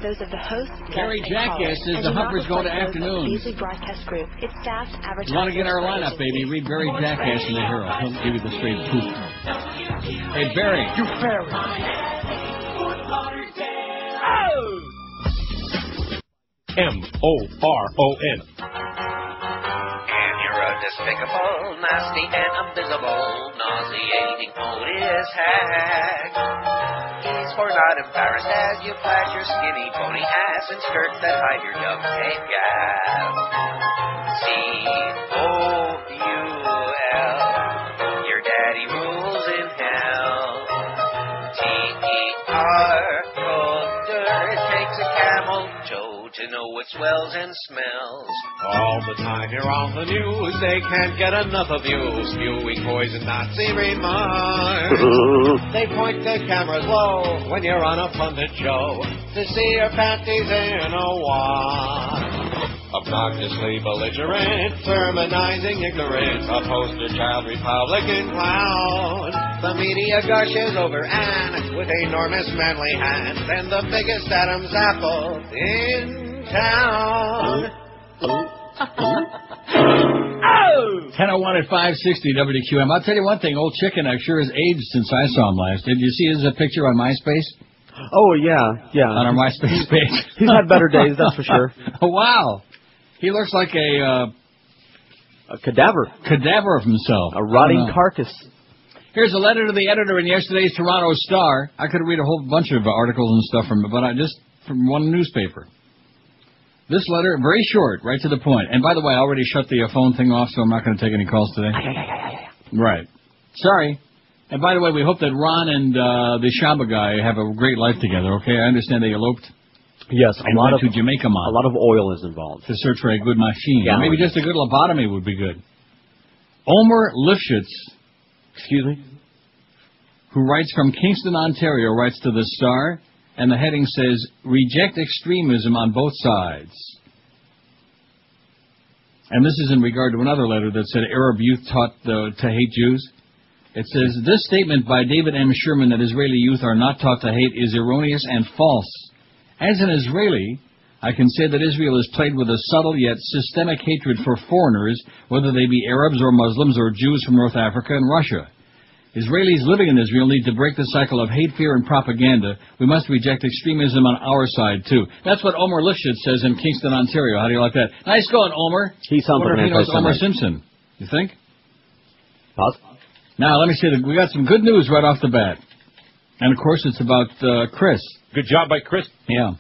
Those of the host, Gary Jackass says the Humpers go to afternoons. Beasley Broadcast Group. Its staff, advertisers. You want to get our lineup, baby? Read Barry Jackass in the Hero. He'll give you the straight poop. Hey, Barry. You fairy. M-O-R-O-N. And you're a despicable, nasty, and invisible, nauseating, odious hag. He's for not embarrassed as you flash your skinny pony ass and skirts that hide your duct tape gap. C-O-U-L. Your daddy rules in hell. T-E-R. It takes a camel toe to know it swells and smells. All the time you're on the news, they can't get enough of you, spewing poison Nazi remarks. They point the cameras low when you're on a pundit show to see your panties in a wad. Obnoxiously belligerent, sermonizing ignorance, a poster child Republican clown. The media gushes over Anne with enormous manly hands and the biggest Adam's apple in town. 10:01 at 560 WQM. I'll tell you one thing, old Chicken sure has aged since I saw him last. Did you see his picture on MySpace? Oh, yeah. On our MySpace page. He's had better days, that's for sure. Wow. He looks like a cadaver. Cadaver of himself. A rotting carcass. Here's a letter to the editor in yesterday's Toronto Star. I could read a whole bunch of articles and stuff from it, but I just from one newspaper. This letter, very short, right to the point. And by the way, I already shut the phone thing off, so I'm not going to take any calls today. Right. Sorry. And by the way, we hope that Ron and the Shaba guy have a great life together, okay? I understand they eloped. Yes, a lot of Jamaica a lot of oil is involved. To search for a good machine. Yeah. Maybe just a good lobotomy would be good. Omer Lifshitz, excuse me, who writes from Kingston, Ontario, writes to the Star, and the heading says, "Reject extremism on both sides." And this is in regard to another letter that said Arab youth taught to hate Jews. It says, "This statement by David M. Sherman that Israeli youth are not taught to hate is erroneous and false. As an Israeli, I can say that Israel is plagued with a subtle yet systemic hatred for foreigners, whether they be Arabs or Muslims or Jews from North Africa and Russia. Israelis living in Israel need to break the cycle of hate, fear, and propaganda. We must reject extremism on our side, too." That's what Omer Lifshitz says in Kingston, Ontario. How do you like that? Nice going, Omer. He sounds like an he knows Homer Simpson. You think? Pause. Now, let me say that we got some good news right off the bat. And, of course, it's about Chris. Good job by Chris. Yeah.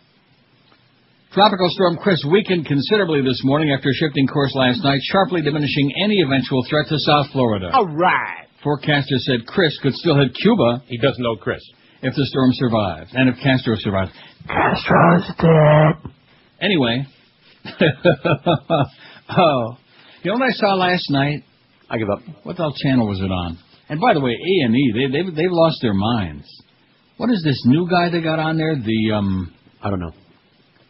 Tropical storm Chris weakened considerably this morning after shifting course last night, sharply diminishing any eventual threat to South Florida. All right. Forecasters said Chris could still hit Cuba. He doesn't know Chris. If the storm survives. And if Castro survives. Castro's dead. Anyway. Oh. You know what I saw last night? I give up. What the hell channel was it on? And by the way, A&E, they've lost their minds. What is this new guy they got on there? I don't know.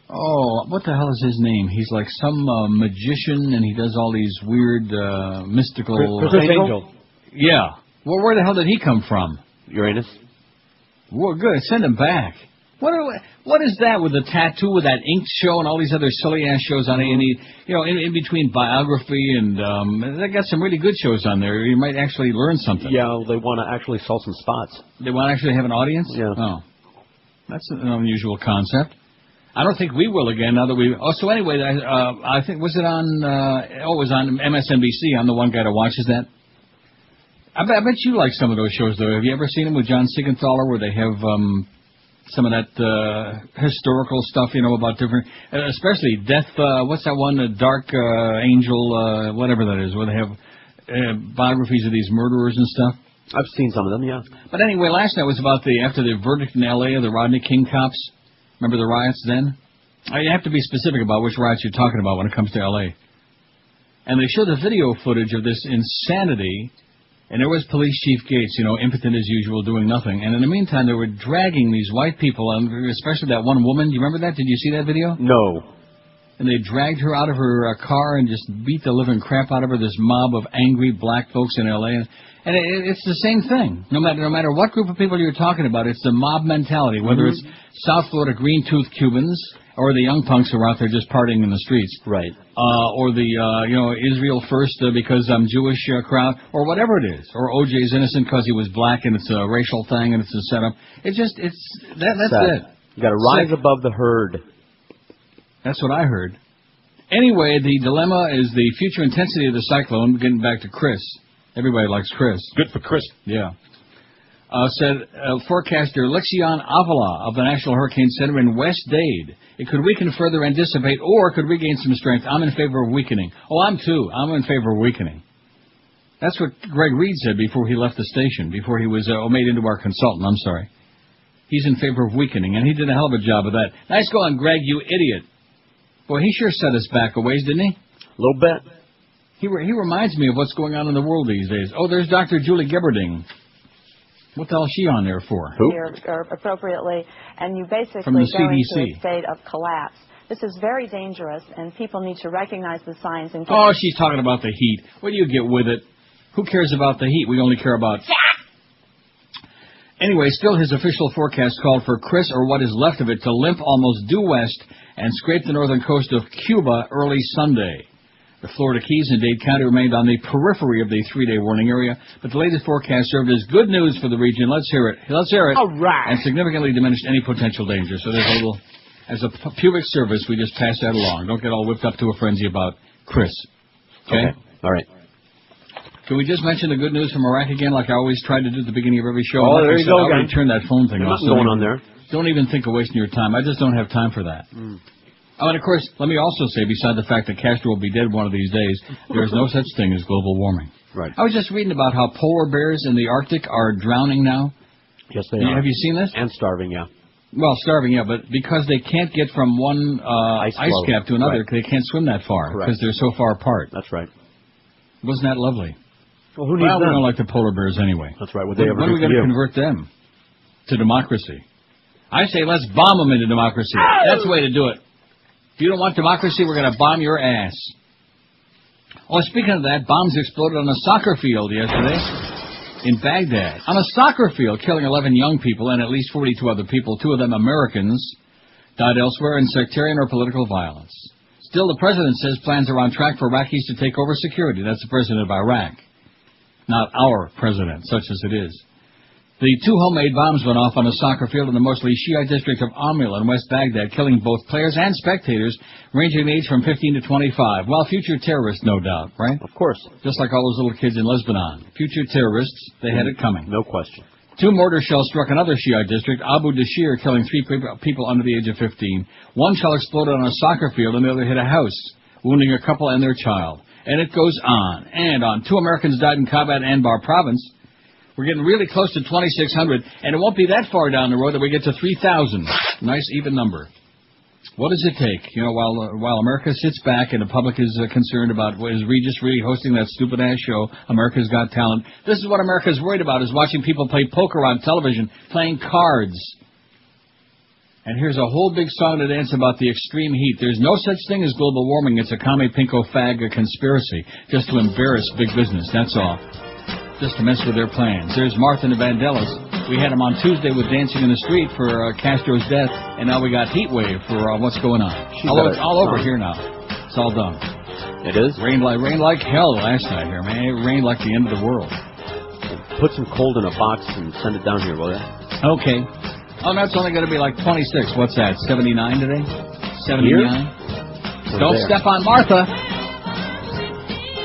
Oh, what the hell is his name? He's like some magician, and he does all these weird, mystical... Chris Angel? Yeah. Well, where the hell did he come from? Uranus? Well, good. Send him back. What is that with the tattoo, with that Ink show and all these other silly-ass shows on A&E? You know, in between biography and... they got some really good shows on there. You might actually learn something. Yeah, they want to actually sell some spots. They want to actually have an audience? Yeah. Oh. That's an unusual concept. I don't think we will again now that we... Oh, so anyway, I think... Was it on... it was on MSNBC. I'm the one guy that watches that. I bet you like some of those shows, though. Have you ever seen them with John Siegenthaler where they have some of that historical stuff, you know, about different... especially Death... what's that one? Dark Angel... whatever that is, where they have biographies of these murderers and stuff. I've seen some of them, yeah. But anyway, last night was about after the verdict in L.A. of the Rodney King cops. Remember the riots then? You have to be specific about which riots you're talking about when it comes to L.A. And they showed the video footage of this insanity, and there was Police Chief Gates, you know, impotent as usual, doing nothing. And in the meantime, they were dragging these white people, and especially that one woman. Do you remember that? Did you see that video? No. and they dragged her out of her car and just beat the living crap out of her, this mob of angry black folks in L.A. And it's the same thing. No matter what group of people you're talking about, it's the mob mentality, whether it's South Florida green-toothed Cubans or the young punks who are out there just partying in the streets. Right. Or the, Israel first because I'm Jewish crowd, or whatever it is. Or OJ's innocent because he was black and it's a racial thing and it's a setup. That's it. You got to rise above the herd. That's what I heard. Anyway, the dilemma is the future intensity of the cyclone. Getting back to Chris. Everybody likes Chris. Good for Chris. Yeah. Said forecaster Lexion Avila of the National Hurricane Center in West Dade. It could weaken further and dissipate, or could regain some strength. I'm in favor of weakening. Oh, I'm too. I'm in favor of weakening. That's what Greg Reed said before he left the station, before he was made into our consultant. I'm sorry. He's in favor of weakening, and he did a hell of a job of that. Nice going, Greg, you idiot. Boy, he sure set us back a ways, didn't he? A little bit. He reminds me of what's going on in the world these days. Oh, there's Dr. Julie Gebberding. What the hell is she on there for? Who? Or appropriately, and you basically From the go CDC. into a state of collapse. This is very dangerous, and people need to recognize the signs. And Oh, she's talking about the heat. What do you get with it? Who cares about the heat? We only care about... Anyway, still his official forecast called for Chris, or what is left of it, to limp almost due west and scrape the northern coast of Cuba early Sunday. The Florida Keys and Dade County remained on the periphery of the 3-day warning area, but the latest forecast served as good news for the region. Let's hear it. Let's hear it. All right. And significantly diminished any potential danger. So there's a little, as a public service, we just pass that along. Don't get all whipped up to a frenzy about Chris. Okay? All right. Can we just mention the good news from Iraq again, like I always try to do at the beginning of every show? Oh, Like there I you said, go I again. already turned that phone thing off. There's nothing going on there. Don't even think of wasting your time. I just don't have time for that. Oh, and of course, let me also say, beside the fact that Castro will be dead one of these days, there is no such thing as global warming. Right. I was just reading about how polar bears in the Arctic are drowning now. Yes, they are. Have you seen this? And starving, yeah. Well, starving, yeah, but because they can't get from one ice floe. cap to another, Right. they can't swim that far Correct. because they're so far apart. That's right. Wasn't that lovely? Well, who needs Well, we them? don't like the polar bears anyway. That's right. Would they ever When are do we for going to you? convert them to democracy? I say let's bomb them into democracy. That's the way to do it. If you don't want democracy, we're going to bomb your ass. Oh, speaking of that, bombs exploded on a soccer field yesterday in Baghdad. On a soccer field, killing 11 young people and at least 42 other people, 2 of them Americans, died elsewhere in sectarian or political violence. Still, the president says plans are on track for Iraqis to take over security. That's the president of Iraq. Not our president, such as it is. The 2 homemade bombs went off on a soccer field in the mostly Shiite district of Amil in West Baghdad, killing both players and spectators, ranging in age from 15 to 25. Well, future terrorists, no doubt, right? Of course. Just like all those little kids in Lebanon. Future terrorists, they had it coming. No question. 2 mortar shells struck another Shiite district, Abu Dashir, killing 3 people under the age of 15. 1 shell exploded on a soccer field and the other hit a house, wounding a couple and their child. And it goes on and on. 2 Americans died in Kabad Anbar province. We're getting really close to 2,600, and it won't be that far down the road that we get to 3,000. Nice even number. What does it take? You know, while America sits back and the public is concerned about, is Regis really hosting that stupid-ass show, America's Got Talent? This is what America's worried about, is watching people play poker on television, playing cards. And here's a whole big song to dance about the extreme heat. There's no such thing as global warming. It's a commie pinko fag conspiracy, just to embarrass big business, that's all. Just to mess with their plans. There's Martha and the Vandellas. We had them on Tuesday with Dancing in the Street for Castro's death, and now we got Heat Wave for what's going on. Although it's all over here now. It's all done. It is? Rained like hell last night here, man. It rained like the end of the world. Put some cold in a box and send it down here, will you? Okay. Oh, that's only going to be like 26. What's that, 79 today? 79? Don't step on Martha.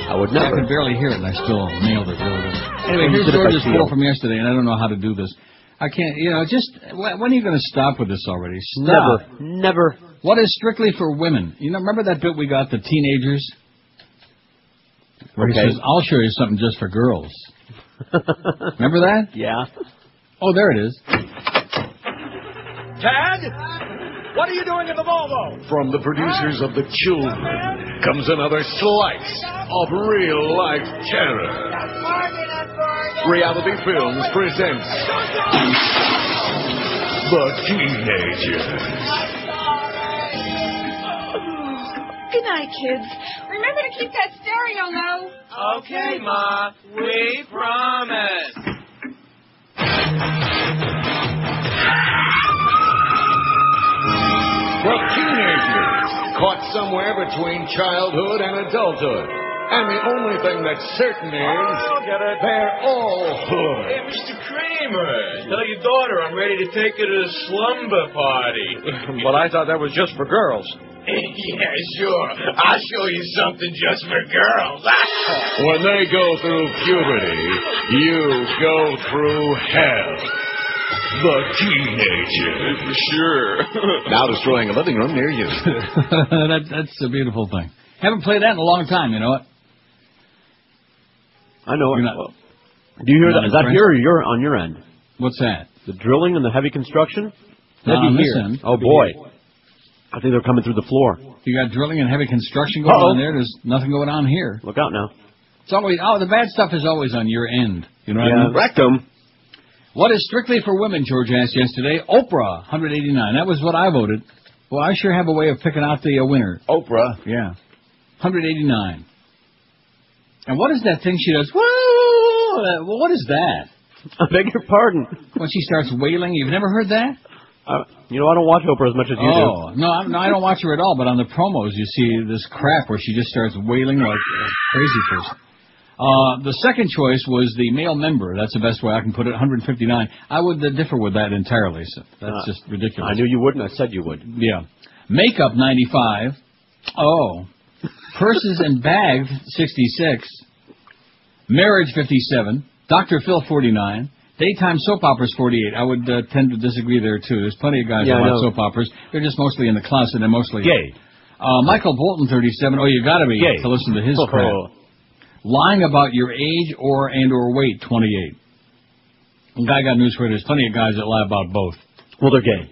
I would I never. could barely hear it, and I still nailed it really good. Anyway, here's George's poll from yesterday, and I don't know how to do this. I can't, just, when are you going to stop with this already? Stop. Never. What is strictly for women? You know, remember that bit we got, the teenagers? Where he says, I'll show you something just for girls. Remember that? Yeah. Oh, there it is. Tad, what are you doing in the Volvo? From the producers of The Children comes another slice of real-life terror. Reality Films presents The Teenagers. Good night, kids. Remember to keep that stereo low. Okay, Ma. We promise. Well, teenagers, caught somewhere between childhood and adulthood. And the only thing that's certain is they're all hood. Hey, Mr. Kramer, tell your daughter I'm ready to take her to the slumber party. But I thought that was just for girls. Yeah, sure. I'll show you something just for girls. When they go through puberty, you go through hell. The teenager. For sure. Now destroying a living room near you. That's a beautiful thing. Haven't played that in a long time, you know what? I know it. Well, do you hear that? Is that here or you're on your end? What's that? The drilling and the heavy construction? Not on this here. end. Oh, boy. I think they're coming through the floor. You got drilling and heavy construction going on there. There's nothing going on here. Look out now. It's always the bad stuff is always on your end. You know what I mean? Rectum. What is strictly for women, George asked yesterday? Oprah, 189. That was what I voted. Well, I sure have a way of picking out the winner. Oprah. Yeah. 189. And what is that thing she does? Woo! What is that? I beg your pardon. When she starts wailing, you've never heard that? You know, I don't watch Oprah as much as you do. No, I don't watch her at all, but on the promos you see this crap where she just starts wailing like a crazy person. The second choice was the male member. That's the best way I can put it, 159. I would differ with that entirely. So that's just ridiculous. I knew you would, and I said you would. Yeah. Makeup, 95. Oh. Purses and bags, 66. Marriage, 57. Dr. Phil, 49. Daytime soap operas, 48. I would tend to disagree there, too. There's plenty of guys who watch soap operas. They're just mostly in the closet and mostly gay. Michael Bolton, 37. Oh, you got to be gay to listen to his crap. Lying about your age or weight, 28. Guy got news for you. There's plenty of guys that lie about both. Well, they're gay.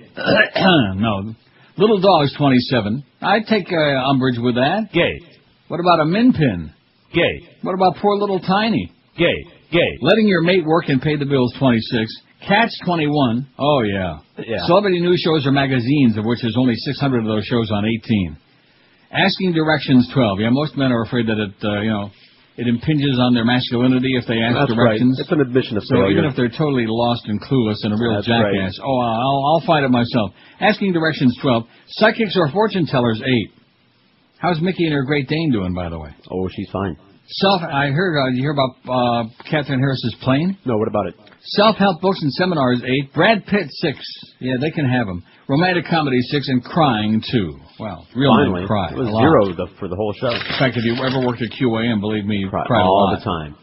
No. Little dogs, 27. I'd take umbrage with that. Gay. What about a min pin? Gay. What about poor little Tiny? Gay. Gay. Letting your mate work and pay the bills, 26. Cats, 21. Oh, yeah. Celebrity news shows or magazines, of which there's only 600 of those shows on 18. Asking directions, 12. Yeah, most men are afraid that it impinges on their masculinity if they ask directions. Right. It's an admission of failure. So even if they're totally lost and clueless and a real jackass, I'll fight it myself. Asking directions, 12. Psychics or fortune tellers, 8. How's Mickey and her Great Dane doing, by the way? Oh, she's fine. I heard, you hear about Catherine Harris's plane? No, what about it? Self-help books and seminars, 8. Brad Pitt, 6. Yeah, they can have them. Romantic comedy, 6. And crying, 2. Well, really cry. It was 0 for the whole show. In fact, if you ever worked at QAM, believe me, you cried all the time.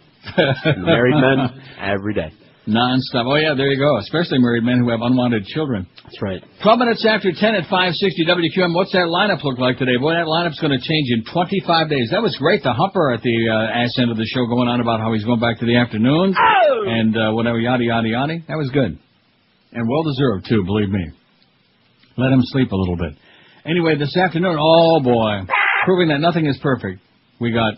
Married men, every day. Non-stop. Oh, yeah, there you go. Especially married men who have unwanted children. That's right. 12 minutes after 10 at 560 WQM. What's that lineup look like today? Boy, that lineup's going to change in 25 days. That was great. The Humper at the ass end of the show going on about how he's going back to the afternoons. Oh! And whatever, yada, yada, yada. That was good. And well-deserved, too, believe me. Let him sleep a little bit. Anyway, this afternoon, oh, boy, proving that nothing is perfect. We got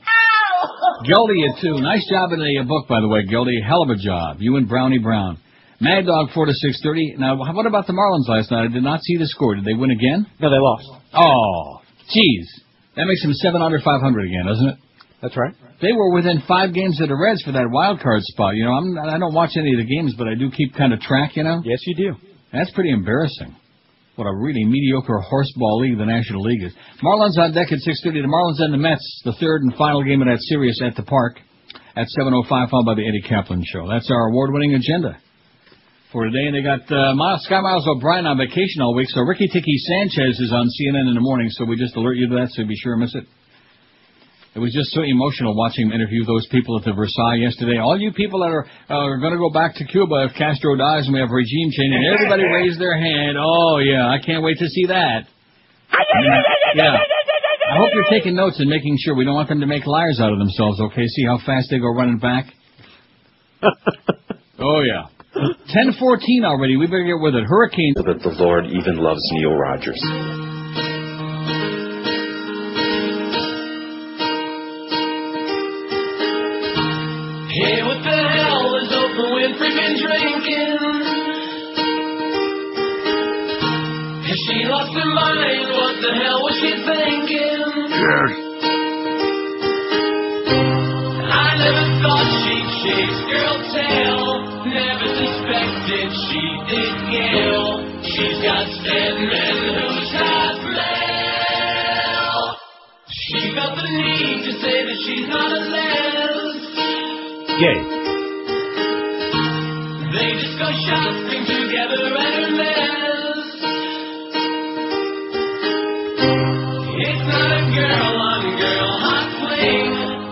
Gildy at 2. Nice job in the book, by the way, Gildy. Hell of a job. You and Brownie Brown. Mad Dog 4 to 6:30. Now, what about the Marlins last night? I did not see the score. Did they win again? No, they lost. Oh, jeez. That makes them 7 under 500 again, doesn't it? That's right. They were within 5 games of the Reds for that wild card spot. You know, I don't watch any of the games, but I do keep kind of track, you know? Yes, you do. That's pretty embarrassing. What a really mediocre horseball league the National League is. Marlins on deck at 6:30. The Marlins and the Mets, the third and final game of that series at the Park at 7:05, followed by the Eddie Kaplan Show. That's our award-winning agenda for today. And they got Sky Miles O'Brien on vacation all week, so Ricky Tiki Sanchez is on CNN in the morning, so we just alert you to that, so be sure to miss it. It was just so emotional watching him interview those people at the Versailles yesterday. All you people that are going to go back to Cuba if Castro dies and we have regime change, and everybody raised their hand. Oh, yeah, I can't wait to see that. Yeah. I hope you're taking notes and making sure. We don't want them to make liars out of themselves, okay? See how fast they go running back? Oh, yeah. 10:14 already. We better get with it. Hurricane. That the Lord even loves Neil Rogers. Hey, what the hell is Oprah Winfrey been drinking? Has she lost her mind? What the hell was she thinking? share. I never thought she'd chase girl tail. Never suspected she did Gale. She's got Stedman who's half male. She felt the need to say that she's not a les. Gay. They discuss shopping together at her mess. It's not a girl-on-girl hot fling.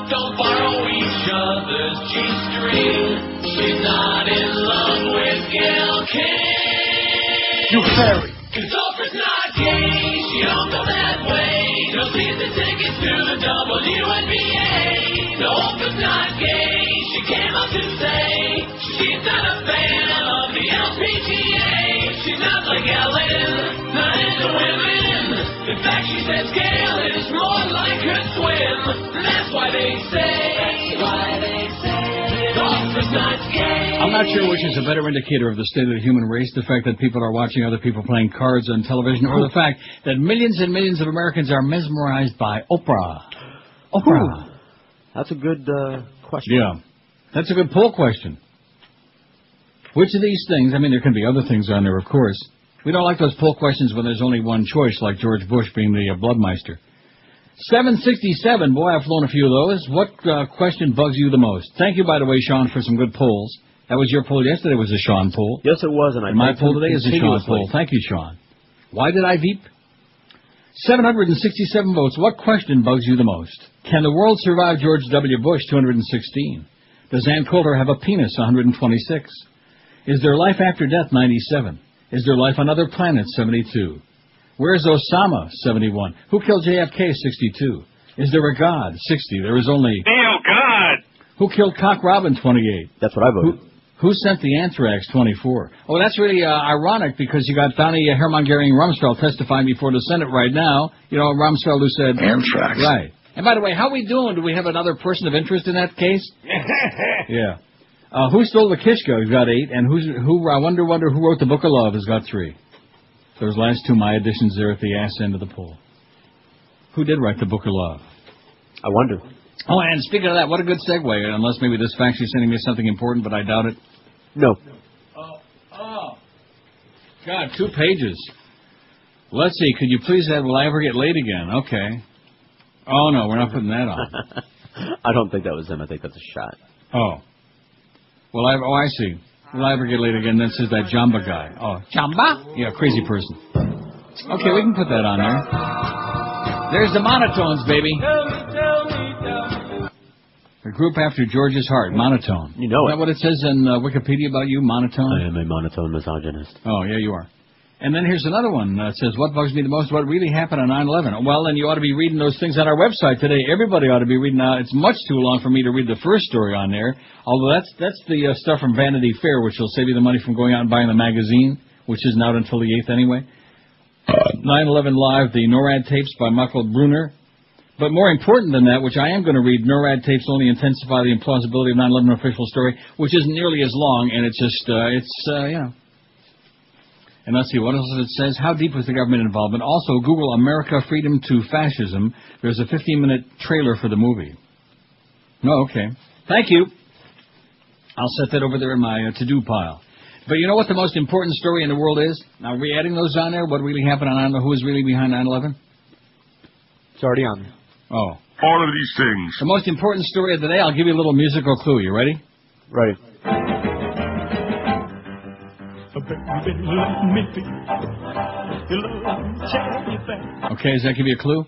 Don't borrow each other's G-string. She's not in love with Gail King. You fairy. Cause Oprah's not gay. She don't go that way. No season tickets to the WNBA. No, Oprah's not gay. She came up to say she's not a fan of the LPGA. She's not like Ellen, not into women. In fact, she says Gail is more like her twin. That's why they say Oprah's not gay. I'm not sure which is a better indicator of the state of the human race, the fact that people are watching other people playing cards on television, or the fact that millions and millions of Americans are mesmerized by Oprah. Oprah. That's a good question. Yeah. That's a good poll question. Which of these things, I mean, there can be other things on there, of course. We don't like those poll questions when there's only one choice, like George Bush being the Bloodmeister. 767, boy, I've flown a few of those. What question bugs you the most? Thank you, by the way, Sean, for some good polls. That was your poll yesterday, was a Sean poll. Yes, it was, and my poll today is a Sean poll. Thank you, Sean. Why did I veep? 767 votes. What question bugs you the most? Can the world survive George W. Bush, 216? Does Ann Coulter have a penis, 126? Is there life after death, 97? Is there life on other planets, 72? Where's Osama, 71? Who killed JFK, 62? Is there a God, 60? There is only... Oh, God! Who killed Cock Robin, 28? That's what I voted. Who sent the anthrax, 24? Oh, that's really ironic, because you got Donnie Hermann-Goering-Rumsfeld testifying before the Senate right now. You know, Rumsfeld who said... Anthrax. Right. And by the way, how are we doing? Do we have another person of interest in that case? Yeah. Who stole the Kishka? He's got 8. And I wonder who wrote the Book of Love has got 3. Those last two, my additions there at the ass end of the poll. Who did write the Book of Love? I wonder. Oh, and speaking of that, what a good segue. Unless maybe this fax is sending me something important, but I doubt it. No. Oh. God, 2 pages. Let's see. Could you please add, will I ever get laid again? Okay. Oh, no, we're not putting that on. I don't think that was him. I think that's a shot. Oh. Well, I see. Will I ever get laid again? Then says that Jamba guy. Oh, Jamba? Yeah, crazy person. Okay, we can put that on there. There's the Monotones, baby. A group after George's heart, Monotone. You know it. Is that what it says in Wikipedia about you, Monotone? I am a monotone misogynist. Oh, yeah, you are. And then here's another one that says, what bugs me the most, what really happened on 9/11? Well, then you ought to be reading those things on our website today. Everybody ought to be reading It's much too long for me to read the first story on there, although that's the stuff from Vanity Fair, which will save you the money from going out and buying the magazine, which isn't out until the 8th anyway. 9/11 Live, the NORAD tapes by Michael Brunner. But more important than that, which I am going to read, NORAD tapes only intensify the implausibility of 9/11 official story, which isn't nearly as long, and it's just, you know. And let's see, what else it says? How deep was the government involvement? Also, Google America Freedom to Fascism. There's a 15-minute trailer for the movie. No, okay. Thank you. I'll set that over there in my to-do pile. But you know what the most important story in the world is? Now, are we adding those on there? What really happened on 9/11? Who was really behind 9/11? It's already on there. Oh. All of these things. The most important story of the day, I'll give you a little musical clue. You ready? Ready. Okay, does that give you a clue?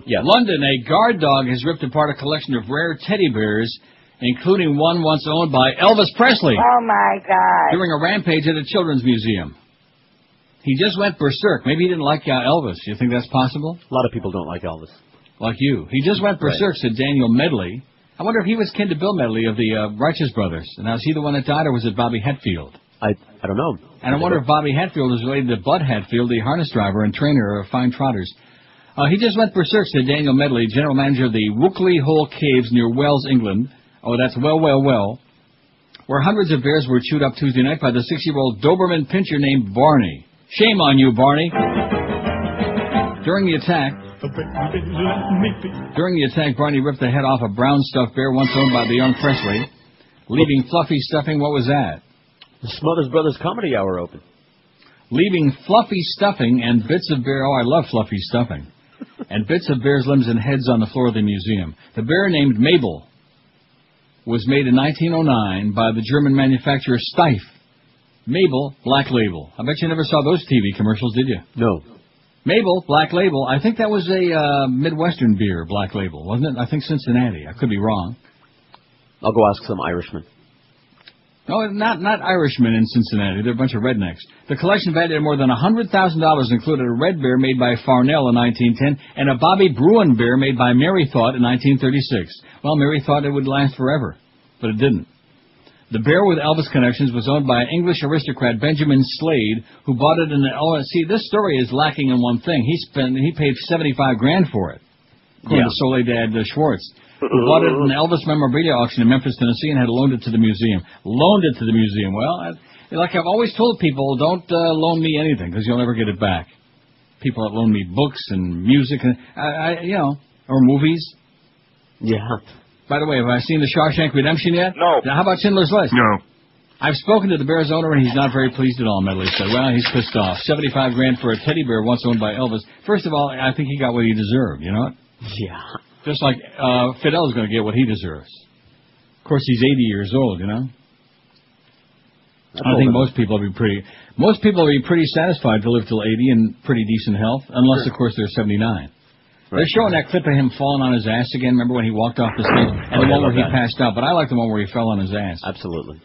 Yeah. London, a guard dog has ripped apart a collection of rare teddy bears, including one once owned by Elvis Presley. Oh, my God. During a rampage at a children's museum. He just went berserk. Maybe he didn't like Elvis. You think that's possible? A lot of people don't like Elvis. Like you. He just went berserk, said Daniel Medley. I wonder if he was kin to Bill Medley of the Righteous Brothers. And now, is he the one that died, or was it Bobby Hatfield? I don't know. And I wonder if Bobby Hatfield is related to Bud Hatfield, the harness driver and trainer of fine trotters. He just went berserk, said Daniel Medley, general manager of the Wookley Hole Caves near Wells, England. Oh, that's well. Where hundreds of bears were chewed up Tuesday night by the 6-year-old Doberman pinscher named Barney. Shame on you, Barney. During the attack, During the attack, Barney ripped the head off a brown stuffed bear once owned by the young Presley, leaving fluffy stuffing. What was that? The Smothers Brothers Comedy Hour open. Leaving fluffy stuffing and bits of bear. Oh, I love fluffy stuffing. And bits of bear's limbs and heads on the floor of the museum. The bear named Mabel was made in 1909 by the German manufacturer Steiff. Mabel, Black Label. I bet you never saw those TV commercials, did you? No. Mabel, Black Label. I think that was a Midwestern beer, Black Label, wasn't it? I think Cincinnati. I could be wrong. I'll go ask some Irishmen. No, not Irishmen in Cincinnati. They're a bunch of rednecks. The collection valued at more than $100,000 included a red bear made by Farnell in 1910 and a Bobby Bruin bear made by Mary Thought in 1936. Well, Mary thought it would last forever, but it didn't. The bear with Elvis connections was owned by English aristocrat Benjamin Slade, who bought it in the... Oh, see, this story is lacking in one thing. He paid $75,000 for it, according to Soledad Schwartz. He bought it in an Elvis memorabilia auction in Memphis, Tennessee, and had loaned it to the museum. Loaned it to the museum. Well, like I've always told people, don't loan me anything, because you'll never get it back. People that loan me books and music, and or movies. Yeah. By the way, have I seen The Shawshank Redemption yet? No. Now, how about Schindler's List? No. I've spoken to the Bears owner, and he's not very pleased at all, Medley said. Well, he's pissed off. $75,000 for a teddy bear once owned by Elvis. First of all, I think he got what he deserved, you know what? Yeah. Just like Fidel's going to get what he deserves. Of course, he's 80 years old, you know? I think most people will be pretty satisfied to live till 80 in pretty decent health, unless, of course, they're 79. They're showing that clip of him falling on his ass again. Remember when he walked off the stage? And the one where he passed out. But I like the one where he fell on his ass. Absolutely.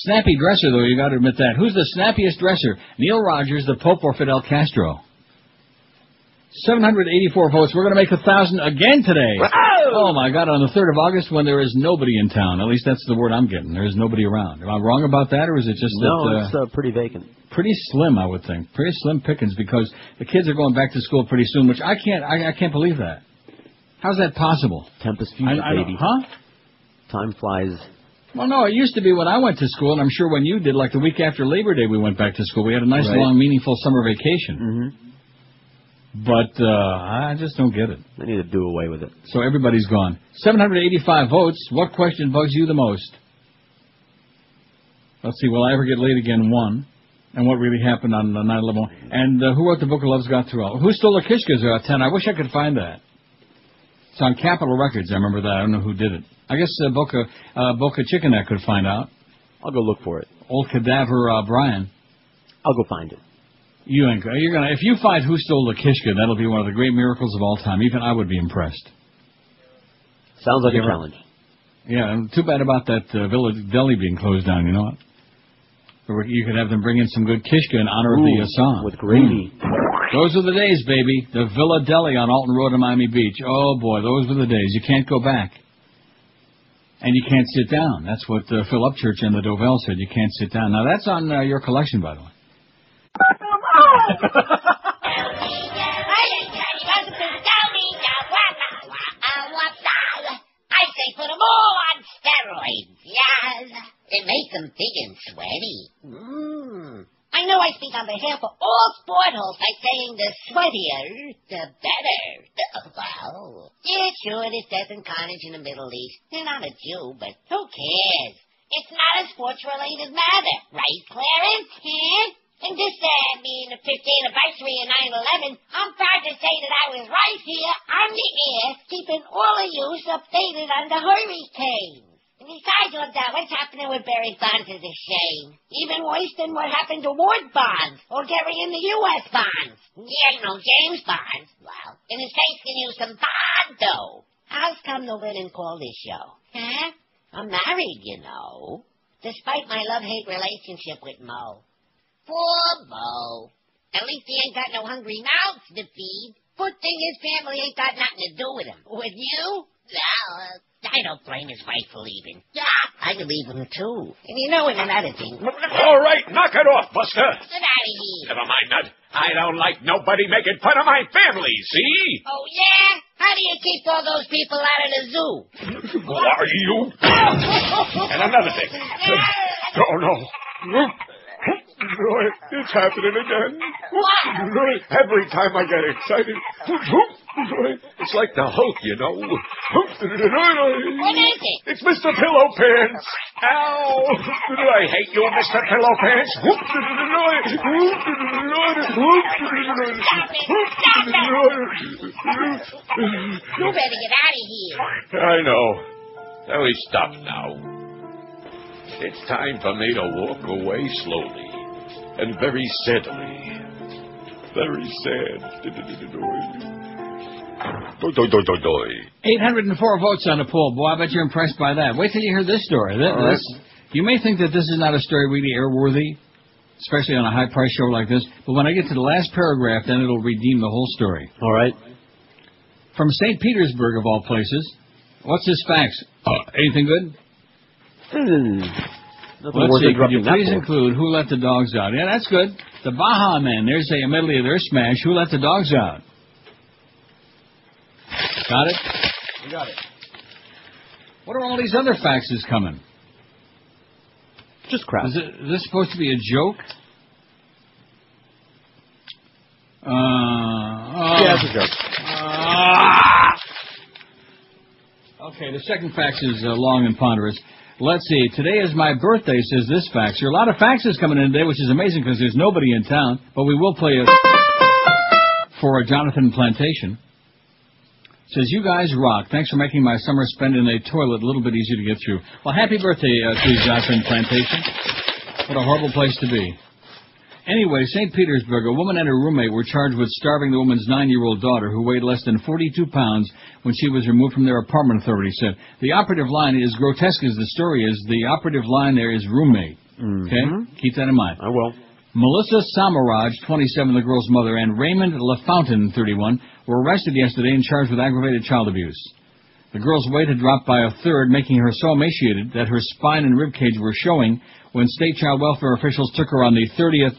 Snappy dresser, though, you got to admit that. Who's the snappiest dresser? Neil Rogers, the Pope, or Fidel Castro? 784 votes. We're going to make 1,000 again today. Oh, my God, on the 3rd of August when there is nobody in town. At least that's the word I'm getting. There is nobody around. Am I wrong about that, or is it just that... No, it's pretty vacant. Pretty slim, I would think. Pretty slim pickings, because the kids are going back to school pretty soon, which I can't believe that. How's that possible? Tempest future, baby. Huh? Time flies. Well, no, it used to be when I went to school, and I'm sure when you did, like the week after Labor Day we went back to school. We had a nice, long, meaningful summer vacation. Mm-hmm. But I just don't get it. They need to do away with it. So everybody's gone. 785 votes. What question bugs you the most? Let's see. Will I ever get laid again? 1. And what really happened on 9/11? And who wrote the book of Love's Got Through All? Who stole the Kishkas? 10. I wish I could find that. It's on Capitol Records. I remember that. I don't know who did it. I guess Boca Chicken Neck could find out. I'll go look for it. Old Cadaver Brian. I'll go find it. You're gonna. If you find who stole the Kishka, that'll be one of the great miracles of all time. Even I would be impressed. Sounds like a challenge. Yeah, too bad about that Villa Deli being closed down. You know what? Or you could have them bring in some good Kishka in honor of the song with gravy. Those are the days, baby. The Villa Deli on Alton Road in Miami Beach. Oh boy, those were the days. You can't go back, and you can't sit down. That's what Phil Upchurch and the Dovell said. You can't sit down. Now that's on your collection, by the way. I say put them all on steroids, yes. It makes them big and sweaty. I know I speak on behalf of all sport holes by saying the sweatier, the better. Well, yeah, sure, there's death and carnage in the Middle East. They're not a Jew, but who cares? It's not a sports-related matter, right, Clarence? And this being the 50th anniversary of 9/11, I'm proud to say that I was right here on the air, keeping all of you updated on the hurricane. And besides all that, what's happening with Barry Bonds is a shame. Even worse than what happened to Ward Bonds, or Gary in the U.S. Bonds. Yeah, James Bonds. Well, in his face can use some bond dough. How's come the Lynn call this show? Huh? I'm married, you know. Despite my love-hate relationship with Mo. Poor Mo. At least he ain't got no hungry mouths to feed. Good thing his family ain't got nothing to do with him. With you? I don't blame his wife for leaving. Yeah, I could leave him too. And and another thing. All right, knock it off, Buster. Get out of here. Never mind that. I don't like nobody making fun of my family, see? Oh, yeah? How do you keep all those people out of the zoo? Who are you? And another thing. Oh, no. It's happening again. What? Every time I get excited, It's like the Hulk, you know. What is it? It's Mr. Pillow Pants. Ow! I hate you, Mr. Pillow Pants. You better get out of here. I know. Now we stop now. It's time for me to walk away slowly and very steadily. Very sad. 804 votes on the poll. Boy, I bet you're impressed by that. Wait till you hear this story. You may think that this is not a story really airworthy, especially on a high-priced show like this, but when I get to the last paragraph, then it'll redeem the whole story. All right. From St. Petersburg, of all places. What's his fax? Anything good? Let's see. Could you please include who let the dogs out? Yeah, that's good. The Baja Men. There's a medley of their smash. Who let the dogs out? Got it? We got it. What are all these other faxes coming? Just crap. Is this supposed to be a joke? Yeah, it's a joke. Okay, the second fax is long and ponderous. Let's see. Today is my birthday, says this fax. There are a lot of faxes coming in today, which is amazing because there's nobody in town. But we will play it for Jonathan Plantation. Says, you guys rock. Thanks for making my summer spent in a toilet a little bit easier to get through. Well, happy birthday to Jonathan Plantation. What a horrible place to be. Anyway, St. Petersburg, a woman and her roommate were charged with starving the woman's 9-year-old daughter, who weighed less than 42 pounds when she was removed from their apartment, authorities said. The operative line is grotesque as the story is. The operative line there is roommate. Okay? Keep that in mind. I will. Melissa Samaraj, 27, the girl's mother, and Raymond LaFountain, 31, were arrested yesterday and charged with aggravated child abuse. The girl's weight had dropped by a third, making her so emaciated that her spine and ribcage were showing when state child welfare officials took her on the 30th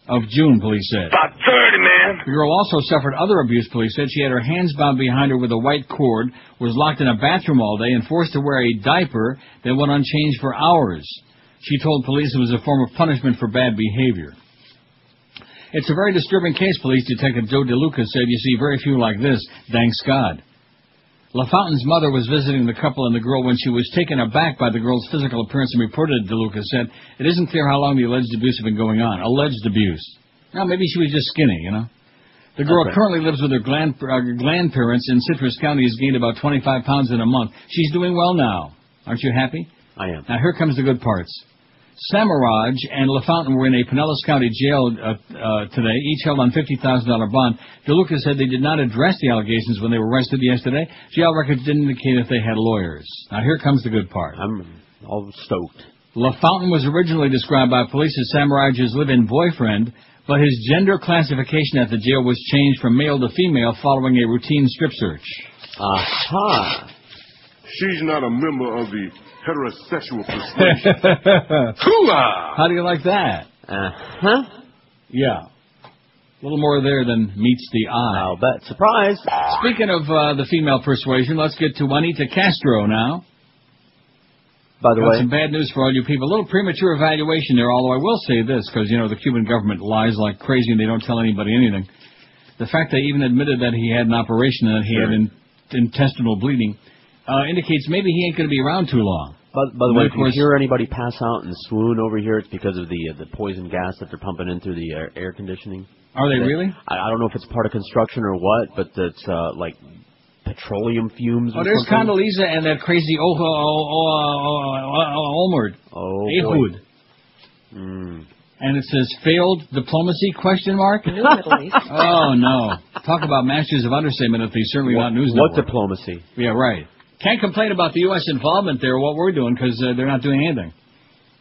of June, police said. About 30, man. The girl also suffered other abuse, police said. She had her hands bound behind her with a white cord, was locked in a bathroom all day, and forced to wear a diaper that went unchanged for hours. She told police it was a form of punishment for bad behavior. It's a very disturbing case, police detective Joe DeLuca said. You see very few like this, thanks God. LaFountain's mother was visiting the couple and the girl when she was taken aback by the girl's physical appearance and reported, DeLuca said. It isn't clear how long the alleged abuse had been going on. Alleged abuse. Now, maybe she was just skinny, you know. The girl currently lives with her grandparents in Citrus County, has gained about 25 pounds in a month. She's doing well now. Aren't you happy? I am. Now, here comes the good parts. Samaraj and LaFountain were in a Pinellas County jail today, each held on $50,000 bond. DeLuca said they did not address the allegations when they were arrested yesterday. Jail records didn't indicate if they had lawyers. Now, here comes the good part. I'm all stoked. LaFountain was originally described by police as Samaraj's live-in boyfriend, but his gender classification at the jail was changed from male to female following a routine strip search. Aha. She's not a member of the heterosexual persuasion. How do you like that? Uh-huh. Yeah. A little more there than meets the eye. I'll bet. Surprise. Speaking of the female persuasion, let's get to Juanita Castro now. By the way, some bad news for all you people. A little premature evaluation there, although I will say this, because, you know, the Cuban government lies like crazy and they don't tell anybody anything. The fact they even admitted that he had an operation and that he had intestinal bleeding indicates maybe he ain't going to be around too long. By the way, if you hear anybody pass out and swoon over here, it's because of the poison gas that they're pumping in through the air conditioning. Are they really? I don't know if it's part of construction or what, but it's like petroleum fumes or there's something. Condoleezza and that crazy Olmert. Ehud. And it says, failed diplomacy, question mark? Oh, no. Talk about masters of understatement if they certainly not news network. What diplomacy? Yeah, right. Can't complain about the U.S. involvement there, what we're doing, because they're not doing anything.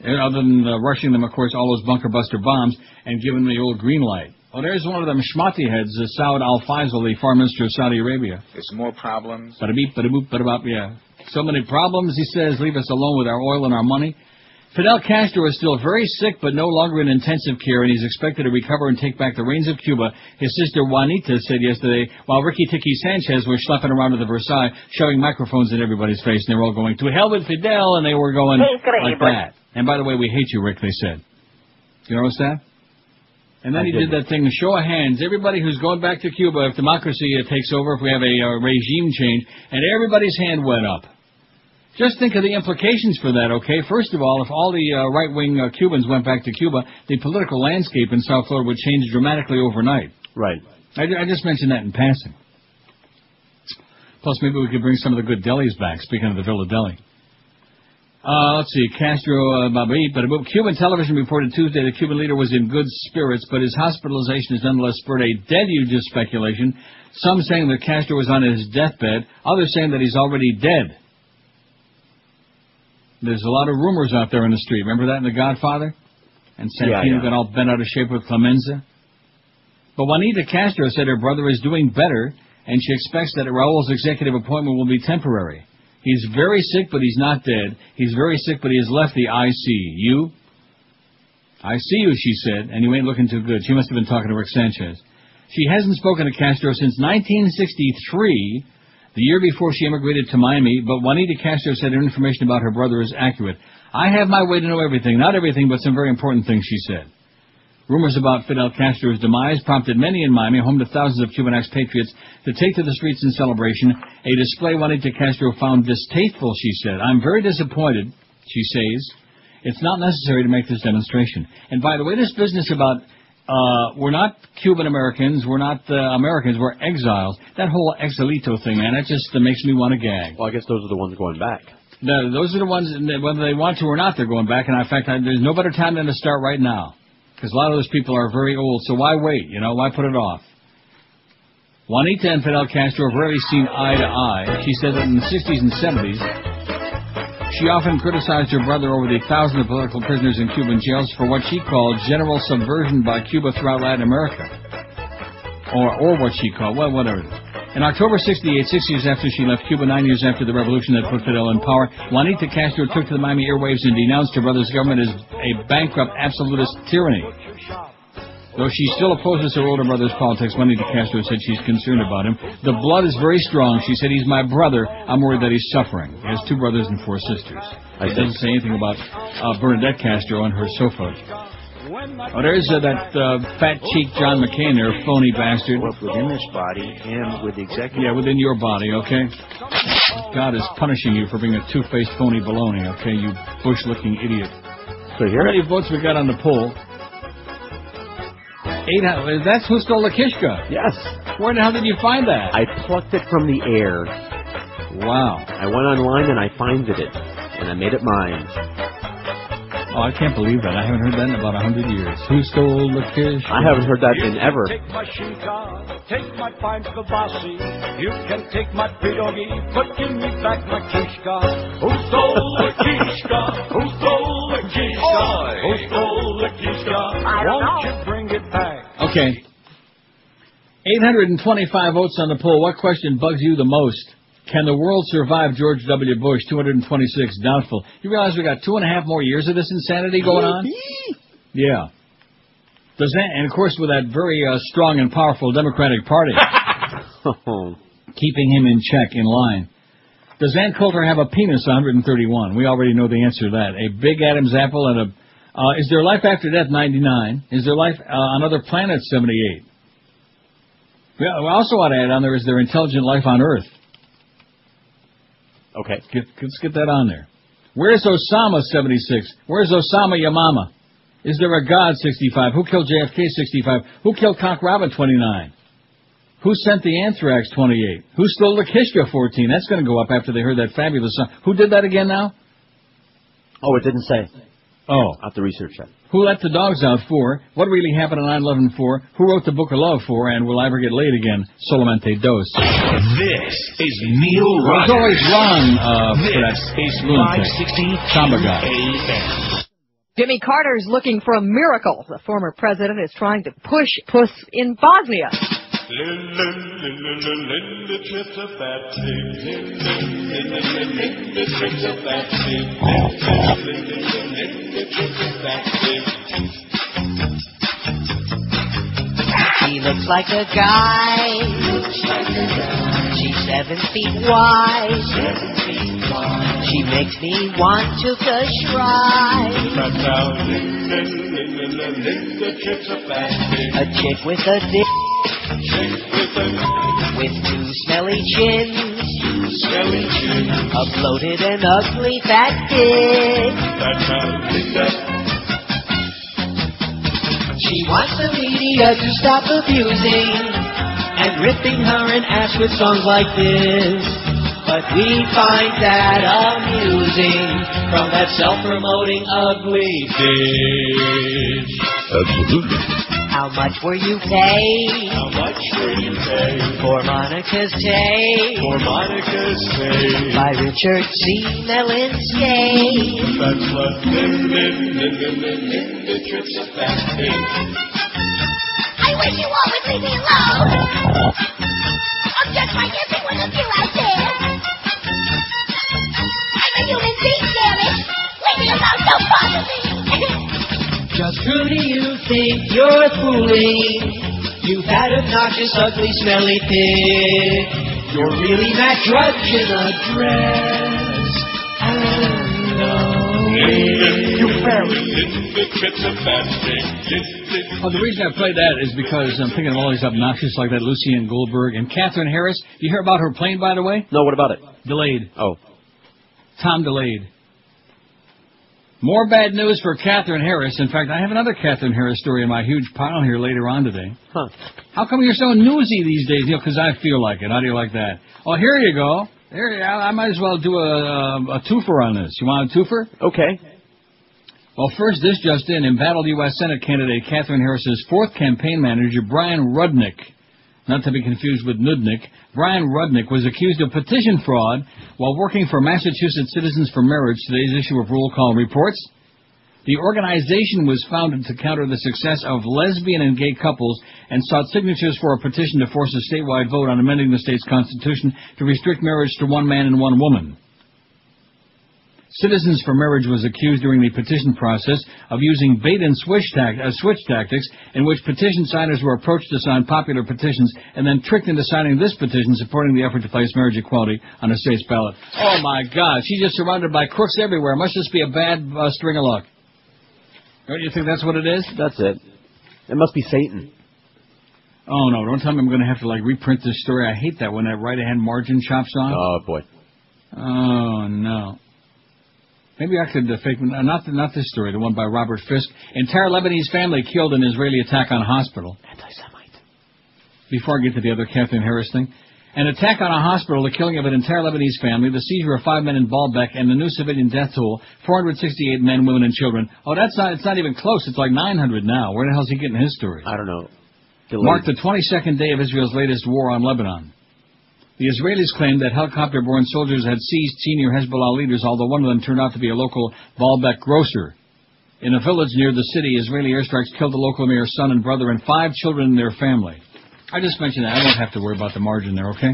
Other than rushing them, of course, all those bunker buster bombs and giving them the old green light. Oh, there's one of them schmatty heads, Saud al-Faisal, the foreign minister of Saudi Arabia. There's more problems. Bada-beep, bada-boop, bada-bop, yeah. So many problems, he says, leave us alone with our oil and our money. Fidel Castro is still very sick, but no longer in intensive care, and he's expected to recover and take back the reins of Cuba. His sister Juanita said yesterday, while Ricky Tiki Sanchez was schlepping around to the Versailles, shoving microphones in everybody's face, and they were all going, to hell with Fidel, and they were going like that. And by the way, we hate you, Rick, they said. You notice that? And then he did that thing, show of hands. Everybody who's going back to Cuba, if democracy takes over, if we have a regime change, and everybody's hand went up. Just think of the implications for that, okay? First of all, if all the right-wing Cubans went back to Cuba, the political landscape in South Florida would change dramatically overnight. Right. I just mentioned that in passing. Plus, maybe we could bring some of the good delis back, speaking of the Villa Deli. Let's see, Castro, Cuban television reported Tuesday the Cuban leader was in good spirits, but his hospitalization has nonetheless spurred a deluge of speculation, some saying that Castro was on his deathbed, others saying that he's already dead. There's a lot of rumors out there in the street. Remember that in The Godfather? And Santino got all bent out of shape with Clemenza? But Juanita Castro said her brother is doing better, and she expects that Raul's executive appointment will be temporary. He's very sick, but he's not dead. He's very sick, but he has left the ICU. I see you, she said, and you ain't looking too good. She must have been talking to Rick Sanchez. She hasn't spoken to Castro since 1963, the year before she immigrated to Miami, but Juanita Castro said her information about her brother is accurate. I have my way to know everything. Not everything, but some very important things, she said. Rumors about Fidel Castro's demise prompted many in Miami, home to thousands of Cuban expatriates, to take to the streets in celebration, a display Juanita Castro found distasteful, she said. I'm very disappointed, she says. It's not necessary to make this demonstration. And by the way, this business about we're not Cuban Americans, we're not Americans, we're exiles, that whole exilito thing, man, that just makes me want to gag. Well, I guess those are the ones going back. No, those are the ones, whether they want to or not, they're going back. And in fact, there's no better time than to start right now. Because a lot of those people are very old, so why wait? Why put it off? Juanita and Fidel Castro have rarely seen eye to eye. She said that in the 60s and 70s, she often criticized her brother over the thousands of political prisoners in Cuban jails for what she called general subversion by Cuba throughout Latin America. Or what she called, well, whatever it is. In October 68, 6 years after she left Cuba, 9 years after the revolution that put Fidel in power, Juanita Castro took to the Miami airwaves and denounced her brother's government as a bankrupt absolutist tyranny. Though she still opposes her older brother's politics, Juanita Castro said she's concerned about him. The blood is very strong. She said, he's my brother. I'm worried that he's suffering. He has 2 brothers and 4 sisters. It doesn't say anything about Bernadette Castro on her sofa. Oh, there's that fat-cheeked John McCain there, phony bastard. Well, within this body and with the executive... Yeah, within your body, okay? God is punishing you for being a two-faced phony baloney, okay, you bush-looking idiot. So here... How many votes we got on the poll? 800. That's Who Stole the Kishka? Yes. Where the hell did you find that? I plucked it from the air. Wow. I went online and I finded it, and I made it mine. Oh, I can't believe that. I haven't heard that in about 100 years. Who stole the kish? I haven't heard that in ever. Take my shinka, take my fine kibasi. You can take my pierogi, but give me back my kishka. Who stole the kishka? Who stole the kishka? Who stole the kishka? Won't you bring it back? Okay. 825 votes on the poll. What question bugs you the most? Can the world survive George W. Bush? 226, doubtful. You realize we got 2.5 more years of this insanity going on? Yeah. Does that, and of course with that very strong and powerful Democratic Party keeping him in check, in line. Does Ann Coulter have a penis? 131. We already know the answer to that. A big Adam's apple and a... is there life after death? 99. Is there life on other planets? 78. We also ought to add on there, is there intelligent life on Earth? Okay. Let's get that on there. Where's Osama, 76? Where's Osama Yamama? Is there a God, 65? Who killed JFK, 65? Who killed Cock Robin, 29? Who sent the anthrax, 28? Who stole the Kishka, 14? That's going to go up after they heard that fabulous song. Who did that again now? Oh, it didn't say. Oh. I'll have to research that. Who let the dogs out, 4? What really happened on 9/11, 4? Who wrote the Book of Love, 4? And will I ever get laid again? Solamente dos. This is Neil Rogers. It's always wrong for that is lunatic. 560 Samba guy. Jimmy Carter's looking for a miracle. The former president is trying to push puss in Bosnia. He looks like a guy. She's 7 feet wide. She makes me want to cry. That's how Linda tricks a fancy. A chick with a dick. Chick with two smelly chins. A bloated and ugly fat dick. That's how Linda. She wants the media to stop abusing and ripping her an ass with songs like this. But we find that amusing from that self-promoting ugly bitch. Absolutely. How much were you paid? How much were you paid? For Monica's tape. For Monica's tape. By Richard C. Mellinsky. That's what Linda tricks a fancy. I wish you all would leave me alone. I'm just like every one of you out there. I'm a human being, damn it. Leave me alone, don't bother me. Just who do you think you're fooling? You fat, obnoxious, ugly, smelly pig. You're really Matt Drudge in a dress. You fairy. Linda tricks a fancy. Oh, the reason I played that is because I'm thinking of all these obnoxious like that Lucien Goldberg and Catherine Harris. You hear about her plane, by the way? No, what about it? Delayed. Oh. Tom delayed. More bad news for Catherine Harris. In fact, I have another Catherine Harris story in my huge pile here later on today. Huh. How come you're so newsy these days? Because I feel like it. How do you like that? Oh, here you go. There, I might as well do a twofer on this. You want a twofer? Okay. Well, first, this just in. Embattled U.S. Senate candidate Catherine Harris's fourth campaign manager, Brian Rudnick, not to be confused with Nudnik, Brian Rudnick was accused of petition fraud while working for Massachusetts Citizens for Marriage, today's issue of Roll Call reports. The organization was founded to counter the success of lesbian and gay couples and sought signatures for a petition to force a statewide vote on amending the state's constitution to restrict marriage to one man and one woman. Citizens for Marriage was accused during the petition process of using bait and switch tactics in which petition signers were approached to sign popular petitions and then tricked into signing this petition supporting the effort to place marriage equality on a state's ballot. Oh, my God. She's just surrounded by crooks everywhere. Must just be a bad string of luck. Don't you think that's what it is? That's it. It must be Satan. Oh, no. Don't tell me I'm going to have to, reprint this story. I hate that when that right-hand margin chops on. Oh, boy. Oh, no. Maybe I could fake... Not this story, the one by Robert Fisk. Entire Lebanese family killed in Israeli attack on a hospital. Anti-Semite. Before I get to the other Catherine Harris thing. An attack on a hospital, the killing of an entire Lebanese family, the seizure of 5 men in Baalbek, and the new civilian death toll, 468 men, women, and children. Oh, it's not even close. It's like 900 now. Where the hell is he getting his story? I don't know. Marked the 22nd day of Israel's latest war on Lebanon. The Israelis claimed that helicopter-borne soldiers had seized senior Hezbollah leaders, although one of them turned out to be a local Baalbek grocer. In a village near the city, Israeli airstrikes killed the local mayor's son and brother and 5 children in their family. I just mentioned that. I won't have to worry about the margin there, okay?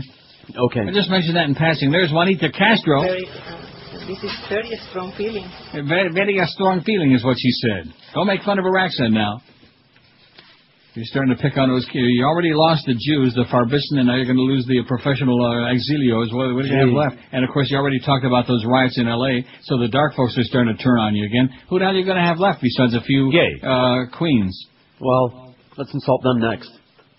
Okay. I just mentioned that in passing. There's Juanita Castro. This is very strong feeling. Very strong feeling is what she said. Don't make fun of her accent now. You're starting to pick on those kids. You already lost the Jews, the Farbisten, and now you're going to lose the professional exilios. What do you have left? And, of course, you already talked about those riots in L.A., so the dark folks are starting to turn on you again. Who the hell are you going to have left besides a few queens? Well, let's insult them next.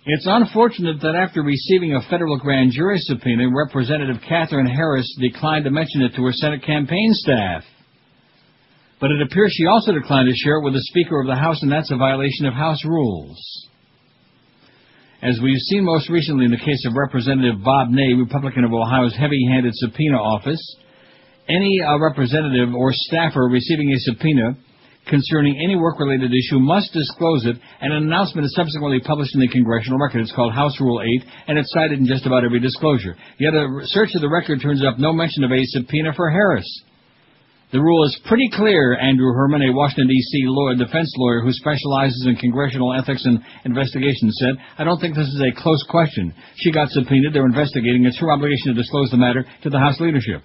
It's unfortunate that after receiving a federal grand jury subpoena, Representative Catherine Harris declined to mention it to her Senate campaign staff. But it appears she also declined to share it with the Speaker of the House, and that's a violation of House rules. As we've seen most recently in the case of Representative Bob Ney, Republican of Ohio's heavy-handed subpoena office, any representative or staffer receiving a subpoena concerning any work-related issue must disclose it, and an announcement is subsequently published in the Congressional Record. It's called House Rule 8, and it's cited in just about every disclosure. Yet a search of the record turns up no mention of a subpoena for Harris. The rule is pretty clear, Andrew Herman, a Washington, D.C. defense lawyer who specializes in congressional ethics and investigations, said, I don't think this is a close question. She got subpoenaed. They're investigating. It's her obligation to disclose the matter to the House leadership.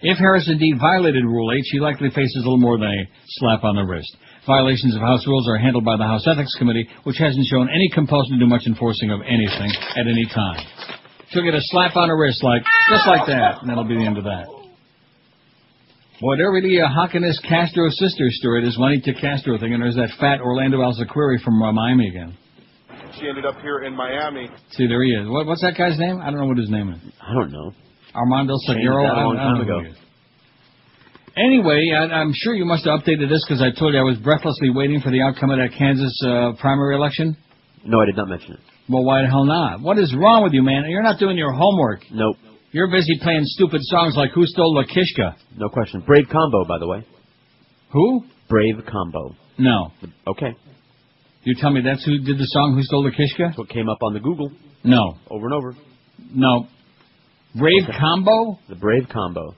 If Harris indeed violated Rule 8, she likely faces a little more than a slap on the wrist. Violations of House rules are handled by the House Ethics Committee, which hasn't shown any compulsion to do much enforcing of anything at any time. She'll get a slap on her wrist, just like that, and that'll be the end of that. Boy, they're really hawking this Castro sister story, this Juanita Castro thing, and there's that fat Orlando Alzaquiri from Miami again. She ended up here in Miami. See, there he is. What's that guy's name? I don't know what his name is. I don't know. Armando Seguero? A long time ago. Anyway, I'm sure you must have updated this because I told you I was breathlessly waiting for the outcome of that Kansas primary election. No, I did not mention it. Well, why the hell not? What is wrong with you, man? You're not doing your homework. Nope. You're busy playing stupid songs like Who Stole La Kishka? No question. Brave Combo, by the way. Who? Brave Combo. No. Okay. You tell me that's who did the song Who Stole La Kishka? That's what came up on the Google. No. Over and over. No. Brave Combo? The Brave Combo.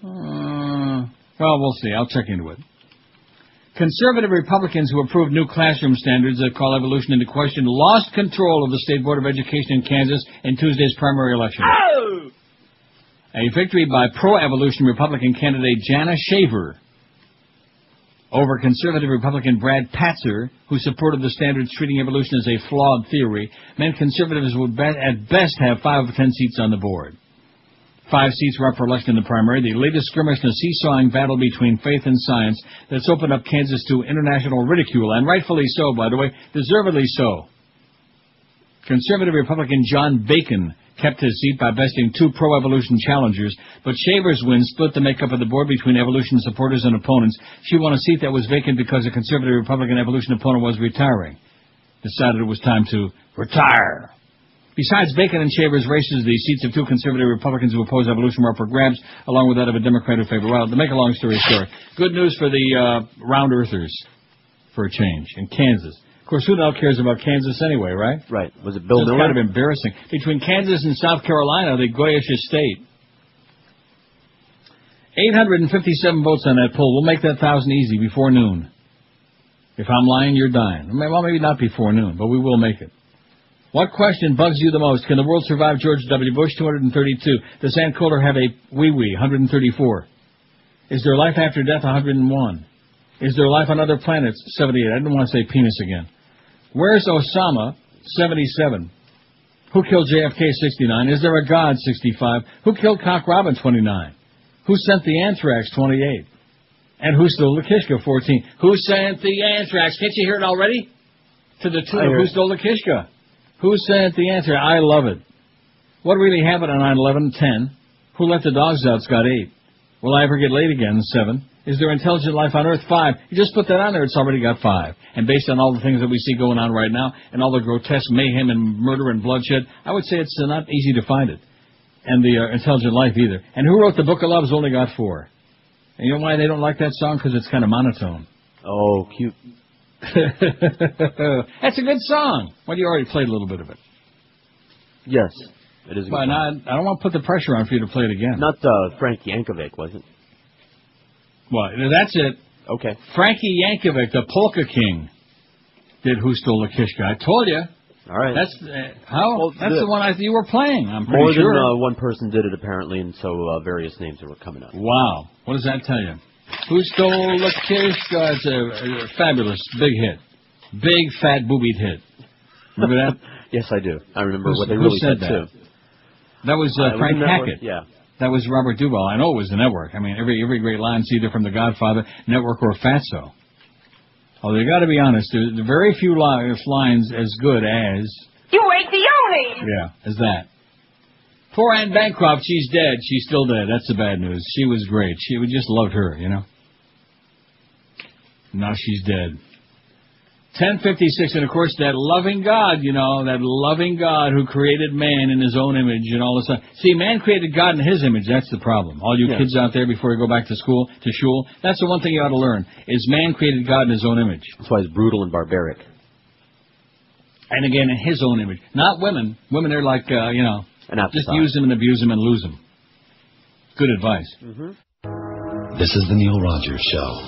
Well, we'll see. I'll check into it. Conservative Republicans who approved new classroom standards that call evolution into question lost control of the State Board of Education in Kansas in Tuesday's primary election. Oh! A victory by pro-evolution Republican candidate Jana Shaver over conservative Republican Brad Patzer, who supported the standards treating evolution as a flawed theory, meant conservatives would at best have 5 of 10 seats on the board. 5 seats were up for election in the primary, the latest skirmish in a seesawing battle between faith and science that's opened up Kansas to international ridicule, and rightfully so, by the way, deservedly so. Conservative Republican John Bacon kept his seat by besting 2 pro-evolution challengers, but Shaver's win split the makeup of the board between evolution supporters and opponents. She won a seat that was vacant because a conservative Republican evolution opponent was retiring. Decided it was time to retire. Besides Bacon and Shaver's races, the seats of 2 conservative Republicans who oppose evolution were up for grabs, along with that of a Democrat who favored. Well, to make a long story short, good news for the round earthers for a change in Kansas. Of course, who the hell cares about Kansas anyway, right? Right. Was it Bill Miller? It's kind of embarrassing. Between Kansas and South Carolina, the Goyish estate. 857 votes on that poll. We'll make that 1,000 easy before noon. If I'm lying, you're dying. Well, maybe not before noon, but we will make it. What question bugs you the most? Can the world survive George W. Bush? 232. Does Ann Coulter have a wee-wee? 134. Is there life after death? 101. Is there life on other planets? 78. I didn't want to say penis again. Where's Osama? 77. Who killed JFK? 69. Is there a God? 65. Who killed Cock Robin? 29. Who sent the anthrax? 28. And who stole the Kishka? 14. Who sent the anthrax? Can't you hear it already? To the tune of who stole the Kishka? Who sent the answer? I love it. What really happened on 9/11? 10. Who let the dogs out? Got 8. Will I ever get laid again? 7. Is there intelligent life on Earth? 5. You just put that on there, it's already got 5. And based on all the things that we see going on right now, and all the grotesque mayhem and murder and bloodshed, I would say it's not easy to find it. And the intelligent life either. And who wrote the Book of Love's only got 4. And you know why they don't like that song? Because it's kind of monotone. Oh, cute. That's a good song. Well, you already played a little bit of it. Yes, it is a good song. I don't want to put the pressure on for you to play it again. Not Frank Yankovic, was it? Well, that's it. Okay. Frankie Yankovic, the Polka King, did Who Stole the Kishka. I told you. All right. That's the one you were playing, I'm pretty more sure. More than one person did it, apparently, and so various names were coming up. Wow. What does that tell you? Who Stole the Kishka? It's a fabulous, big hit. Big, fat, boobied hit. Remember that? Yes, I do. I remember what they really said, too. That was Frank Hackett. Yeah. That was Robert Duvall. I know it was the network. I mean, every great line's either from The Godfather, Network, or Fatso. Although you got to be honest, there are very few lines as good as... You ate the Yoni! Yeah, as that. Poor Anne Bancroft, she's dead. She's still dead. That's the bad news. She was great. We just loved her, you know. Now she's dead. 10:56, and of course that loving God, you know, that loving God who created man in his own image and all this stuff. See, man created God in his image. That's the problem. All you kids out there before you go back to school, to shul, that's the one thing you ought to learn, is man created God in his own image. That's why he's brutal and barbaric. And again, in his own image. Not women. Women are like, you know, just use them and abuse them and lose them. Good advice. Mm-hmm. This is the Neil Rogers Show.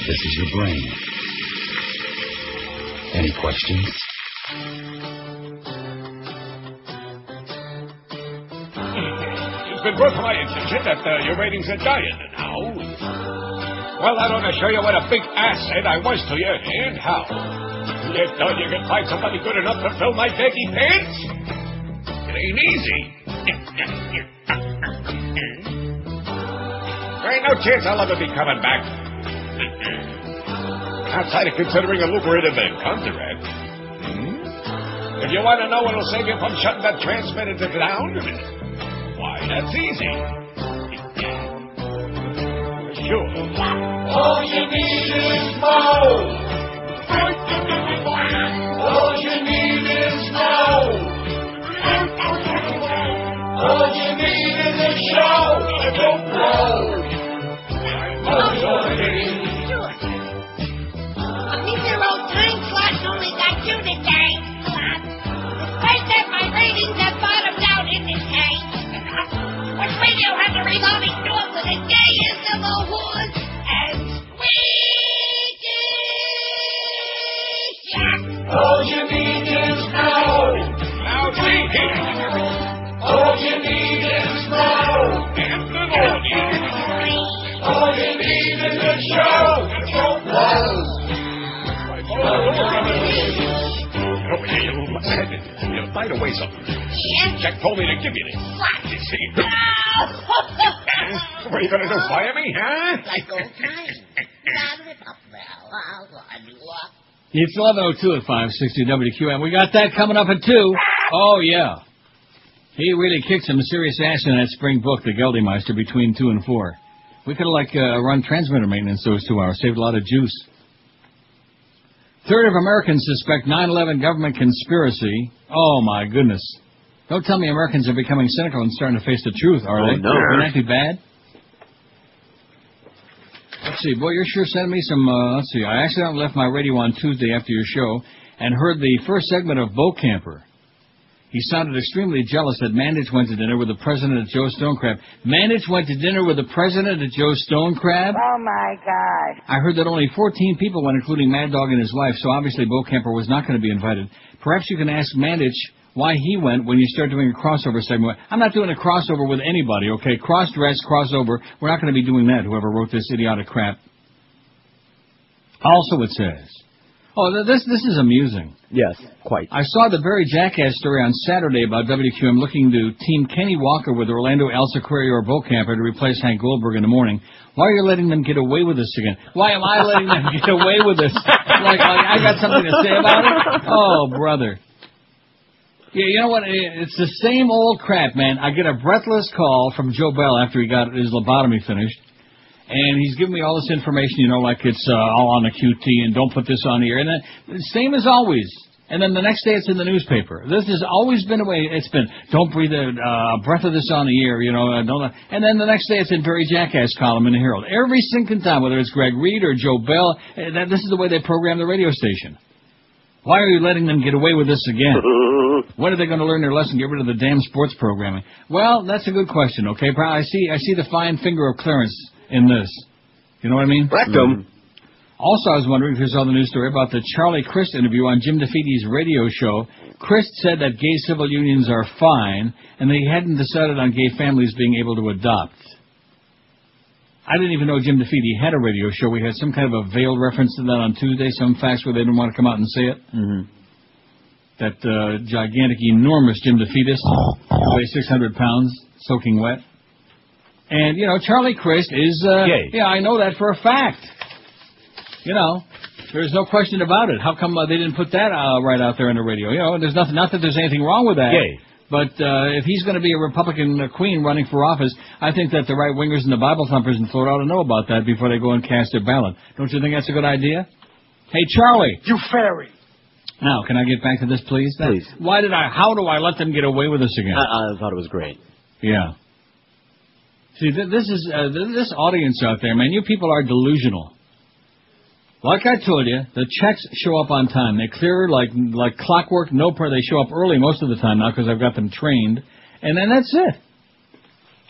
This is your brain. Any questions? It's been worth my attention that your ratings are dying now. Well, that ought to show you what a big asset I was to you, and how. You thought you could find somebody good enough to fill my baggy pants? ain't easy. There ain't no chance I'll ever be coming back. Outside of considering a lucrative contract. If you want to know what'll save you from shutting that transmitter down, why, that's easy. Sure. All you need is more. All you need is more. All you need is a show to go broke. All you need. These are old time slots only got you to thank. Despite that, my ratings have bottomed out in this tank. When radio has a revolving door for the gayest of the woods and sweetest. All you need is more. Now see here. All you need is more. All you need is a show to go broke. By the way, something. Jack told me to give you this. What? You see? What are you going to do, fire me, huh? Like old times. It's 11:02 at 560 WQM. We got that coming up at 2. Oh, yeah. He really kicked some serious ass in that spring book, the Geldemeister, between 2 and 4. We could have, run transmitter maintenance those 2 hours. Saved a lot of juice. Third of Americans suspect 9/11 government conspiracy. Oh, my goodness. Don't tell me Americans are becoming cynical and starting to face the truth, are they? No. Wouldn't that be bad? Let's see. Boy, you're sure sending me some, let's see. I accidentally left my radio on Tuesday after your show and heard the first segment of Boat Camper. He sounded extremely jealous that Mandich went to dinner with the president at Joe Stonecrab. Mandich went to dinner with the president at Joe Stonecrab? Oh, my God. I heard that only 14 people went, including Mad Dog and his wife, so obviously Boat Camper was not going to be invited. Perhaps you can ask Mandich why he went when you start doing a crossover segment. I'm not doing a crossover with anybody, okay? Cross-dress, crossover. We're not going to be doing that, whoever wrote this idiotic crap. Also, it says... Oh, this is amusing. Yes, quite. I saw the very jackass story on Saturday about WQM looking to team Kenny Walker with Orlando Alciquari or Boat Camper to replace Hank Goldberg in the morning. Why are you letting them get away with this again? Why am I letting them get away with this? Like I got something to say about it? Oh, brother. Yeah, you know what? It's the same old crap, man. I get a breathless call from Joe Bell after he got his lobotomy finished. And he's giving me all this information, like it's all on the QT and don't put this on the air. And then, same as always. And then the next day it's in the newspaper. This has always been the way it's been. Don't breathe a breath of this on the air, don't. And then the next day it's in Very Jackass column in the Herald. Every single time, whether it's Greg Reed or Joe Bell, this is the way they program the radio station. Why are you letting them get away with this again? When are they going to learn their lesson? Get rid of the damn sports programming. Well, that's a good question, okay? I see the fine finger of clearance in this. You know what I mean? Rectum. Also, I was wondering if you saw the news story about the Charlie Crist interview on Jim DeFeedy's radio show. Crist said that gay civil unions are fine, and that he hadn't decided on gay families being able to adopt. I didn't even know Jim DeFeedy had a radio show. We had some kind of a veiled reference to that on Tuesday, some facts where they didn't want to come out and say it. Mm-hmm. That gigantic, enormous Jim DeFeedist, weighs 600 pounds, soaking wet. And, Charlie Crist is, gay. Yeah, I know that for a fact. There's no question about it. How come they didn't put that right out there on the radio? There's nothing, not that there's anything wrong with that. Gay. But if he's going to be a Republican queen running for office, I think that the right-wingers and the Bible thumpers in Florida ought to know about that before they go and cast their ballot. Don't you think that's a good idea? Hey, Charlie. You fairy. Now, can I get back to this, please? Please. How do I let them get away with this again? I thought it was great. Yeah. See, this audience out there, man, you people are delusional. Like I told you, the checks show up on time. They clear like clockwork. They show up early most of the time now because I've got them trained. And then that's it.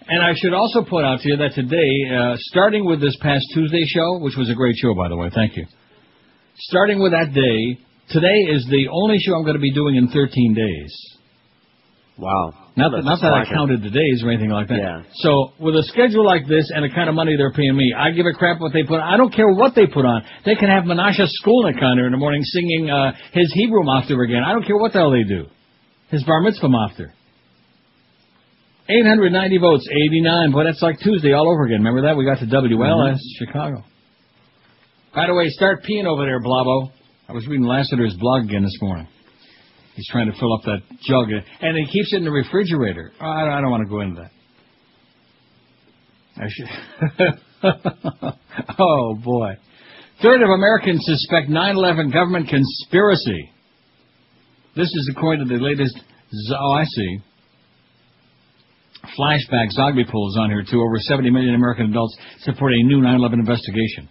And I should also point out to you that today, starting with this past Tuesday show, which was a great show, by the way, thank you. Starting with that day, today is the only show I'm going to be doing in 13 days. Wow. Not that I counted the days or anything like that. Yeah. So with a schedule like this and the kind of money they're paying me, I give a crap what they put on. I don't care what they put on. They can have Menashe Skolnick on there in the morning singing his Hebrew Mafter again. I don't care what the hell they do. His Bar Mitzvah Mafter. 890 votes, 89. Boy, that's like Tuesday all over again. Remember that? We got to WLS, Chicago. By the way, start peeing over there, Blabo. I was reading Lassiter's blog again this morning. He's trying to fill up that jug, and he keeps it in the refrigerator. Oh, I don't want to go into that. I should. Oh, boy. Third of Americans suspect 9/11 government conspiracy. This is according to the latest, I see. Flashback Zogby polls on here, too. Over 70 million American adults support a new 9/11 investigation.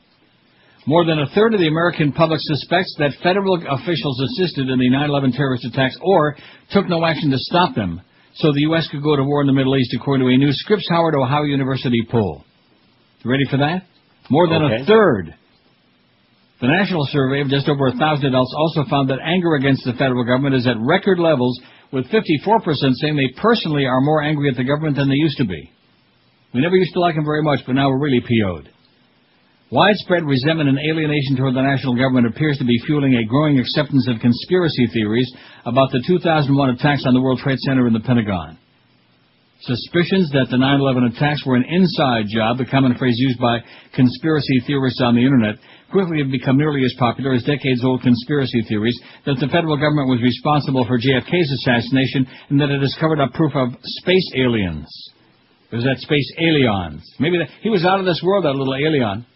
More than a third of the American public suspects that federal officials assisted in the 9/11 terrorist attacks or took no action to stop them so the U.S. could go to war in the Middle East, according to a new Scripps Howard Ohio University poll. You ready for that? More than a third. The national survey of just over 1,000 adults also found that anger against the federal government is at record levels, with 54% saying they personally are more angry at the government than they used to be. We never used to like them very much, but now we're really PO'd. Widespread resentment and alienation toward the national government appears to be fueling a growing acceptance of conspiracy theories about the 2001 attacks on the World Trade Center and the Pentagon. Suspicions that the 9/11 attacks were an inside job, the common phrase used by conspiracy theorists on the Internet, quickly have become nearly as popular as decades-old conspiracy theories that the federal government was responsible for JFK's assassination and that it has covered up proof of space aliens. It was that space aliens. Maybe he was out of this world, that little alien.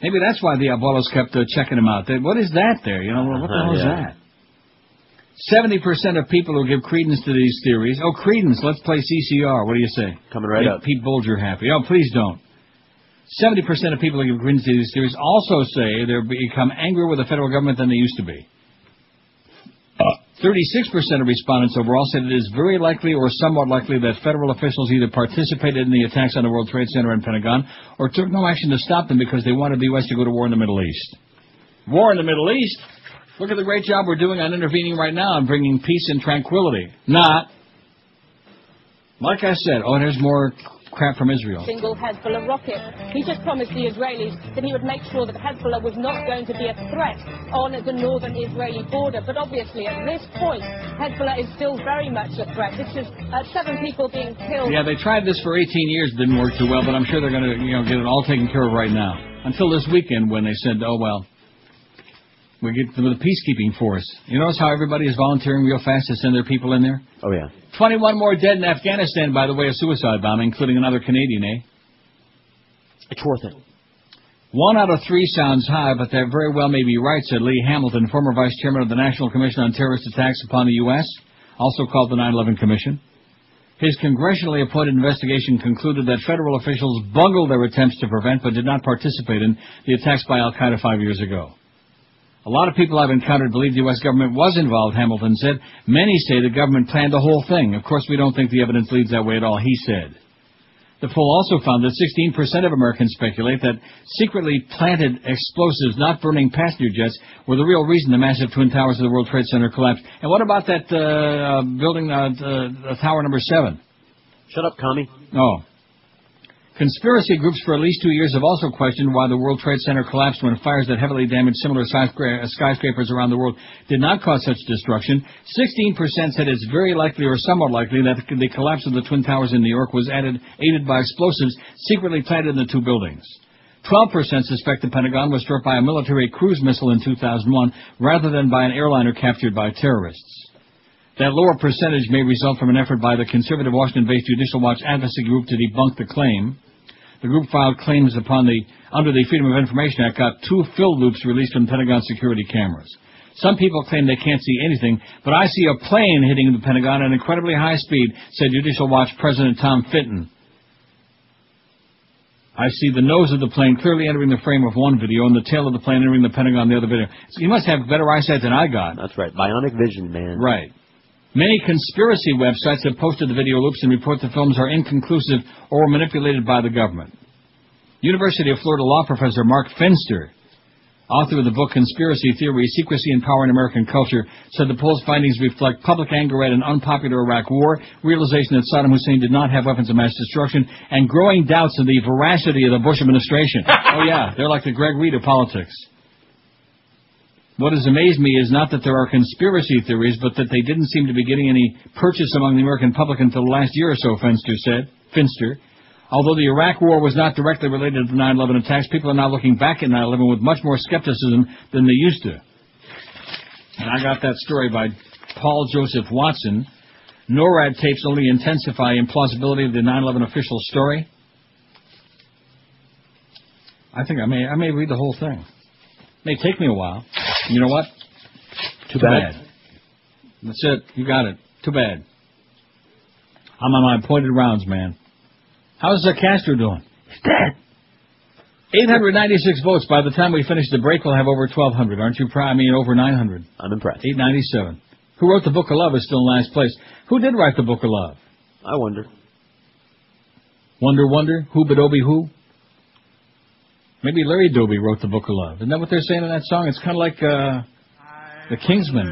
Maybe that's why the Abuelos kept checking him out. What is that there? You know, what the hell is that? 70% of people who give credence to these theories. Oh, credence. Let's play CCR. What do you say? Coming right up. Pete Bolger happy. Oh, please don't. 70% of people who give credence to these theories also say they've become angrier with the federal government than they used to be. 36% of respondents overall said it is very likely or somewhat likely that federal officials either participated in the attacks on the World Trade Center and Pentagon or took no action to stop them because they wanted the U.S. to go to war in the Middle East. War in the Middle East? Look at the great job we're doing on intervening right now and bringing peace and tranquility. Not. Like I said, there's more crap from Israel. Single Hezbollah rocket. He just promised the Israelis that he would make sure that Hezbollah was not going to be a threat on the northern Israeli border. But obviously, at this point, Hezbollah is still very much a threat. This is 7 people being killed. Yeah, they tried this for 18 years. Didn't work too well, but I'm sure they're going to get it all taken care of right now. Until this weekend when they said, we get with the peacekeeping force. You notice how everybody is volunteering real fast to send their people in there? Oh, yeah. 21 more dead in Afghanistan, by the way, a suicide bombing, including another Canadian, eh? It's worth it. 1 out of 3 sounds high, but that very well may be right, said Lee Hamilton, former vice chairman of the National Commission on Terrorist Attacks upon the U.S., also called the 9/11 Commission. His congressionally appointed investigation concluded that federal officials bungled their attempts to prevent but did not participate in the attacks by Al-Qaeda 5 years ago. A lot of people I've encountered believe the U.S. government was involved, Hamilton said. Many say the government planned the whole thing. Of course, we don't think the evidence leads that way at all, he said. The poll also found that 16% of Americans speculate that secretly planted explosives, not burning passenger jets, were the real reason the massive Twin Towers of the World Trade Center collapsed. And what about that building, Tower number 7? Shut up, commie. Oh. Conspiracy groups for at least 2 years have also questioned why the World Trade Center collapsed when fires that heavily damaged similar skyscrapers around the world did not cause such destruction. 16% said it's very likely or somewhat likely that the collapse of the Twin Towers in New York was aided by explosives secretly planted in the 2 buildings. 12% suspect the Pentagon was struck by a military cruise missile in 2001 rather than by an airliner captured by terrorists. That lower percentage may result from an effort by the conservative Washington-based Judicial Watch advocacy group to debunk the claim. The group filed claims under the Freedom of Information Act, got 2 fill loops released from Pentagon security cameras. Some people claim they can't see anything, but I see a plane hitting the Pentagon at incredibly high speed, said Judicial Watch President Tom Fitton. I see the nose of the plane clearly entering the frame of one video and the tail of the plane entering the Pentagon in the other video. So you must have better eyesight than I got. That's right. Bionic vision, man. Right. Many conspiracy websites have posted the video loops and report the films are inconclusive or manipulated by the government. University of Florida law professor Mark Finster, author of the book Conspiracy Theory, Secrecy and Power in American Culture, said the poll's findings reflect public anger at an unpopular Iraq war, realization that Saddam Hussein did not have weapons of mass destruction, and growing doubts of the veracity of the Bush administration. Oh, yeah, they're like the Greg Reed of politics. What has amazed me is not that there are conspiracy theories, but that they didn't seem to be getting any purchase among the American public until the last year or so, Finster. Although the Iraq War was not directly related to the 9/11 attacks, people are now looking back at 9/11 with much more skepticism than they used to. And I got that story by Paul Joseph Watson. NORAD tapes only intensify implausibility of the 9/11 official story. I think I may read the whole thing. It may take me a while. You know what? Too bad. That's it. You got it. Too bad. I'm on my appointed rounds, man. How's Castro doing? He's dead. 896 votes. By the time we finish the break, we'll have over 1,200. Aren't you proud? I mean, over 900. I'm impressed. 897. Who wrote the Book of Love is still in last place. Who did write the Book of Love? I wonder. Wonder? Who Badobi who? Maybe Larry Doby wrote the Book of Love. Isn't that what they're saying in that song? It's kind of like the Kingsmen.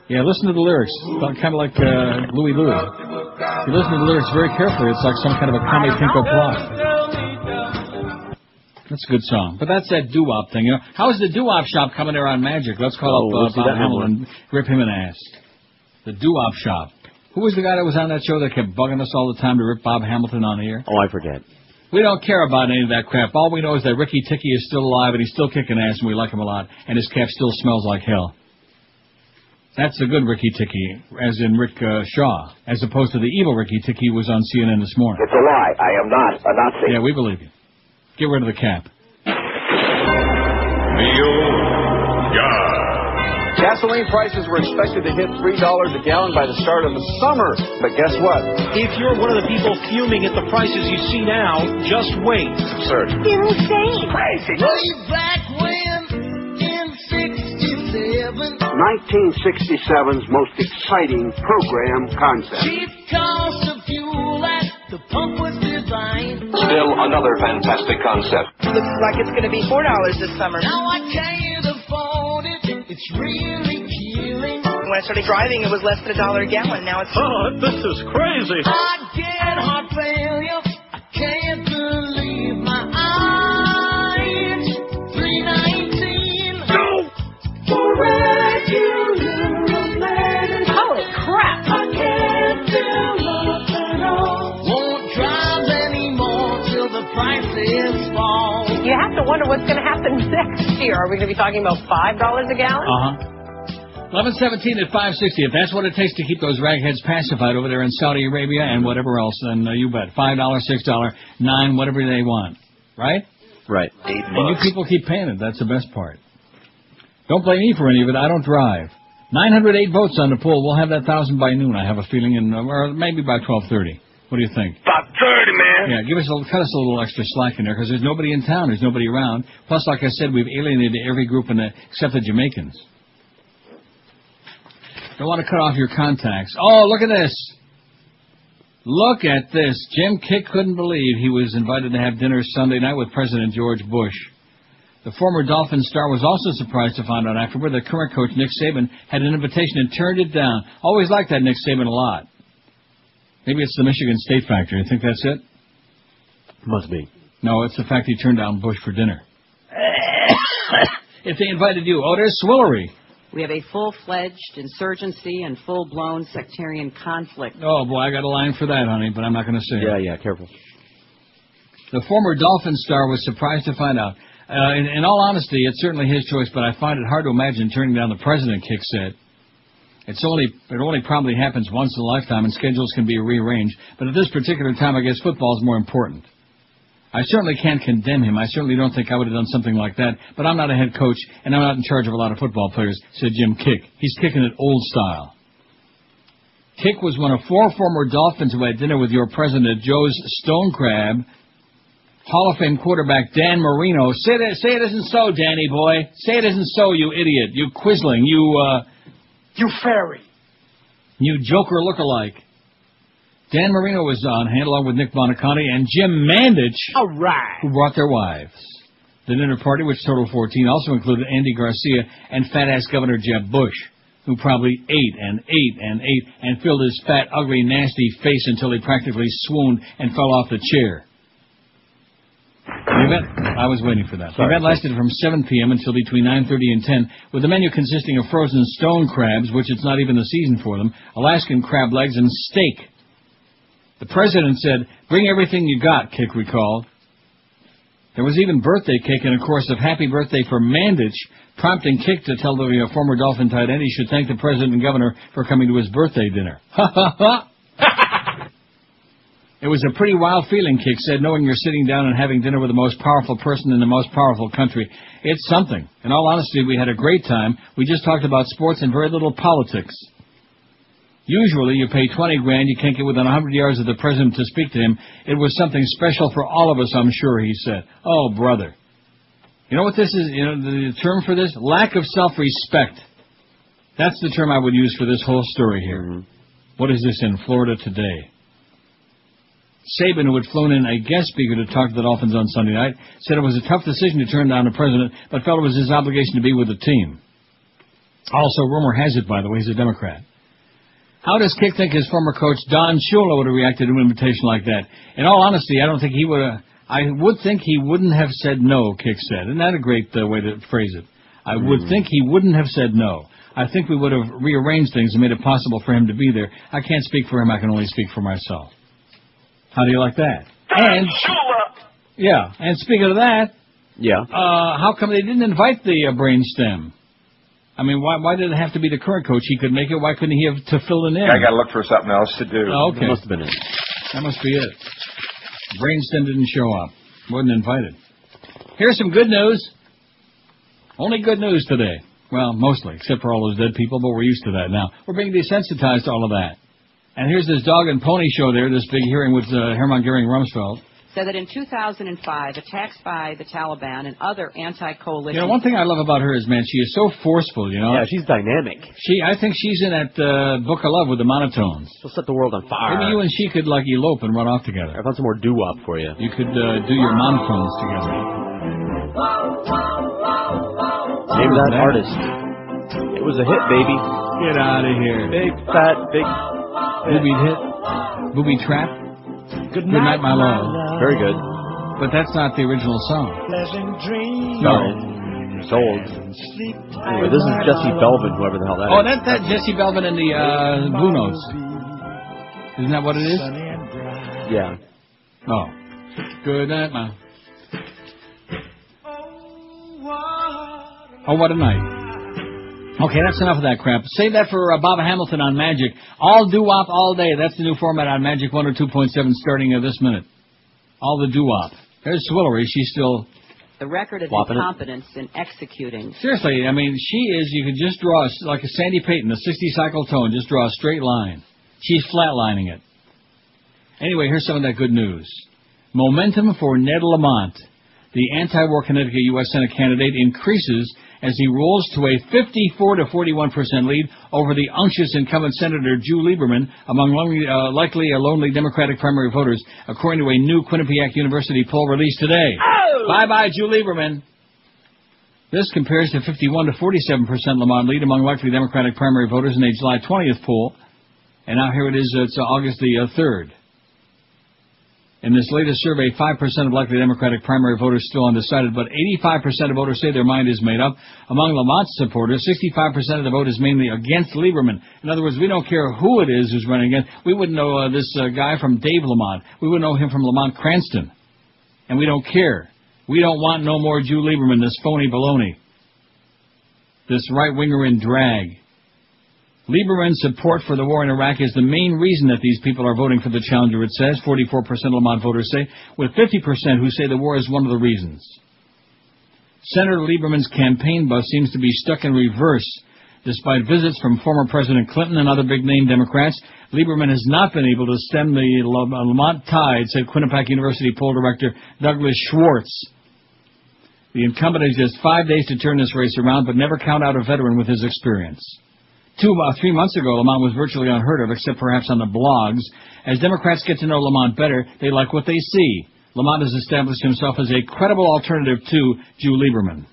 Yeah, listen to the lyrics. Kind of like Louie Louie. If you listen to the lyrics very carefully, it's like some kind of a Kame Pinko plot. That's a good song. But that's that doo-wop thing, you know. How is the doo-wop shop coming there on Magic? Let's call up Bob Hamilton and rip him an ass. The doo-wop shop. Who was the guy that was on that show that kept bugging us all the time to rip Bob Hamilton on the air? Oh, I forget. We don't care about any of that crap. All we know is that Ricky Ticky is still alive and he's still kicking ass and we like him a lot. And his cap still smells like hell. That's the good Ricky Ticky, as in Rick Shaw, as opposed to the evil Ricky Ticky who was on CNN this morning. It's a lie. I am not a Nazi. Yeah, we believe you. Get rid of the cap. Gasoline prices were expected to hit $3 a gallon by the start of the summer. But guess what? If you're one of the people fuming at the prices you see now, just wait. It's absurd. Insane. Crazy. Way back when, in 67. 1967's most exciting program concept. Cheap cost of fuel at the pump was designed. Still another fantastic concept. Looks like it's going to be $4 this summer. Now I can't afford it. It's really killing. When I started driving, it was less than $1 a gallon. Now it's... Oh, this is crazy. I get heart failure. I can't believe my eyes. 319. No! Holy crap! I can't feel nothing all. Won't drive anymore till the prices fall. You have to wonder what's going to happen next year. Are we going to be talking about $5 a gallon? 11:17 at 560. If that's what it takes to keep those ragheads pacified over there in Saudi Arabia and whatever else, then you bet. $5, $6, $9, whatever they want. Right? Right. And you people keep paying it. That's the best part. Don't blame me for any of it. I don't drive. 908 votes on the poll. We'll have that 1,000 by noon, I have a feeling, or maybe by 12:30. What do you think? About 30, man. Yeah, cut us a little extra slack in there, because there's nobody in town. There's nobody around. Plus, like I said, we've alienated every group except the Jamaicans. Don't want to cut off your contacts. Oh, look at this. Look at this. Jim Kick couldn't believe he was invited to have dinner Sunday night with President George Bush. The former Dolphins star was also surprised to find out afterward that current coach Nick Saban had an invitation and turned it down. Always liked that Nick Saban a lot. Maybe it's the Michigan State factor. You think that's it? Must be. No, it's the fact he turned down Bush for dinner. If they invited you, there's Swillery. We have a full-fledged insurgency and full-blown sectarian conflict. Oh, boy, I got a line for that, honey, but I'm not going to say it. Yeah, careful. The former Dolphins star was surprised to find out. In all honesty, it's certainly his choice, but I find it hard to imagine turning down the president, Kick said. It only probably happens once in a lifetime, and schedules can be rearranged. But at this particular time, I guess football is more important. I certainly can't condemn him. I certainly don't think I would have done something like that. But I'm not a head coach, and I'm not in charge of a lot of football players, said Jim Kick. He's kicking it old style. Kick was one of 4 former Dolphins who had dinner with your president, Joe's Stone Crab, Hall of Fame quarterback Dan Marino. Say it isn't so, Danny boy. Say it isn't so, you idiot. You quisling. You fairy. You Joker lookalike. Dan Marino was on hand along with Nick Bonaconti and Jim Mandich, who brought their wives. The dinner party, which totaled 14, also included Andy Garcia and fat-ass Governor Jeb Bush, who probably ate and filled his fat, ugly, nasty face until he practically swooned and fell off the chair. The event, I was waiting for that. The event lasted from 7 p.m. until between 9:30 and 10, with the menu consisting of frozen stone crabs, which it's not even the season for them, Alaskan crab legs, and steak. The president said, "Bring everything you got," Kick recalled. There was even birthday cake and a chorus of happy birthday for Mandich, prompting Kick to tell the former Dolphin tight end he should thank the president and governor for coming to his birthday dinner. Ha ha ha! It was a pretty wild feeling, Kick said, knowing you're sitting down and having dinner with the most powerful person in the most powerful country. It's something. In all honesty, we had a great time. We just talked about sports and very little politics. Usually you pay $20,000, you can't get within 100 yards of the president to speak to him. It was something special for all of us, I'm sure, he said. Oh, brother. You know what this is? You know the term for this? Lack of self-respect. That's the term I would use for this whole story here. Mm-hmm. What is this in Florida today? Saban, who had flown in a guest speaker to talk to the Dolphins on Sunday night, said it was a tough decision to turn down the president, but felt it was his obligation to be with the team. Also, rumor has it, by the way, he's a Democrat. How does Kick think his former coach, Don Shula, would have reacted to an invitation like that? In all honesty, I don't think he would have. I would think he wouldn't have said no, Kick said. Isn't that a great way to phrase it? I would think he wouldn't have said no. I think we would have rearranged things and made it possible for him to be there. I can't speak for him. I can only speak for myself. How do you like that? And yeah, and speaking of that, how come they didn't invite the brainstem? I mean, why did it have to be the current coach? He could make it. Why couldn't he have to fill it in? I got to look for something else to do. Oh, okay. That must have been it. That must be it. Brainstem didn't show up. Wasn't invited. Here's some good news. Only good news today. Well, mostly, except for all those dead people, but we're used to that now. We're being desensitized to all of that. And here's this dog and pony show there, this big hearing with Hermann Goering Rumsfeld. Said that in 2005, attacks by the Taliban and other anti-coalition... You know, one thing I love about her is, man, she is so forceful, you know. Yeah, she's dynamic. I think she's in that Book of Love with the monotones. She'll set the world on fire. Maybe you and she could, like, elope and run off together. I found some more doo-wop for you. You could do your monotones together. Name that artist. It was a hit, baby. Get out of here. Big, fat, big... Booby hit? Booby trap? Good night, my love. Very good. But that's not the original song. No. It's old. Anyway, this is Jesse Belvin, whoever the hell that is. Oh, that's Jesse Belvin and the Blue Notes. Isn't that what it is? Yeah. Oh. Good night, ma. Oh, what a night. Okay, that's enough of that crap. Save that for Bob Hamilton on Magic. All doo-wop all day. That's the new format on Magic 102.7 starting this minute. All the doo-wop. There's Swillery. She's still... The record of incompetence in executing. Seriously, I mean, she is, you could just draw, like a Sandy Payton, a 60-cycle tone, just draw a straight line. She's flatlining it. Anyway, here's some of that good news. Momentum for Ned Lamont, the anti-war Connecticut U.S. Senate candidate, increases as he rolls to a 54 to 41% lead over the unctuous incumbent Senator Drew Lieberman among likely lonely Democratic primary voters, according to a new Quinnipiac University poll released today. Oh! Bye-bye, Drew Lieberman. This compares to 51 to 47% Lamont lead among likely Democratic primary voters in a July 20th poll. And now here it is, it's August the 3rd. In this latest survey, 5% of likely Democratic primary voters still undecided, but 85% of voters say their mind is made up. Among Lamont's supporters, 65% of the vote is mainly against Lieberman. In other words, we don't care who it is who's running against. We wouldn't know this guy from Dave Lamont. We wouldn't know him from Lamont Cranston. And we don't care. We don't want no more Drew Lieberman, this phony baloney. This right-winger in drag. Lieberman's support for the war in Iraq is the main reason that these people are voting for the challenger, it says. 44% of Lamont voters say, with 50% who say the war is one of the reasons. Senator Lieberman's campaign bus seems to be stuck in reverse. Despite visits from former President Clinton and other big-name Democrats, Lieberman has not been able to stem the Lamont tide, said Quinnipiac University poll director Douglas Schwartz. The incumbent has just 5 days to turn this race around, but never count out a veteran with his experience. 3 months ago, Lamont was virtually unheard of, except perhaps on the blogs. As Democrats get to know Lamont better, they like what they see. Lamont has established himself as a credible alternative to Drew Lieberman.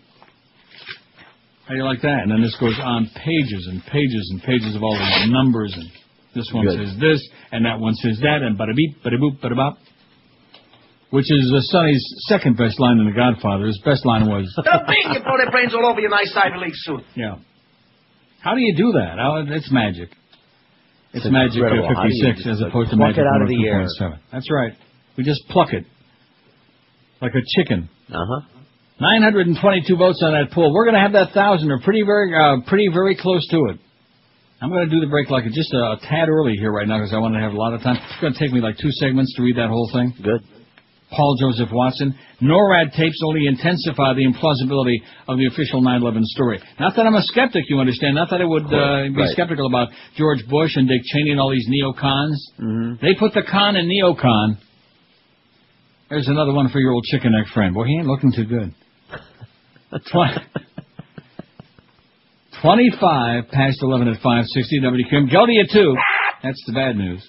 How do you like that? And then this goes on pages and pages and pages of all these numbers, and this one says this, and that one says that, and bada-beep, bada-boop, bada-bop. which is Sonny's second best line in The Godfather. His best line was... They're big, you blow their brains all over your nice Ivy League suit. Yeah. How do you do that? It's magic. It's magic at 56 as opposed to magic out of the air. 2.7. That's right. We just pluck it. Like a chicken. 922 votes on that poll. We're going to have that 1,000 or pretty very close to it. I'm going to do the break like just a tad early here right now because I want to have a lot of time. It's going to take me like 2 segments to read that whole thing. Good. Paul Joseph Watson. NORAD tapes only intensify the implausibility of the official 9/11 story. Not that I'm a skeptic, you understand. Not that I would be skeptical about George Bush and Dick Cheney and all these neocons. They put the con in neocon. There's another one for your old chicken neck friend. Boy, he ain't looking too good. 25 past 11 at 560 WQM. Guilty of 2. That's the bad news.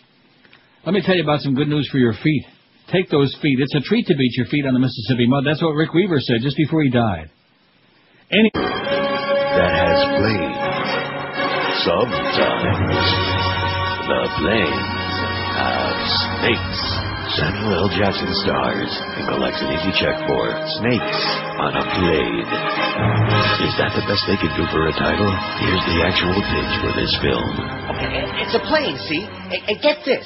Let me tell you about some good news for your feet. Take those feet. It's a treat to beat your feet on the Mississippi mud. That's what Rick Weaver said just before he died. That has played. Sometimes the planes have snakes. Samuel L. Jackson stars and collects an easy check for Snakes on a Plane. Is that the best they could do for a title? Here's the actual pitch for this film. It's a plane, see? Get this.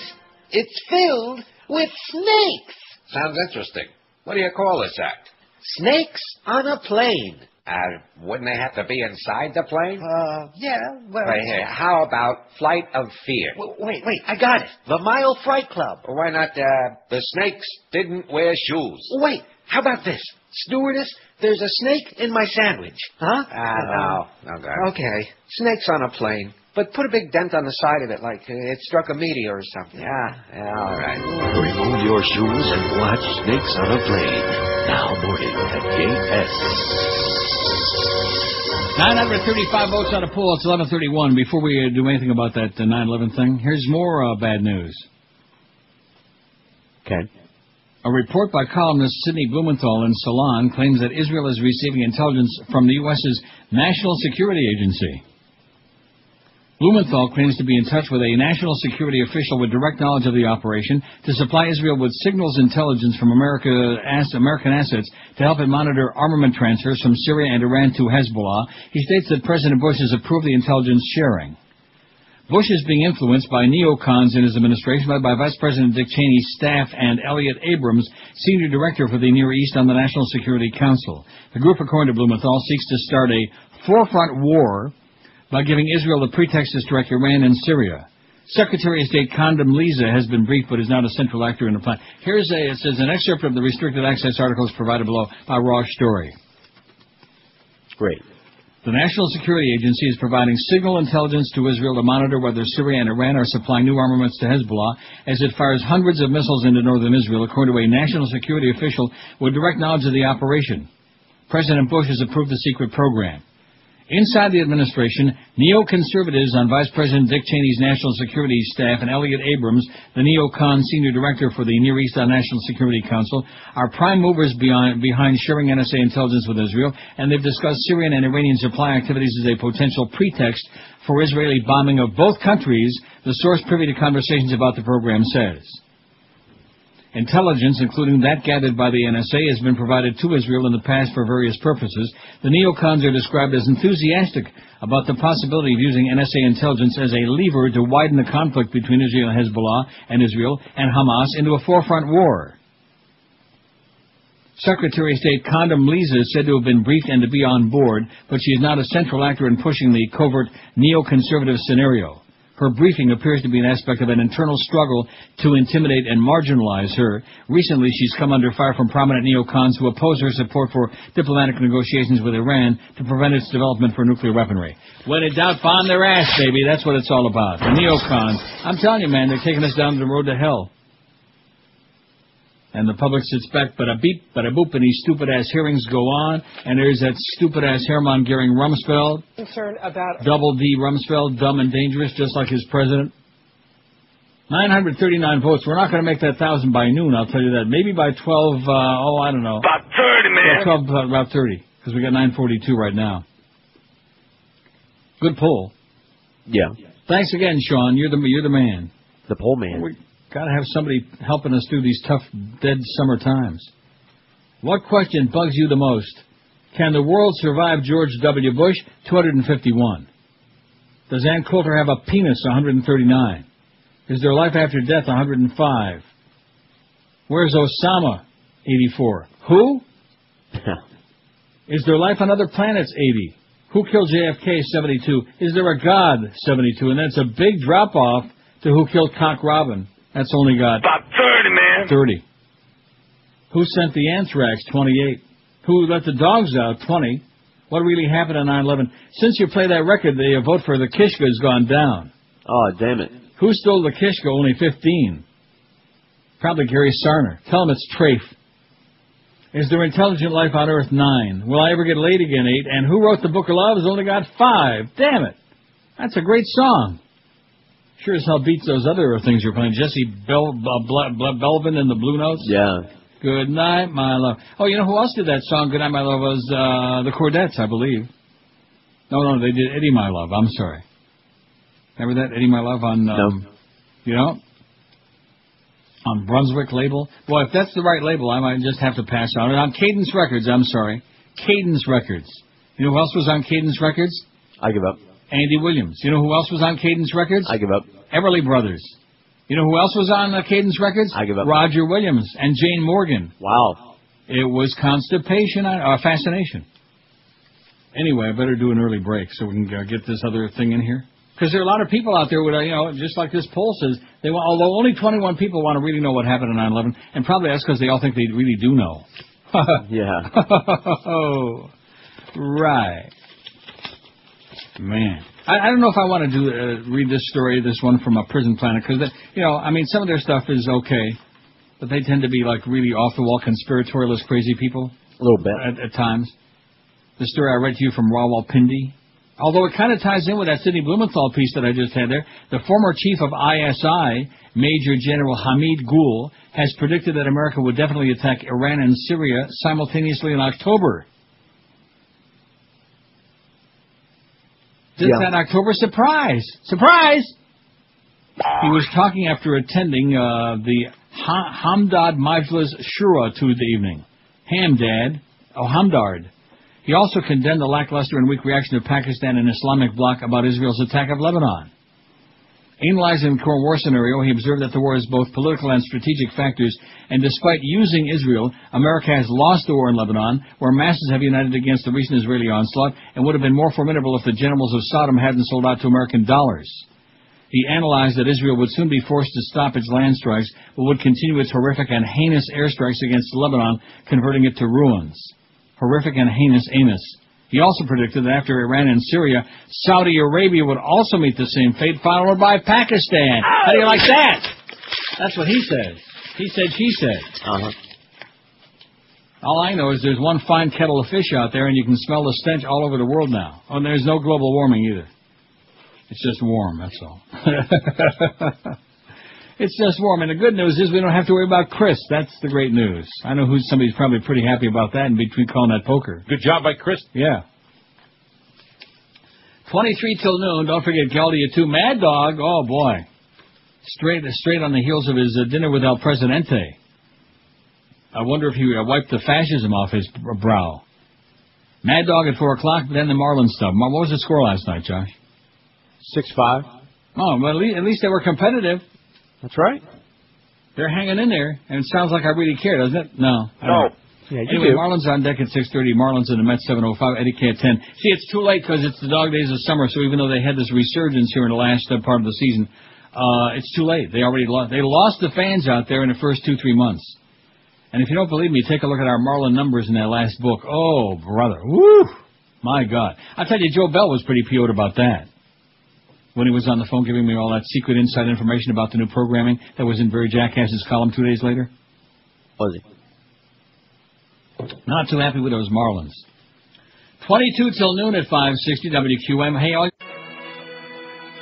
It's filled with snakes. Sounds interesting. What do you call this act? Snakes on a plane. Wouldn't they have to be inside the plane? Yeah, well... How about Flight of Fear? Wait, I got it. The Mile Fright Club. Why not, The Snakes Didn't Wear Shoes? Wait, how about this? Stewardess, there's a snake in my sandwich. Huh? No. Okay, snakes on a plane. But put a big dent on the side of it, like it struck a meteor or something. Yeah, all right. Remove your shoes and watch Snakes on a Plane. Now boarding at Gate S. 935 votes on a poll. It's 11:31. Before we do anything about that 9/11 thing, here's more bad news. Okay. A report by columnist Sidney Blumenthal in Salon claims that Israel is receiving intelligence from the U.S.'s National Security Agency. Blumenthal claims to be in touch with a national security official with direct knowledge of the operation to supply Israel with signals intelligence from American assets to help it monitor armament transfers from Syria and Iran to Hezbollah. He states that President Bush has approved the intelligence sharing. Bush is being influenced by neocons in his administration, led by Vice President Dick Cheney's staff and Elliot Abrams, Senior Director for the Near East on the National Security Council. The group, according to Blumenthal, seeks to start a forefront war by giving Israel the pretext to strike Iran and Syria. Secretary of State Condoleezza has been briefed but is not a central actor in the plan. It says an excerpt of the restricted access articles provided below by Ross Story. Great. The National Security Agency is providing signal intelligence to Israel to monitor whether Syria and Iran are supplying new armaments to Hezbollah as it fires hundreds of missiles into northern Israel, according to a national security official with direct knowledge of the operation. President Bush has approved the secret program. Inside the administration, neoconservatives on Vice President Dick Cheney's national security staff and Elliot Abrams, the neocon senior director for the Near East National Security Council, are prime movers behind sharing NSA intelligence with Israel, and they've discussed Syrian and Iranian supply activities as a potential pretext for Israeli bombing of both countries, the source privy to conversations about the program says. Intelligence, including that gathered by the NSA, has been provided to Israel in the past for various purposes. The neocons are described as enthusiastic about the possibility of using NSA intelligence as a lever to widen the conflict between Israel and Hezbollah and Israel and Hamas into a forefront war. Secretary of State Condoleezza is said to have been briefed and to be on board, but she is not a central actor in pushing the covert neoconservative scenario. Her briefing appears to be an aspect of an internal struggle to intimidate and marginalize her. Recently, she's come under fire from prominent neocons who oppose her support for diplomatic negotiations with Iran to prevent its development for nuclear weaponry. When in doubt, bomb their ass, baby. That's what it's all about. The neocons. I'm telling you, man, they're taking us down the road to hell. And the public sits back, bada-beep, bada-boop, and these stupid-ass hearings go on, and there's that stupid-ass Hermann Goering Rumsfeld, concern about double D Rumsfeld, dumb and dangerous, just like his president. 939 votes. We're not going to make that 1,000 by noon, I'll tell you that. Maybe by 12, I don't know. About 30, man. 12, about 30, because we got 942 right now. Good poll. Yeah. Thanks again, Sean. You're the man. The poll man. Got to have somebody helping us through these tough, dead summer times. What question bugs you the most? Can the world survive George W. Bush? 251. Does Ann Coulter have a penis? 139. Is there life after death? 105. Where's Osama? 84. Who? Is there life on other planets? 80. Who killed JFK? 72. Is there a God? 72. And that's a big drop-off to who killed Cock Robin. That's only got... About 30, man. 30. Who sent the anthrax? 28. Who let the dogs out? 20. What really happened on 9/11? Since you play that record, the vote for the Kishka has gone down. Oh, damn it. Who stole the Kishka? Only 15. Probably Gary Sarner. Tell him it's Trafe. Is there intelligent life on Earth? 9. Will I ever get laid again? 8. And who wrote the Book of Love? Has only got 5. Damn it. That's a great song. Sure as hell beats those other things you're playing. Jesse Belvin and the Blue Notes? Yeah. Good night, my love. Oh, you know who else did that song, Good Night, My Love, was the Chordettes, I believe. No, they did Eddie, My Love. I'm sorry. Remember that, Eddie, My Love, on, you know, on Brunswick label? Boy, if that's the right label, I might just have to pass on it. On Cadence Records, I'm sorry. Cadence Records. You know who else was on Cadence Records? I give up. Andy Williams. You know who else was on Cadence Records? I give up. Everly Brothers. You know who else was on Cadence Records? I give up. Roger Williams and Jane Morgan. Wow. It was Constipation, fascination. Anyway, I better do an early break so we can get this other thing in here. Because there are a lot of people out there with, just like this poll says, although only 21 people want to really know what happened on 9/11, and probably that's because they all think they really do know. Yeah. Right. Man. I don't know if I want to read this story, this one from a Prison Planet, because, some of their stuff is okay, but they tend to be like really off-the-wall conspiratorialist crazy people. A little bit. At times. The story I read to you from Rawalpindi. Although it kind of ties in with that Sidney Blumenthal piece that I just had there, the former chief of ISI, Major General Hamid Gul, has predicted that America would definitely attack Iran and Syria simultaneously in October. Just that October surprise. Surprise! He was talking after attending the Hamdard Majlis Shura Tuesday evening. Hamdard. He also condemned the lackluster and weak reaction of Pakistan and Islamic bloc about Israel's attack of Lebanon. Analyzing the current war scenario, he observed that the war has both political and strategic factors, and despite using Israel, America has lost the war in Lebanon, where masses have united against the recent Israeli onslaught, and would have been more formidable if the generals of Saddam hadn't sold out to American dollars. He analyzed that Israel would soon be forced to stop its land strikes, but would continue its horrific and heinous airstrikes against Lebanon, converting it to ruins. Horrific and heinous anus. He also predicted that after Iran and Syria, Saudi Arabia would also meet the same fate, followed by Pakistan. How do you like that? That's what he says. He said, she said. Uh-huh. All I know is there's one fine kettle of fish out there, and you can smell the stench all over the world now. Oh, and there's no global warming either. It's just warm, that's all. It's just warm. And the good news is we don't have to worry about Chris. That's the great news. I know somebody's probably pretty happy about that in between calling that poker. Good job by Chris. Yeah. 23 till noon. Don't forget Galdia 2. Mad Dog. Oh, boy. Straight on the heels of his dinner with El Presidente. I wonder if he wiped the fascism off his brow. Mad Dog at 4 o'clock, then the Marlins stuff. What was the score last night, Josh? 6-5. Oh, well, at least they were competitive. That's right. They're hanging in there, and it sounds like I really care, doesn't it? No. No. Yeah, anyway, Marlins on deck at 6:30. Marlins and the Mets 7:05. Eddie K at 10. See, it's too late because it's the dog days of summer. So even though they had this resurgence here in the last part of the season, it's too late. They already lost. They lost the fans out there in the first 2-3 months. And if you don't believe me, take a look at our Marlin numbers in that last book. Oh, brother, woo! My God, I tell you, Joe Bell was pretty PO'd about that. When he was on the phone giving me all that secret inside information about the new programming that was in Barry Jackass's column 2 days later. Was he? Not too happy with those Marlins. 22 till noon at 560 WQM. Hey, all...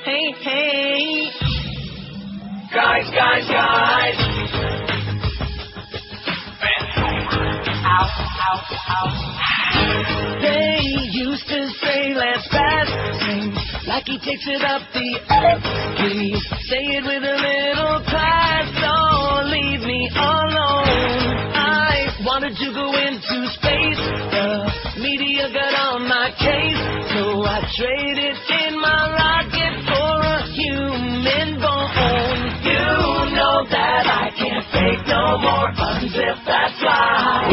Hey. Guys. Ow. They used to say, let's pass the same. Like he takes it up the earth. Please say it with a little class. traded in my rocket for a human bone. You know that I can't take no more. Unzip that fly.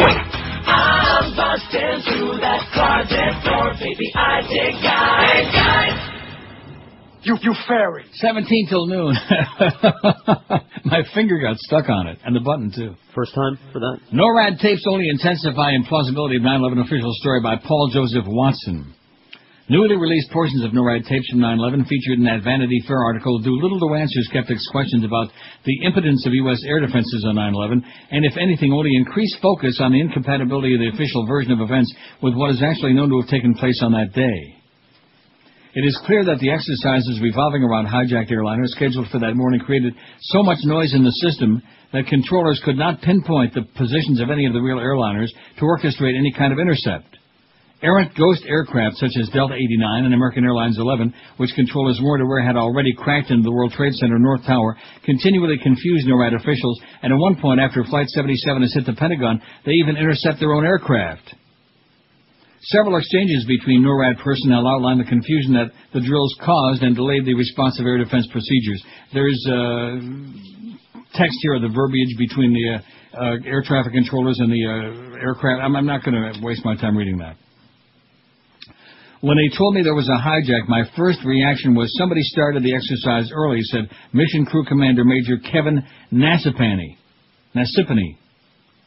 I'm busting through that closet door, baby. I dig guys. You fairy. 17 till noon. My finger got stuck on it, and the button, too. First time for that? NORAD tapes only intensify implausibility of 9/11 official story by Paul Joseph Watson. Newly released portions of NORAD tapes from 9/11 featured in that Vanity Fair article do little to answer skeptics' questions about the impotence of U.S. air defenses on 9/11, and if anything, only increase focus on the incompatibility of the official version of events with what is actually known to have taken place on that day. It is clear that the exercises revolving around hijacked airliners scheduled for that morning created so much noise in the system that controllers could not pinpoint the positions of any of the real airliners to orchestrate any kind of intercept. Errant ghost aircraft such as Delta 89 and American Airlines 11, which controllers weren't aware had already cracked into the World Trade Center North Tower, continually confused NORAD officials, and at one point after Flight 77 has hit the Pentagon, they even intercept their own aircraft. Several exchanges between NORAD personnel outline the confusion that the drills caused and delayed the responsive air defense procedures. There's text here of the verbiage between the air traffic controllers and the aircraft. I'm not going to waste my time reading that. When they told me there was a hijack, my first reaction was somebody started the exercise early, said Mission Crew Commander Major Kevin Nasipany.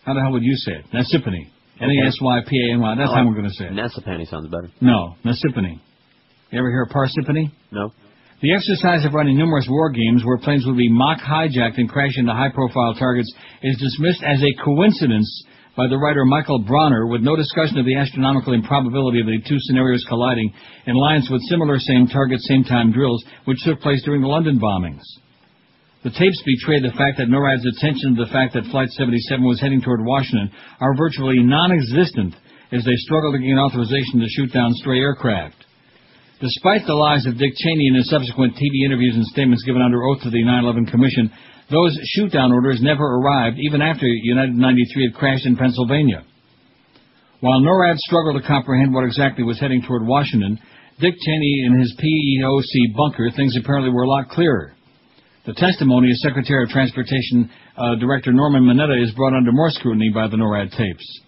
How the hell would you say it? Nasipany. N-A-S-Y-P-A-N-Y. That's how we're going to say it. Nasipany sounds better. No, Nasipany. You ever hear of Parsippany? No. The exercise of running numerous war games where planes would be mock hijacked and crash into high-profile targets is dismissed as a coincidence by the writer Michael Bronner, with no discussion of the astronomical improbability of the two scenarios colliding in alliance with similar same-target, same-time drills which took place during the London bombings. The tapes betray the fact that NORAD's attention to the fact that Flight 77 was heading toward Washington are virtually non-existent as they struggle to gain authorization to shoot down stray aircraft. Despite the lies of Dick Cheney in his subsequent TV interviews and statements given under oath to the 9/11 Commission, those shoot-down orders never arrived, even after United 93 had crashed in Pennsylvania. While NORAD struggled to comprehend what exactly was heading toward Washington, Dick Cheney in his PEOC bunker, things apparently were a lot clearer. The testimony of Secretary of Transportation Director Norman Mineta is brought under more scrutiny by the NORAD tapes.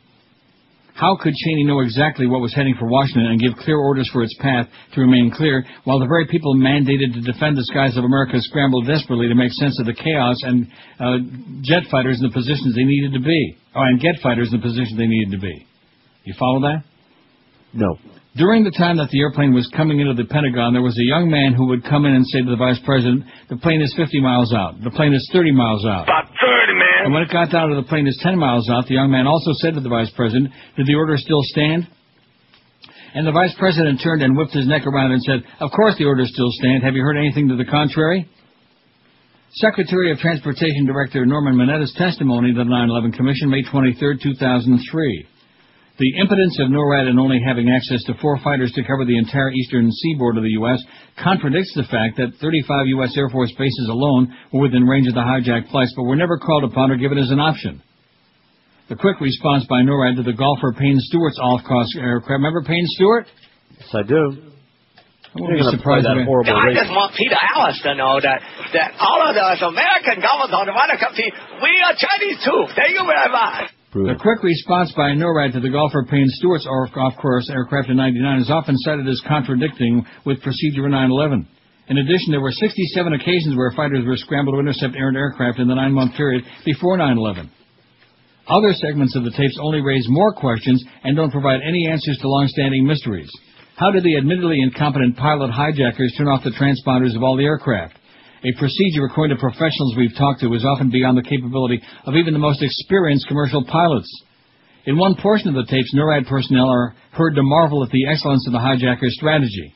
How could Cheney know exactly what was heading for Washington and give clear orders for its path to remain clear, while the very people mandated to defend the skies of America scrambled desperately to make sense of the chaos and jet fighters in the positions they needed to be? And get fighters in the positions they needed to be. You follow that? No. During the time that the airplane was coming into the Pentagon, there was a young man who would come in and say to the Vice President, the plane is 50 miles out. The plane is 30 miles out. About 30, man. And when it got down to the plane is 10 miles out, the young man also said to the Vice President, did the order still stand? And the Vice President turned and whipped his neck around and said, of course the orders still stand. Have you heard anything to the contrary? Secretary of Transportation Director Norman Mineta's testimony to the 9/11 Commission, May 23, 2003. The impotence of NORAD in only having access to 4 fighters to cover the entire eastern seaboard of the U.S. contradicts the fact that 35 U.S. Air Force bases alone were within range of the hijacked flights, but were never called upon or given as an option. The quick response by NORAD to the golfer Payne Stewart's off-cost aircraft. Remember Payne Stewart? Yes, I do. I won't be surprised that horrible I just want Peter Alice to know that all of us American government on the water company, we are Chinese too. Thank you very much. The quick response by NORAD to the golfer Payne Stewart's off-course aircraft in 99 is often cited as contradicting with procedure in 9/11. In addition, there were 67 occasions where fighters were scrambled to intercept errant aircraft in the 9-month period before 9/11. Other segments of the tapes only raise more questions and don't provide any answers to long-standing mysteries. How did the admittedly incompetent pilot hijackers turn off the transponders of all the aircraft? A procedure, according to professionals we've talked to, is often beyond the capability of even the most experienced commercial pilots. In one portion of the tapes, NORAD personnel are heard to marvel at the excellence of the hijackers' strategy.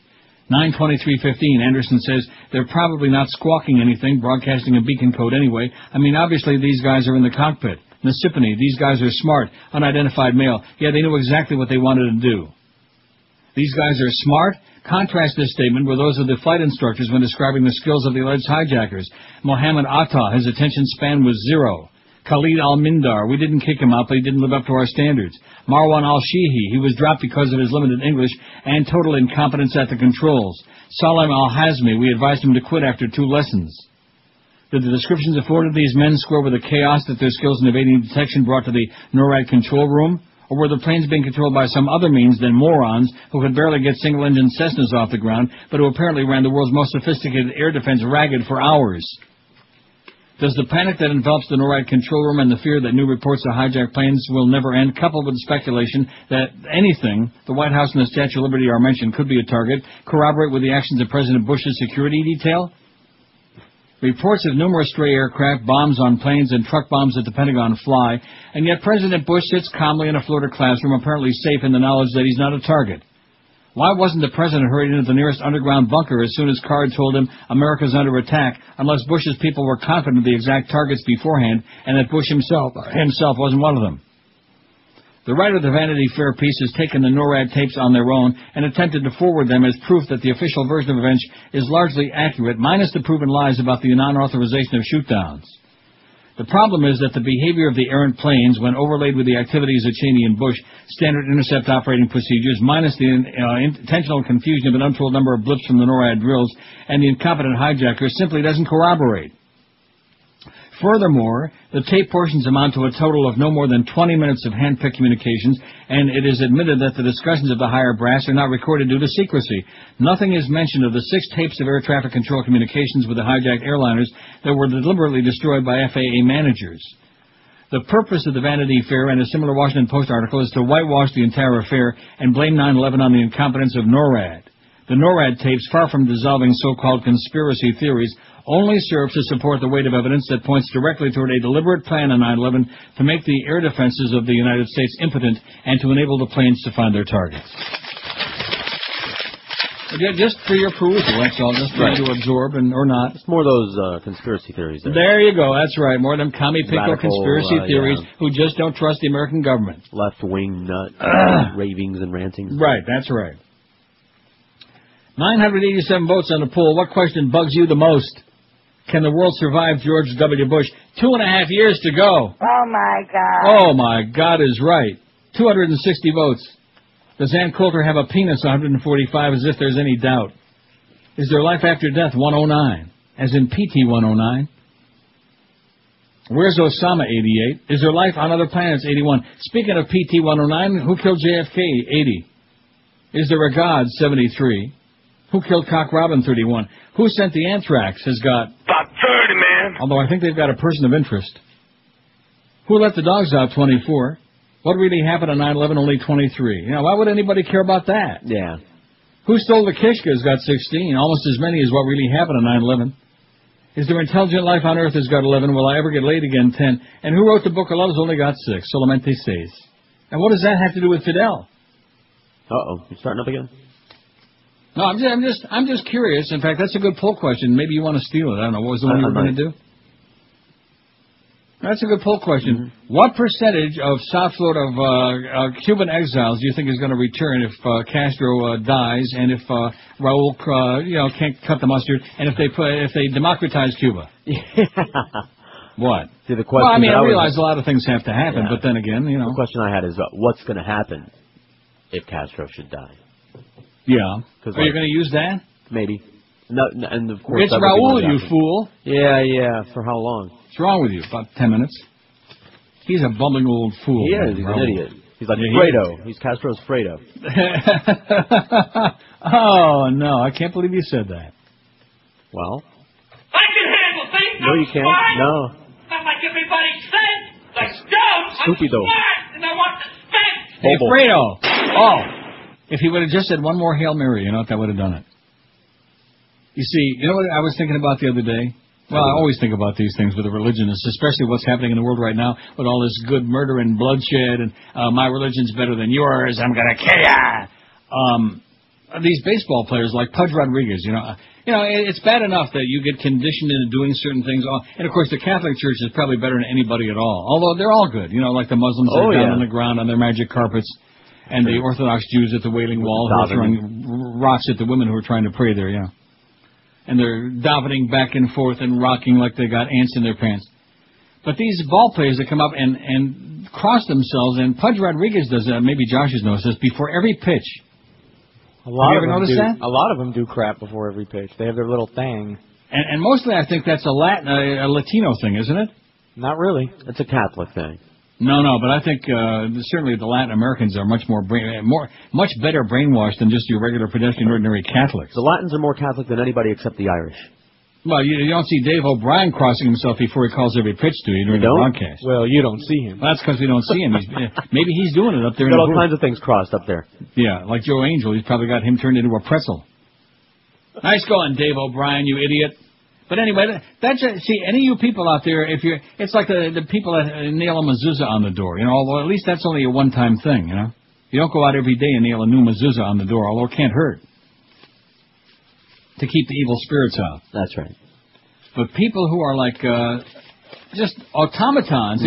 92315, Anderson says, they're probably not squawking anything, broadcasting a beacon code anyway. I mean, obviously these guys are in the cockpit. Nasipany, these guys are smart, unidentified male. Yeah, they knew exactly what they wanted to do. These guys are smart? Contrast this statement with those of the flight instructors when describing the skills of the alleged hijackers. Mohammed Atta, his attention span was 0. Khalid al-Mindar, we didn't kick him out, but he didn't live up to our standards. Marwan al-Shihi, he was dropped because of his limited English and total incompetence at the controls. Salim al-Hazmi, we advised him to quit after 2 lessons. Did the descriptions afforded these men square with the chaos that their skills in evading detection brought to the NORAD control room? Or were the planes being controlled by some other means than morons who could barely get single-engine Cessnas off the ground, but who apparently ran the world's most sophisticated air defense ragged for hours? Does the panic that envelops the NORAD control room and the fear that new reports of hijacked planes will never end, coupled with the speculation that anything, the White House and the Statue of Liberty are mentioned, could be a target, corroborate with the actions of President Bush's security detail? Reports of numerous stray aircraft, bombs on planes, and truck bombs at the Pentagon fly, and yet President Bush sits calmly in a Florida classroom, apparently safe in the knowledge that he's not a target. Why wasn't the president hurried into the nearest underground bunker as soon as Card told him America's under attack, unless Bush's people were confident of the exact targets beforehand, and that Bush himself wasn't one of them? The writer of the Vanity Fair piece has taken the NORAD tapes on their own and attempted to forward them as proof that the official version of events is largely accurate, minus the proven lies about the non-authorization of shoot-downs. The problem is that the behavior of the errant planes, when overlaid with the activities of Cheney and Bush, standard intercept operating procedures, minus the intentional confusion of an untold number of blips from the NORAD drills, and the incompetent hijackers, simply doesn't corroborate. Furthermore, the tape portions amount to a total of no more than 20 minutes of hand-picked communications, and it is admitted that the discussions of the higher brass are not recorded due to secrecy. Nothing is mentioned of the 6 tapes of air traffic control communications with the hijacked airliners that were deliberately destroyed by FAA managers. The purpose of the Vanity Fair and a similar Washington Post article is to whitewash the entire affair and blame 9/11 on the incompetence of NORAD. The NORAD tapes, far from dissolving so-called conspiracy theories, only serve to support the weight of evidence that points directly toward a deliberate plan on 9/11 to make the air defenses of the United States impotent and to enable the planes to find their targets. Again, just for your perusal, that's all, just for you to absorb or not. It's more those conspiracy theories. There you go, that's right. More of them commie-pinko conspiracy theories who just don't trust the American government. Left-wing nut ravings and rantings. Right, that's right. 987 votes on the poll. What question bugs you the most? Can the world survive George W. Bush? 2.5 years to go. Oh, my God. Oh, my God is right. 260 votes. Does Ann Coulter have a penis? 145, as if there's any doubt. Is there life after death? 109, as in PT 109. Where's Osama? 88. Is there life on other planets? 81. Speaking of PT 109, who killed JFK? 80. Is there a God? 73. Who killed Cock Robin? 31. Who sent the anthrax? Has got about 30, man. Although I think they've got a person of interest. Who let the dogs out? 24. What really happened on 9/11? Only 23. You know, why would anybody care about that? Yeah. Who stole the Kishkas? Got 16. Almost as many as what really happened on 9/11. Is there intelligent life on Earth? Has got 11. Will I ever get laid again? 10. And who wrote the Book of Love? Has only got 6. Solamente 6. And what does that have to do with Fidel? Uh-oh. You starting up again? No, I'm just curious. In fact, that's a good poll question. Maybe you want to steal it. I don't know. What was the one you were going to do? That's a good poll question. Mm-hmm. What percentage of South Florida Cuban exiles do you think is going to return if Castro dies, and if Raul can't cut the mustard, and if they democratize Cuba? What? See, the question I realize a lot of things have to happen, but then again, the question I had is what's going to happen if Castro should die? Yeah. Are you going to use that? Maybe. No, and of course, it's Raul, you fool. Yeah. For how long? What's wrong with you? About 10 minutes. He's a bumbling old fool. He is. He's an idiot. He's like Fredo. He's Castro's Fredo. Oh, no. I can't believe you said that. Well? I can handle things. No, you can't. No. Not like everybody said. Like don't. Stupido. I'm smart, and I want to spend. Hey, Fredo. Oh. If he would have just said one more Hail Mary, you know what, that would have done it. You see, you know what I was thinking about the other day? Well, I always think about these things with the religionists, especially what's happening in the world right now with all this good murder and bloodshed and my religion's better than yours, I'm going to kill ya. These baseball players like Pudge Rodriguez, it's bad enough that you get conditioned into doing certain things. And, of course, the Catholic Church is probably better than anybody at all, although they're all good. Like the Muslims are down on the ground on their magic carpets. And the Orthodox Jews at the Wailing Wall who are throwing rocks at the women who are trying to pray there, And they're davening back and forth and rocking like they got ants in their pants. But these ball players that come up and cross themselves, and Pudge Rodriguez does that, maybe Josh has noticed this, before every pitch. A lot Have you ever noticed that? A lot of them do crap before every pitch. They have their little thing. And mostly I think that's a Latino thing, isn't it? Not really. It's a Catholic thing. No, but I think certainly the Latin Americans are much better brainwashed than just your regular pedestrian, ordinary Catholics. The Latins are more Catholic than anybody except the Irish. Well, you don't see Dave O'Brien crossing himself before he calls every pitch to you during the broadcast. Well, you don't see him. Well, that's because we don't see him. Maybe he's doing it up there. He's got all kinds of things crossed up there. Yeah, like Joe Angel. He's probably got him turned into a pretzel. Nice going, Dave O'Brien, you idiot. But anyway, see, any of you people out there, it's like the people that nail a mezuzah on the door, although at least that's only a one-time thing, You don't go out every day and nail a new mezuzah on the door, although it can't hurt. To keep the evil spirits out. That's right. But people who are like just automatons,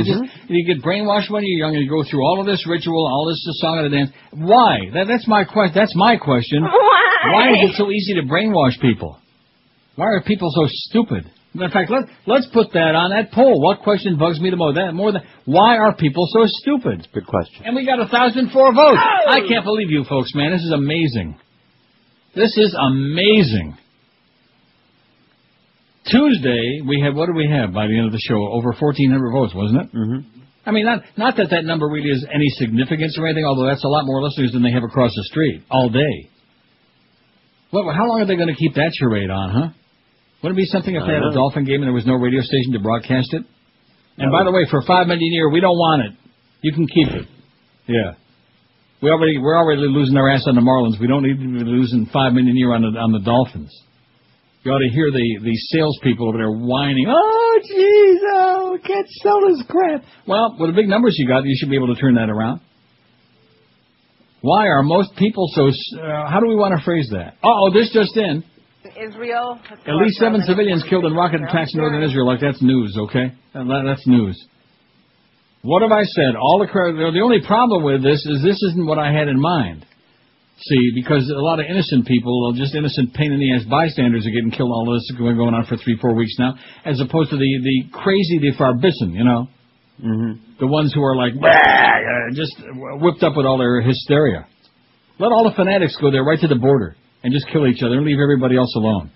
you get brainwashed when you're young and you go through all of this ritual, all this song and the dance. Why? That's my question. That's my question. Why is it so easy to brainwash people? Why are people so stupid? In fact, let's put that on that poll. What question bugs me the most? Why are people so stupid? Good question. And we got 1,004 votes. Oh! I can't believe you folks, man. This is amazing. This is amazing. Tuesday, we had, what did we have by the end of the show? Over 1,400 votes, wasn't it? Mm-hmm. I mean, not that number really is any significance or anything, although that's a lot more listeners than they have across the street all day. Well, how long are they going to keep that charade on, huh? Wouldn't it be something if they had a Dolphin game and there was no radio station to broadcast it? And by the way, for $5 million a year, we don't want it. You can keep it. Yeah. We're already losing our ass on the Marlins. We don't need to be losing $5 million a year on the Dolphins. You ought to hear the salespeople over there whining. Oh, jeez, we can't sell this crap. Well, with the big numbers you got, you should be able to turn that around. Why are most people so... how do we want to phrase that? This just in. Israel. At least 7 civilians killed in rocket attacks in northern Israel. Like, that's news, okay? That's news. What have I said? The only problem with this isn't what I had in mind. See, because a lot of innocent people, just innocent pain-in-the-ass bystanders are getting killed. All this is going on for 3-4 weeks now, as opposed to the crazy, the farbissen, The ones who are like, just whipped up with all their hysteria. Let all the fanatics go there right to the border and just kill each other and leave everybody else alone.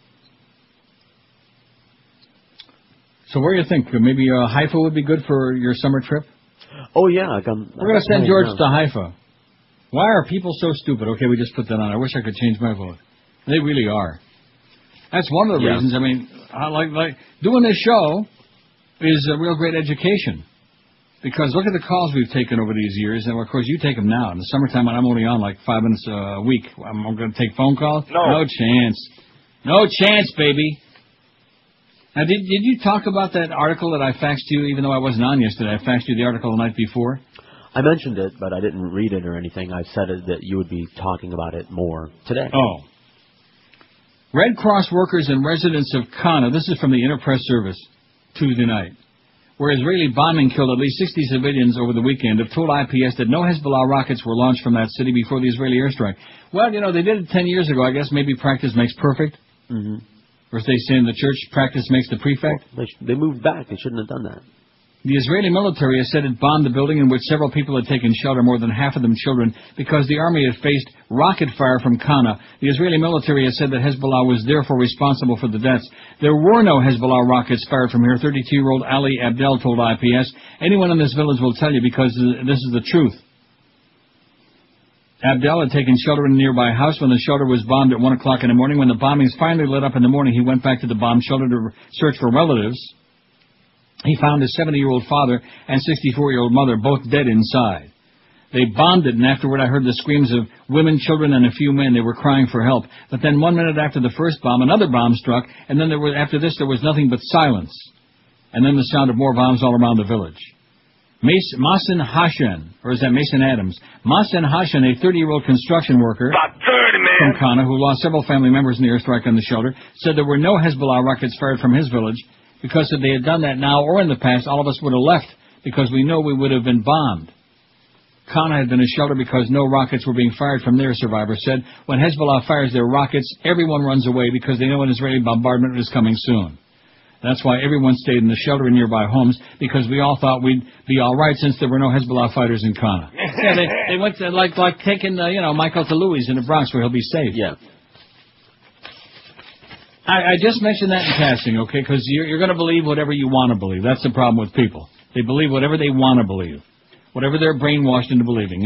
So what do you think? Maybe Haifa would be good for your summer trip? Oh, yeah. We're going to send George to Haifa. Why are people so stupid? Okay, we just put that on. I wish I could change my vote. They really are. That's one of the reasons. I mean, I like doing this show is a real great education. Because look at the calls we've taken over these years, and of course you take them now. In the summertime, when I'm only on like 5 minutes a week, I'm going to take phone calls? No chance. No chance, baby. Now, did you talk about that article that I faxed you, even though I wasn't on yesterday? I faxed you the article the night before. I mentioned it, but I didn't read it or anything. I said that you would be talking about it more today. Oh. Red Cross workers and residents of Kana, this is from the Interpress Service, Tuesday night, where Israeli bombing killed at least 60 civilians over the weekend, have told IPS that no Hezbollah rockets were launched from that city before the Israeli airstrike. Well, they did it 10 years ago. I guess maybe practice makes perfect. Mm-hmm. Or as they say in the church, practice makes the prefect. Well, they moved back. They shouldn't have done that. The Israeli military has said it bombed the building in which several people had taken shelter, more than half of them children, because the army had faced rocket fire from Kana. The Israeli military has said that Hezbollah was therefore responsible for the deaths. There were no Hezbollah rockets fired from here. 32-year-old Ali Abdel told IPS. Anyone in this village will tell you, because this is the truth. Abdel had taken shelter in a nearby house when the shelter was bombed at 1 o'clock in the morning. When the bombings finally lit up in the morning, he went back to the bomb shelter to search for relatives. He found his 70-year-old father and 64-year-old mother both dead inside. They bombed it, and afterward I heard the screams of women, children, and a few men. They were crying for help. But then 1 minute after the first bomb, another bomb struck, and then after this there was nothing but silence. And then the sound of more bombs all around the village. Masen Hashem, or is that Mason Adams? Masen Hashem, a 30-year-old construction worker from Kana who lost several family members in the airstrike on the shelter, said there were no Hezbollah rockets fired from his village, because if they had done that now or in the past, all of us would have left, because we know we would have been bombed. Kana had been a shelter because no rockets were being fired from there, survivors said. When Hezbollah fires their rockets, everyone runs away because they know an Israeli bombardment is coming soon. That's why everyone stayed in the shelter in nearby homes, because we all thought we'd be all right since there were no Hezbollah fighters in Kana. Yeah, they went to, like taking, Michael to Louis in the Bronx where he'll be safe. Yeah. I just mentioned that in passing, okay, because you're going to believe whatever you want to believe. That's the problem with people. They believe whatever they want to believe. Whatever they're brainwashed into believing,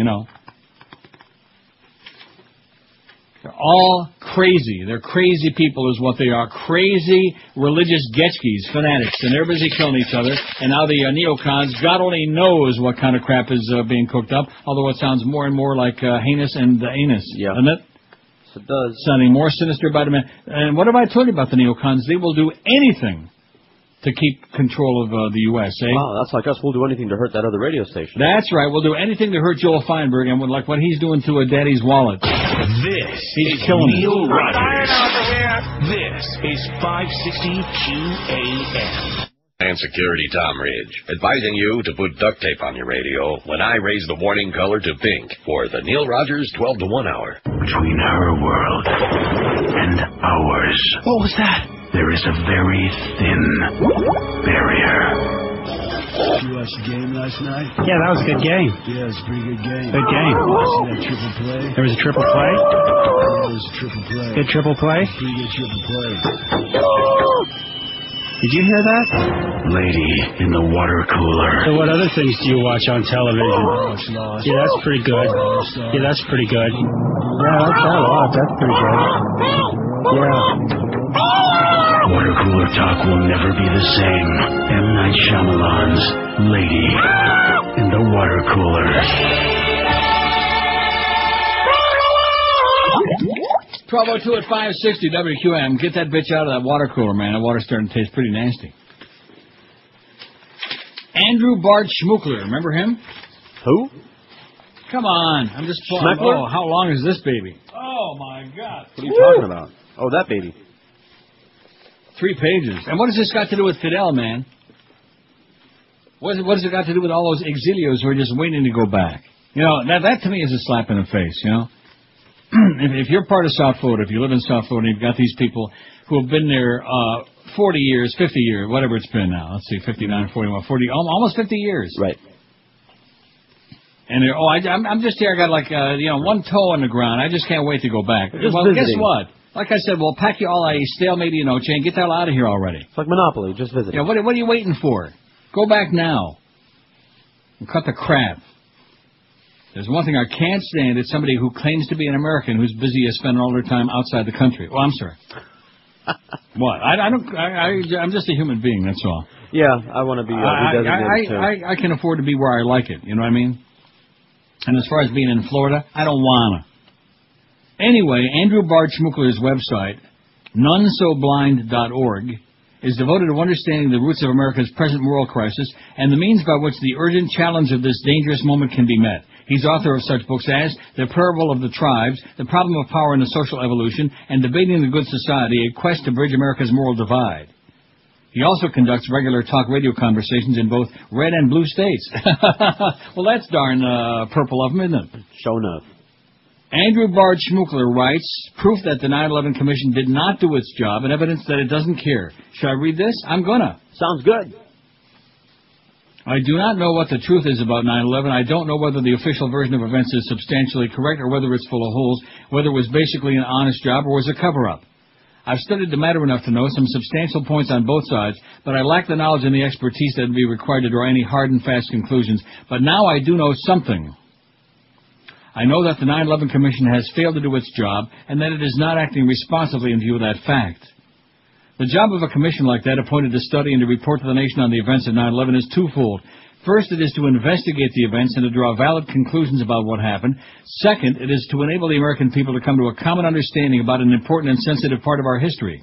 They're all crazy. They're crazy people is what they are. Crazy religious getchkis, fanatics. And they're busy killing each other. And now the neocons, God only knows what kind of crap is being cooked up, although it sounds more and more like heinous and anus, doesn't it? Yes, it does. Sounding more sinister by the minute. And what have I told you about the neocons? They will do anything to keep control of the U.S., eh? Wow, that's like us. We'll do anything to hurt that other radio station. That's right. We'll do anything to hurt Joel Feinberg, and like what he's doing to Daddy's wallet. He's killing Neil it. Rogers. This is 560 QAM. And Security Tom Ridge, advising you to put duct tape on your radio when I raise the warning color to pink for the Neil Rogers 12 to 1 hour. Between her world and ours. What was that? There is a very thin barrier. Did you watch the game last night? Yeah, that was a good game. Yeah, it was a pretty good game. Good game. See that triple play? There was a triple play? Yeah, there was a triple play. Good triple play? Pretty good triple play. Did you hear that? Lady in the water cooler. So what other things do you watch on television? Lost. Yeah, that's pretty good. Yeah, that's pretty good. Yeah, that's a lot. That's pretty good. Yeah. Water cooler talk will never be the same. M. Night Shyamalan's Lady in the Water Cooler. 12:02 at 560 WQM. Get that bitch out of that water cooler, man. That water's starting to taste pretty nasty. Andrew Bart Schmuckler. Remember him? Who? Come on. I'm just pulling. Schmuckler? Oh, how long is this baby? Oh, my God. What are you talking about? Oh, that baby. 3 pages. And what has this got to do with Fidel, man? What has it got to do with all those exilios who are just waiting to go back? That to me is a slap in the face, if you're part of South Florida, if you live in South Florida, you've got these people who have been there 40 years, 50 years, whatever it's been now. Let's see, 59, 41, 40, almost 50 years. Right. And I'm just here. I got one toe on the ground. I just can't wait to go back. Just well, visiting. Guess what? Like I said, we'll pack you all a stale media chain. Get the hell out of here already. It's like Monopoly, just visiting. Yeah, what are you waiting for? Go back now. And cut the crap. There's one thing I can't stand. It's somebody who claims to be an American who's busy spending all their time outside the country. Well, I'm sorry. What? I'm just a human being, that's all. Yeah, I want to be designated too. I can afford to be where I like it, you know what I mean? And as far as being in Florida, I don't wanna. Anyway, Andrew Bart Schmuckler's website, nonesoblind.org, is devoted to understanding the roots of America's present moral crisis and the means by which the urgent challenge of this dangerous moment can be met. He's author of such books as The Parable of the Tribes, The Problem of Power and the Social Evolution, and Debating the Good Society, A Quest to Bridge America's Moral Divide. He also conducts regular talk radio conversations in both red and blue states. Well, that's darn purple of him, isn't it? Sure enough. Andrew Bart Schmuckler writes, proof that the 9/11 Commission did not do its job and evidence that it doesn't care. Should I read this? I'm gonna. Sounds good. I do not know what the truth is about 9/11. I don't know whether the official version of events is substantially correct or whether it's full of holes, whether it was basically an honest job or was a cover-up. I've studied the matter enough to know some substantial points on both sides, but I lack the knowledge and the expertise that would be required to draw any hard and fast conclusions. But now I do know something. I know that the 9/11 Commission has failed to do its job and that it is not acting responsibly in view of that fact. The job of a commission like that appointed to study and to report to the nation on the events of 9/11 is twofold. First, it is to investigate the events and to draw valid conclusions about what happened. Second, it is to enable the American people to come to a common understanding about an important and sensitive part of our history.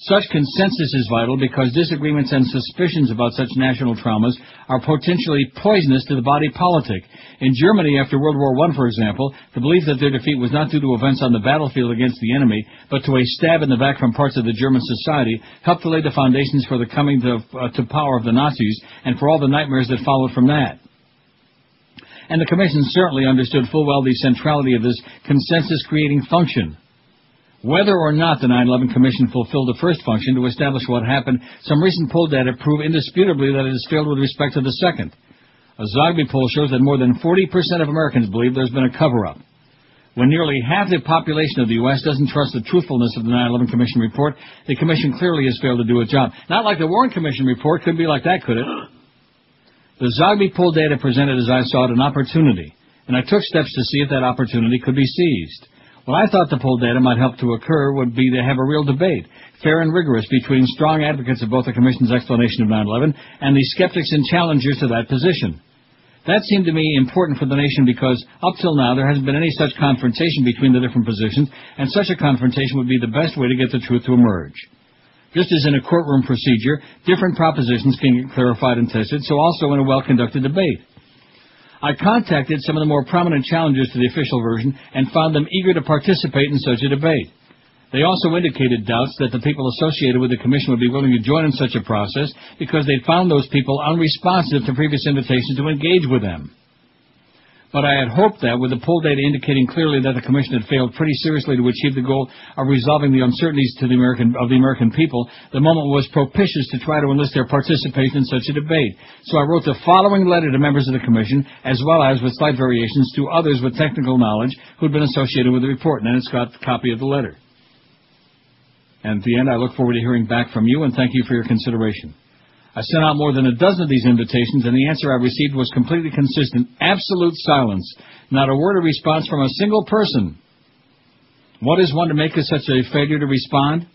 Such consensus is vital because disagreements and suspicions about such national traumas are potentially poisonous to the body politic. In Germany after World War I, for example, the belief that their defeat was not due to events on the battlefield against the enemy, but to a stab in the back from parts of the German society, helped to lay the foundations for the coming to power of the Nazis and for all the nightmares that followed from that. And the Commission certainly understood full well the centrality of this consensus-creating function. Whether or not the 9/11 Commission fulfilled the first function to establish what happened, some recent poll data prove indisputably that it has failed with respect to the second. A Zogby poll shows that more than 40% of Americans believe there's been a cover-up. When nearly half the population of the U.S. doesn't trust the truthfulness of the 9/11 Commission report, the Commission clearly has failed to do its job. Not like the Warren Commission report. Couldn't be like that, could it? The Zogby poll data presented, as I saw it, an opportunity, and I took steps to see if that opportunity could be seized. What I thought the poll data might help to occur would be to have a real debate, fair and rigorous, between strong advocates of both the Commission's explanation of 9/11 and the skeptics and challengers to that position. That seemed to me important for the nation because, up till now, there hasn't been any such confrontation between the different positions, and such a confrontation would be the best way to get the truth to emerge. Just as in a courtroom procedure, different propositions can get clarified and tested, so also in a well-conducted debate. I contacted some of the more prominent challengers to the official version and found them eager to participate in such a debate. They also indicated doubts that the people associated with the Commission would be willing to join in such a process because they found those people unresponsive to previous invitations to engage with them. But I had hoped that, with the poll data indicating clearly that the Commission had failed pretty seriously to achieve the goal of resolving the uncertainties of the American people, the moment was propitious to try to enlist their participation in such a debate. So I wrote the following letter to members of the Commission, as well as, with slight variations, to others with technical knowledge who had been associated with the report. And then it's got a copy of the letter. And at the end, I look forward to hearing back from you, and thank you for your consideration. I sent out more than a dozen of these invitations, and the answer I received was completely consistent. Absolute silence. Not a word of response from a single person. What is one to make of such a failure to respond?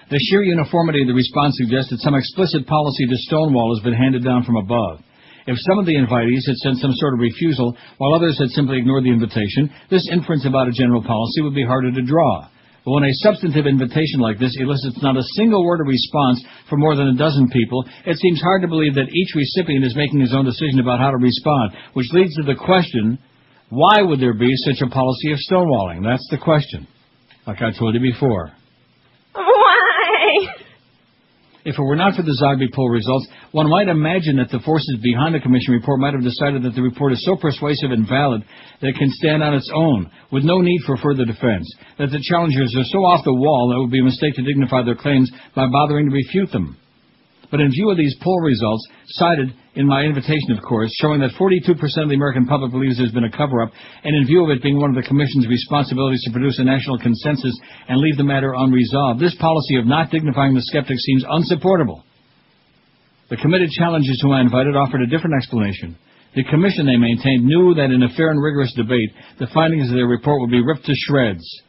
The sheer uniformity of the response suggests that some explicit policy to stonewall has been handed down from above. If some of the invitees had sent some sort of refusal, while others had simply ignored the invitation, this inference about a general policy would be harder to draw. But when a substantive invitation like this elicits not a single word of response from more than a dozen people, it seems hard to believe that each recipient is making his own decision about how to respond, which leads to the question, why would there be such a policy of stonewalling? That's the question, like I told you before. Why? If it were not for the Zogby poll results, one might imagine that the forces behind the Commission report might have decided that the report is so persuasive and valid that it can stand on its own, with no need for further defense, that the challengers are so off the wall that it would be a mistake to dignify their claims by bothering to refute them. But in view of these poll results, cited in my invitation, of course, showing that 42% of the American public believes there's been a cover-up, and in view of it being one of the Commission's responsibilities to produce a national consensus and leave the matter unresolved, this policy of not dignifying the skeptics seems unsupportable. The committed challengers whom I invited offered a different explanation. The Commission, they maintained, knew that in a fair and rigorous debate, the findings of their report would be ripped to shreds.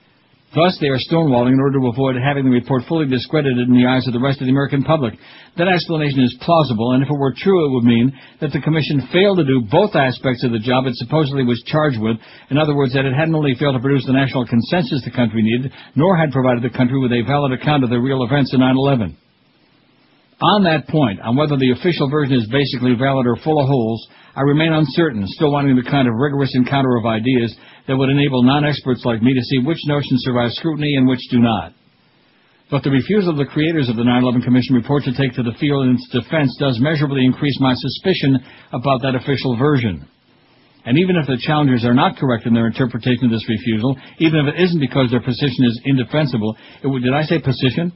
Thus, they are stonewalling in order to avoid having the report fully discredited in the eyes of the rest of the American public. That explanation is plausible, and if it were true, it would mean that the Commission failed to do both aspects of the job it supposedly was charged with. In other words, that it hadn't only failed to produce the national consensus the country needed, nor had provided the country with a valid account of the real events of 9/11. On that point, on whether the official version is basically valid or full of holes, I remain uncertain, still wanting the kind of rigorous encounter of ideas that would enable non-experts like me to see which notions survive scrutiny and which do not. But the refusal of the creators of the 9/11 Commission report to take to the field in its defense does measurably increase my suspicion about that official version. And even if the challengers are not correct in their interpretation of this refusal, even if it isn't because their position is indefensible, did I say position?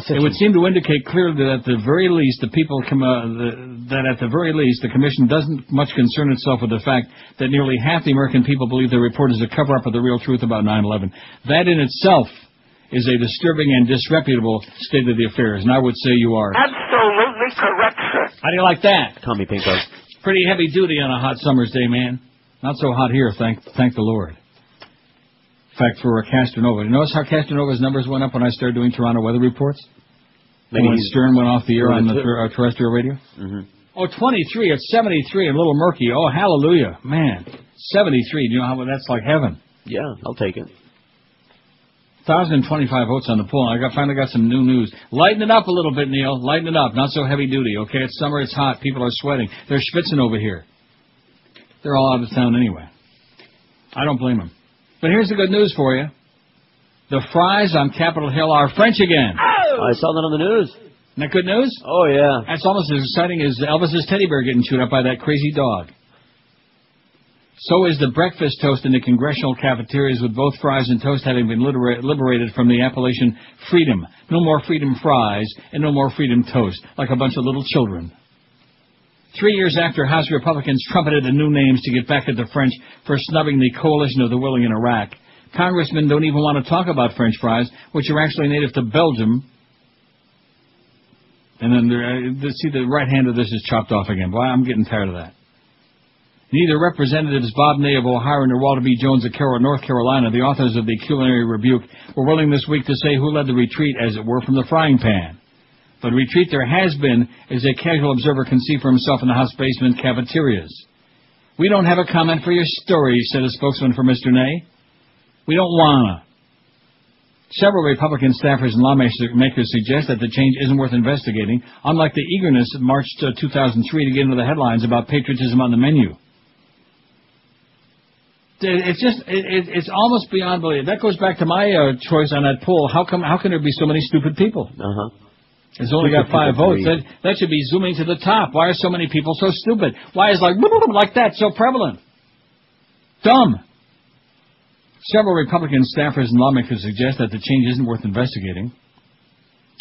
It would seem to indicate clearly that at the very least, the Commission doesn't much concern itself with the fact that nearly half the American people believe the report is a cover-up of the real truth about 9/11. That in itself is a disturbing and disreputable state of the affairs, and I would say you are absolutely correct, sir. How do you like that? Call me Pinko. Pretty heavy duty on a hot summer's day, man. Not so hot here, thank the Lord. In fact, for Castronova, you notice how Castronova's numbers went up when I started doing Toronto weather reports? Maybe when Stern went off the air on the terrestrial radio? Mm-hmm. Oh, 23, it's 73, a little murky. Oh, hallelujah. Man, 73, do you know how that's like heaven? Yeah, I'll take it. 1,025 votes on the poll. I finally got some new news. Lighten it up a little bit, Neil. Lighten it up. Not so heavy duty, okay? It's summer, it's hot. People are sweating. They're schwitzing over here. They're all out of town anyway. I don't blame them. But here's the good news for you. The fries on Capitol Hill are French again. Oh, I saw that on the news. Isn't that good news? Oh, yeah. That's almost as exciting as Elvis's teddy bear getting chewed up by that crazy dog. So is the breakfast toast in the congressional cafeterias, with both fries and toast having been liberated from the appellation freedom. No more freedom fries and no more freedom toast, like a bunch of little children. 3 years after House Republicans trumpeted the new names to get back at the French for snubbing the coalition of the willing in Iraq, congressmen don't even want to talk about French fries, which are actually native to Belgium. And then, see, the right hand of this is chopped off again. Boy, I'm getting tired of that. Neither Representatives Bob Ney of Ohio nor Walter B. Jones of North Carolina, the authors of the culinary rebuke, were willing this week to say who led the retreat, as it were, from the frying pan. But retreat there has been, as a casual observer can see for himself in the House basement cafeterias. We don't have a comment for your story, said a spokesman for Mr. Ney. We don't wanna. Several Republican staffers and lawmakers suggest that the change isn't worth investigating, unlike the eagerness of March 2003 to get into the headlines about patriotism on the menu. It's almost beyond belief. That goes back to my choice on that poll. How can there be so many stupid people? It's only got 5 votes. That should be zooming to the top. Why are so many people so stupid? Why is like that so prevalent? Dumb. Several Republican staffers and lawmakers suggest that the change isn't worth investigating.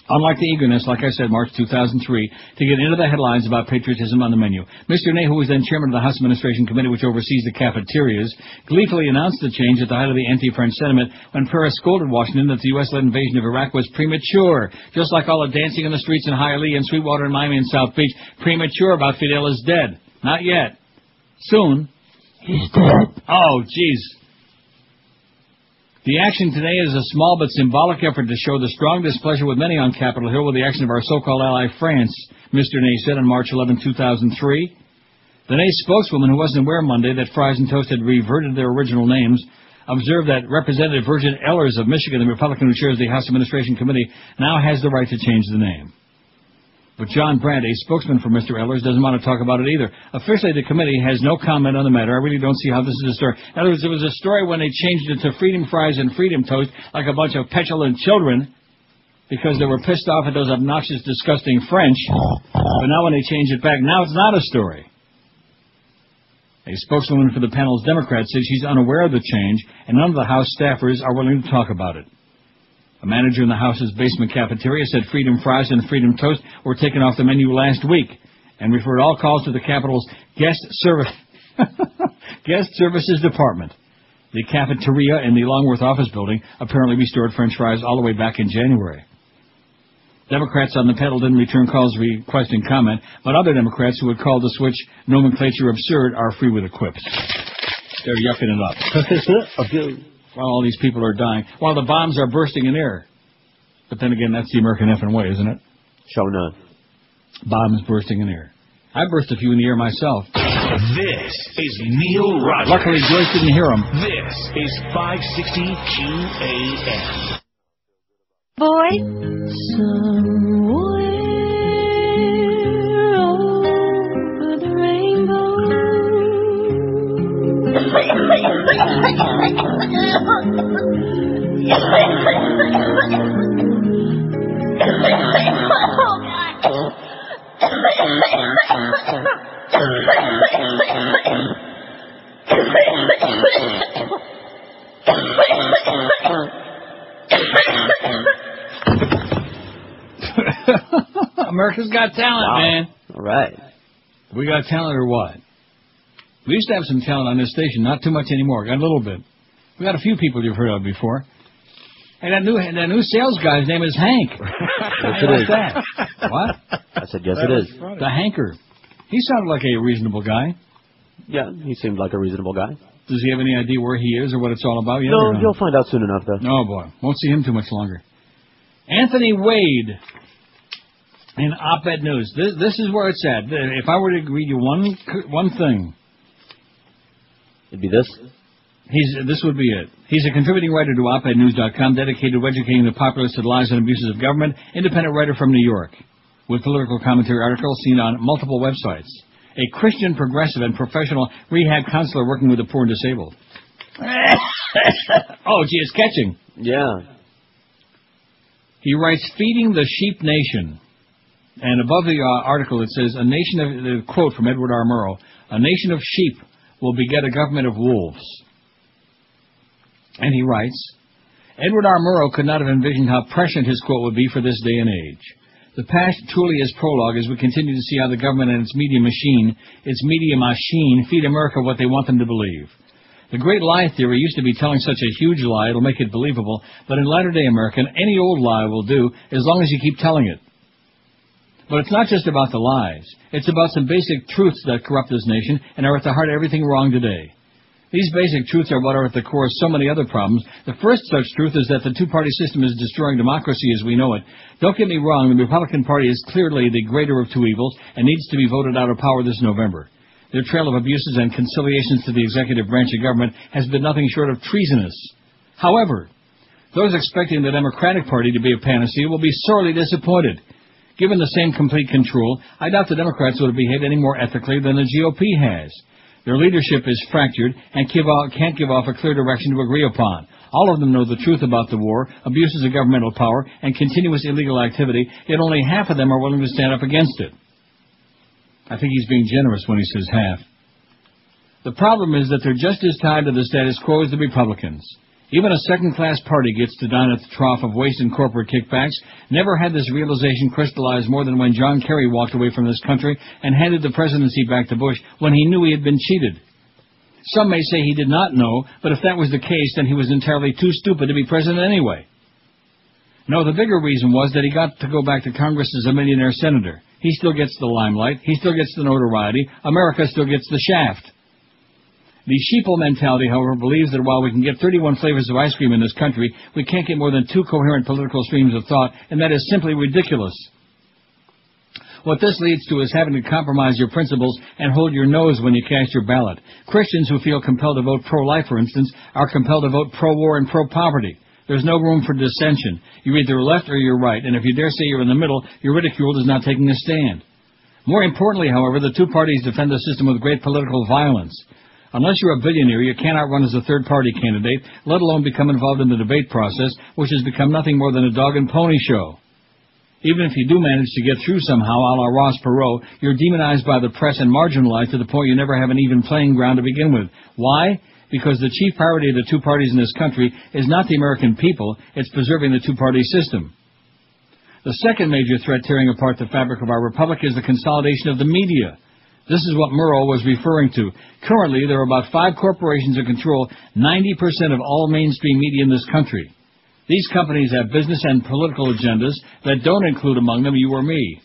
Unlike the eagerness, like I said, March 2003, to get into the headlines about patriotism on the menu. Mr. Ney, who was then chairman of the House Administration Committee, which oversees the cafeterias, gleefully announced the change at the height of the anti-French sentiment when Paris scolded Washington that the U.S.-led invasion of Iraq was premature, just like all the dancing in the streets in Hialeah and Sweetwater and Miami and South Beach. Premature about Fidel is dead. Not yet. Soon. He's dead. Oh, jeez. The action today is a small but symbolic effort to show the strong displeasure with many on Capitol Hill with the action of our so-called ally France, Mr. Ney said on March 11, 2003. The Ney spokeswoman, who wasn't aware Monday that fries and toast had reverted their original names, observed that Representative Virgin Ehlers of Michigan, the Republican who chairs the House Administration Committee, now has the right to change the name. But John Brandt, a spokesman for Mr. Ehlers, doesn't want to talk about it either. Officially, the committee has no comment on the matter. I really don't see how this is a story. In other words, it was a story when they changed it to Freedom Fries and Freedom Toast, like a bunch of petulant children, because they were pissed off at those obnoxious, disgusting French. But now when they change it back, now it's not a story. A spokeswoman for the panel's Democrats says she's unaware of the change, and none of the House staffers are willing to talk about it. A manager in the House's basement cafeteria said Freedom Fries and Freedom Toast were taken off the menu last week and referred all calls to the Capitol's guest services department. The cafeteria in the Longworth office building apparently restored French fries all the way back in January. Democrats on the panel didn't return calls requesting comment, but other Democrats who had called the switch nomenclature absurd are free with the quips. They're yucking it up. While all these people are dying, while the bombs are bursting in air. But then again, that's the American effing way, isn't it? Show none. Bombs bursting in air. I burst a few in the air myself. This is Neil Rogers. Luckily, Joyce didn't hear him. This is 560 QAM. Boy, somewhere over the rainbow. America's Got Talent, man. All right. We got talent or what? We used to have some talent on this station, not too much anymore. Got a little bit. We got a few people you've heard of before. And that new sales guy's name is Hank. Yes, it is. That? What? I said, yes, it is. The Hanker. He sounded like a reasonable guy. Yeah, he seemed like a reasonable guy. Does he have any idea where he is or what it's all about yet? No, you'll find out soon enough, though. Oh, boy. Won't see him too much longer. Anthony Wade in Op-Ed News. This is where it's at. If I were to read you one thing. It'd be this? This would be it. He's a contributing writer to OpEdNews.com, dedicated to educating the populace to the lies and abuses of government, independent writer from New York, with political commentary articles seen on multiple websites. A Christian progressive and professional rehab counselor working with the poor and disabled. Oh, gee, it's catching. Yeah. He writes, Feeding the Sheep Nation. And above the article it says, the quote from Edward R. Murrow, a nation of sheep will beget a government of wolves. And he writes, Edward R. Murrow could not have envisioned how prescient his quote would be for this day and age. The past truly is prologue as we continue to see how the government and its media machine feed America what they want them to believe. The great lie theory used to be telling such a huge lie it'll make it believable, but in latter-day America, any old lie will do as long as you keep telling it. But it's not just about the lies. It's about some basic truths that corrupt this nation and are at the heart of everything wrong today. These basic truths are what are at the core of so many other problems. The first such truth is that the two-party system is destroying democracy as we know it. Don't get me wrong, the Republican Party is clearly the greater of two evils and needs to be voted out of power this November. Their trail of abuses and conciliations to the executive branch of government has been nothing short of treasonous. However, those expecting the Democratic Party to be a panacea will be sorely disappointed. Given the same complete control, I doubt the Democrats would have behaved any more ethically than the GOP has. Their leadership is fractured and can't give off a clear direction to agree upon. All of them know the truth about the war, abuses of governmental power, and continuous illegal activity, yet only half of them are willing to stand up against it. I think he's being generous when he says half. The problem is that they're just as tied to the status quo as the Republicans. Even a second-class party gets to dine at the trough of waste and corporate kickbacks. Never had this realization crystallized more than when John Kerry walked away from this country and handed the presidency back to Bush when he knew he had been cheated. Some may say he did not know, but if that was the case, then he was entirely too stupid to be president anyway. No, the bigger reason was that he got to go back to Congress as a millionaire senator. He still gets the limelight. He still gets the notoriety. America still gets the shaft. The sheeple mentality, however, believes that while we can get 31 flavors of ice cream in this country, we can't get more than 2 coherent political streams of thought, and that is simply ridiculous. What this leads to is having to compromise your principles and hold your nose when you cast your ballot. Christians who feel compelled to vote pro-life, for instance, are compelled to vote pro-war and pro-poverty. There's no room for dissension. You're either left or you're right, and if you dare say you're in the middle, you're ridiculed as not taking a stand. More importantly, however, the two parties defend the system with great political violence. Unless you're a billionaire, you cannot run as a third-party candidate, let alone become involved in the debate process, which has become nothing more than a dog and pony show. Even if you do manage to get through somehow, a la Ross Perot, you're demonized by the press and marginalized to the point you never have an even playing ground to begin with. Why? Because the chief priority of the two parties in this country is not the American people, it's preserving the two-party system. The second major threat tearing apart the fabric of our republic is the consolidation of the media. This is what Murrow was referring to. Currently, there are about 5 corporations that control 90% of all mainstream media in this country. These companies have business and political agendas that don't include among them you or me.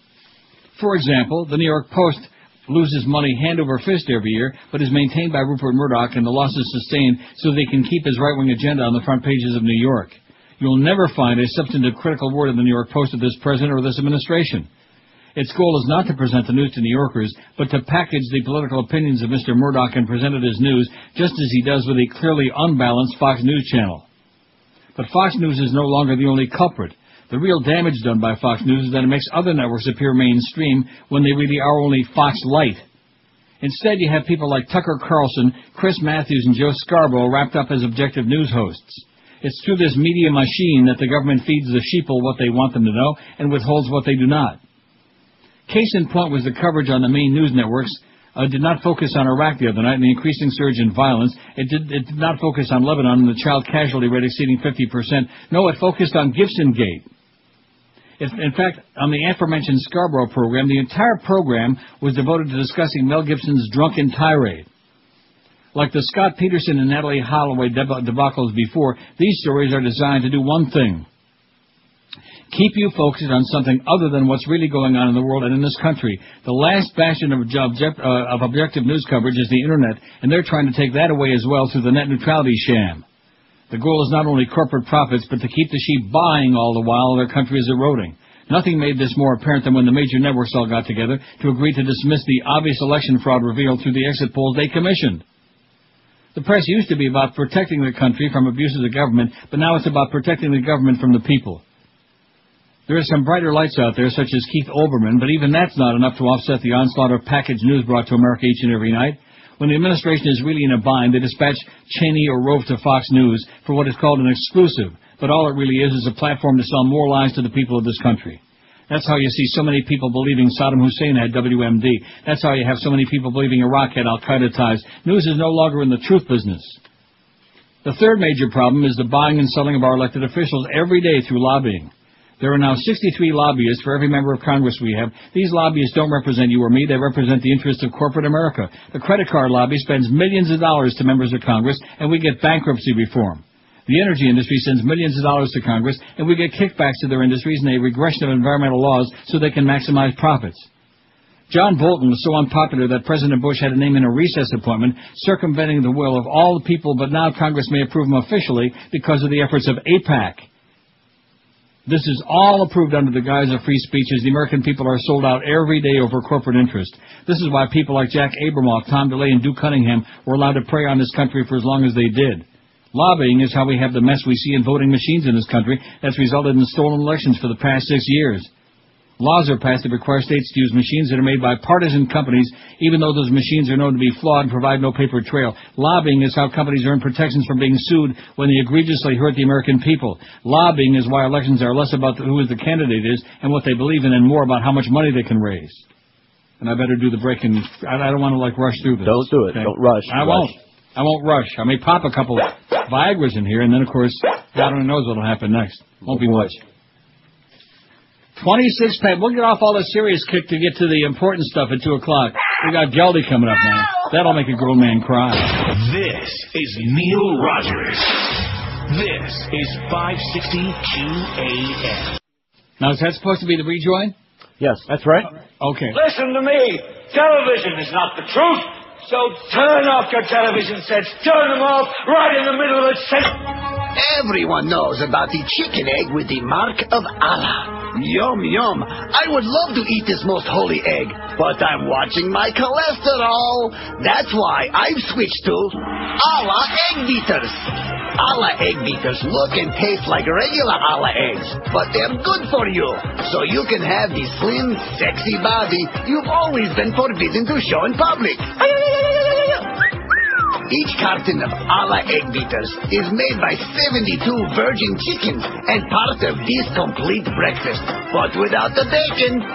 For example, the New York Post loses money hand over fist every year, but is maintained by Rupert Murdoch and the losses sustained so they can keep his right-wing agenda on the front pages of New York. You'll never find a substantive critical word in the New York Post of this president or this administration. Its goal is not to present the news to New Yorkers, but to package the political opinions of Mr. Murdoch and present it as news, just as he does with a clearly unbalanced Fox News channel. But Fox News is no longer the only culprit. The real damage done by Fox News is that it makes other networks appear mainstream when they really are only Fox Light. Instead, you have people like Tucker Carlson, Chris Matthews, and Joe Scarborough wrapped up as objective news hosts. It's through this media machine that the government feeds the sheeple what they want them to know and withholds what they do not. Case in point was the coverage on the main news networks. It did not focus on Iraq the other night and the increasing surge in violence. It did not focus on Lebanon and the child casualty rate exceeding 50%. No, it focused on Gibson Gate. In fact, on the aforementioned Scarborough program, the entire program was devoted to discussing Mel Gibson's drunken tirade. Like the Scott Peterson and Natalie Holloway debacles before, these stories are designed to do one thing: keep you focused on something other than what's really going on in the world and in this country. The last bastion of objective news coverage is the Internet, and they're trying to take that away as well through the net neutrality sham. The goal is not only corporate profits, but to keep the sheep buying all the while their country is eroding. Nothing made this more apparent than when the major networks all got together to agree to dismiss the obvious election fraud revealed through the exit polls they commissioned. The press used to be about protecting the country from abuses of government, but now it's about protecting the government from the people. There are some brighter lights out there, such as Keith Olbermann, but even that's not enough to offset the onslaught of packaged news brought to America each and every night. When the administration is really in a bind, they dispatch Cheney or Rove to Fox News for what is called an exclusive, but all it really is a platform to sell more lies to the people of this country. That's how you see so many people believing Saddam Hussein had WMD. That's how you have so many people believing Iraq had al-Qaeda ties. News is no longer in the truth business. The third major problem is the buying and selling of our elected officials every day through lobbying. There are now 63 lobbyists for every member of Congress we have. These lobbyists don't represent you or me. They represent the interests of corporate America. The credit card lobby spends millions of dollars to members of Congress, and we get bankruptcy reform. The energy industry sends millions of dollars to Congress, and we get kickbacks to their industries and a regression of environmental laws so they can maximize profits. John Bolton was so unpopular that President Bush had to name him a recess appointment, circumventing the will of all the people, but now Congress may approve him officially because of the efforts of AIPAC. This is all approved under the guise of free speech, as the American people are sold out every day over corporate interest. This is why people like Jack Abramoff, Tom DeLay, and Duke Cunningham were allowed to prey on this country for as long as they did. Lobbying is how we have the mess we see in voting machines in this country that's resulted in stolen elections for the past 6 years. Laws are passed that require states to use machines that are made by partisan companies, even though those machines are known to be flawed and provide no paper trail. Lobbying is how companies earn protections from being sued when they egregiously hurt the American people. Lobbying is why elections are less about who the candidate is and what they believe in, and more about how much money they can raise. And I better do the break, and I don't want to rush through this. Don't do it. Okay? Don't rush. I won't rush. I may pop a couple Viagra's in here, and then, of course, God only knows what will happen next. Won't be much. 26-pack. We'll get off all the serious kick to get to the important stuff at 2 o'clock. We got Geldy coming up now. That'll make a grown man cry. This is Neil Rogers. This is 560 QAM. Now, is that supposed to be the rejoin? Yes, that's right. Okay. Listen to me. Television is not the truth. So turn off your television sets. Turn them off right in the middle of the set. Everyone knows about the chicken egg with the mark of Allah. Yum, yum. I would love to eat this most holy egg, but I'm watching my cholesterol. That's why I've switched to Allah Egg Beaters. Allah Egg Beaters look and taste like regular Allah eggs, but they're good for you, so you can have the slim, sexy body you've always been forbidden to show in public. Each carton of Allah Egg Beaters is made by 72 virgin chickens and part of this complete breakfast, but without the bacon.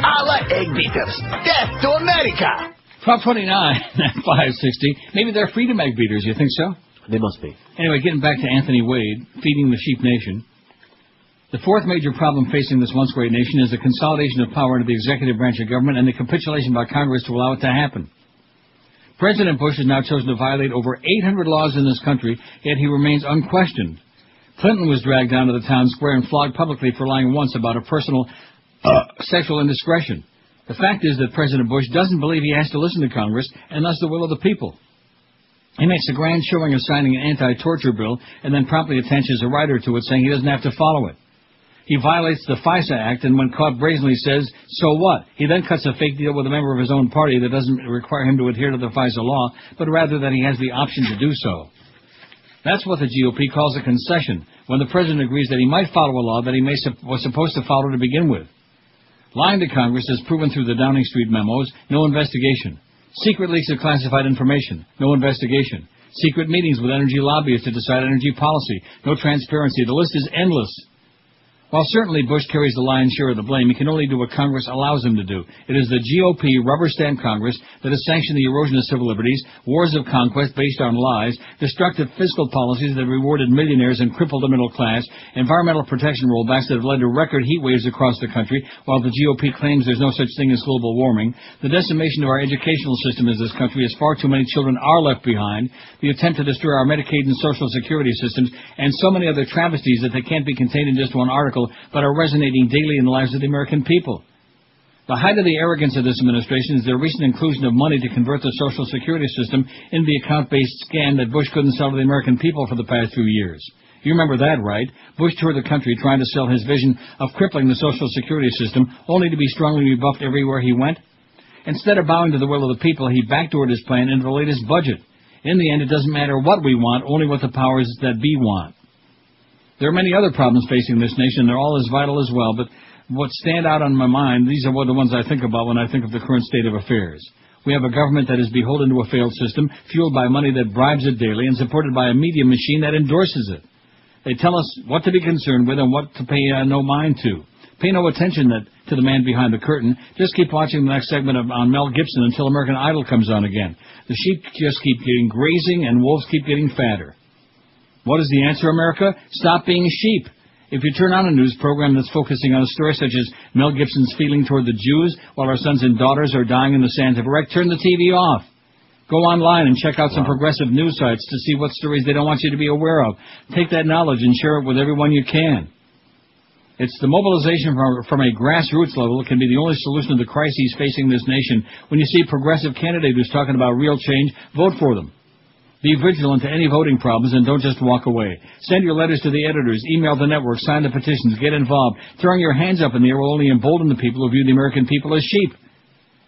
Allah Egg Beaters, death to America. Prop 29 at 560. Maybe they're freedom egg beaters, you think so? They must be. Anyway, getting back to Anthony Wade, feeding the sheep nation. The fourth major problem facing this once great nation is the consolidation of power into the executive branch of government and the capitulation by Congress to allow it to happen. President Bush has now chosen to violate over 800 laws in this country, yet he remains unquestioned. Clinton was dragged down to the town square and flogged publicly for lying once about a personal sexual indiscretion. The fact is that President Bush doesn't believe he has to listen to Congress, and thus the will of the people. He makes a grand showing of signing an anti-torture bill and then promptly attaches a rider to it saying he doesn't have to follow it. He violates the FISA Act and when caught brazenly says, so what? He then cuts a fake deal with a member of his own party that doesn't require him to adhere to the FISA law, but rather that he has the option to do so. That's what the GOP calls a concession, when the president agrees that he might follow a law that he was supposed to follow to begin with. Lying to Congress is proven through the Downing Street memos, no investigation. Secret leaks of classified information, no investigation. Secret meetings with energy lobbyists to decide energy policy, no transparency. The list is endless. While certainly Bush carries the lion's share of the blame, he can only do what Congress allows him to do. It is the GOP rubber-stamp Congress that has sanctioned the erosion of civil liberties, wars of conquest based on lies, destructive fiscal policies that have rewarded millionaires and crippled the middle class, environmental protection rollbacks that have led to record heat waves across the country, while the GOP claims there's no such thing as global warming, the decimation of our educational system in this country as far too many children are left behind, the attempt to destroy our Medicaid and Social Security systems, and so many other travesties that they can't be contained in just one article, but are resonating daily in the lives of the American people. The height of the arrogance of this administration is their recent inclusion of money to convert the Social Security system into the account-based scam that Bush couldn't sell to the American people for the past few years. You remember that, right? Bush toured the country trying to sell his vision of crippling the Social Security system, only to be strongly rebuffed everywhere he went. Instead of bowing to the will of the people, he backdoored his plan into the latest budget. In the end, it doesn't matter what we want, only what the powers that be want. There are many other problems facing this nation. They're all as vital as well, but what stand out on my mind, these are the ones I think about when I think of the current state of affairs. We have a government that is beholden to a failed system, fueled by money that bribes it daily, and supported by a media machine that endorses it. They tell us what to be concerned with and what to pay no mind to. Pay no attention to the man behind the curtain. Just keep watching the next segment on Mel Gibson until American Idol comes on again. The sheep just keep getting grazing and wolves keep getting fatter. What is the answer, America? Stop being sheep. If you turn on a news program that's focusing on a story such as Mel Gibson's feeling toward the Jews while our sons and daughters are dying in the sands of Iraq, turn the TV off. Go online and check out some progressive news sites to see what stories they don't want you to be aware of. Take that knowledge and share it with everyone you can. It's the mobilization from a grassroots level that can be the only solution to the crises facing this nation. When you see a progressive candidate who's talking about real change, vote for them. Be vigilant to any voting problems and don't just walk away. Send your letters to the editors, email the network, sign the petitions, get involved. Throwing your hands up in the air will only embolden the people who view the American people as sheep.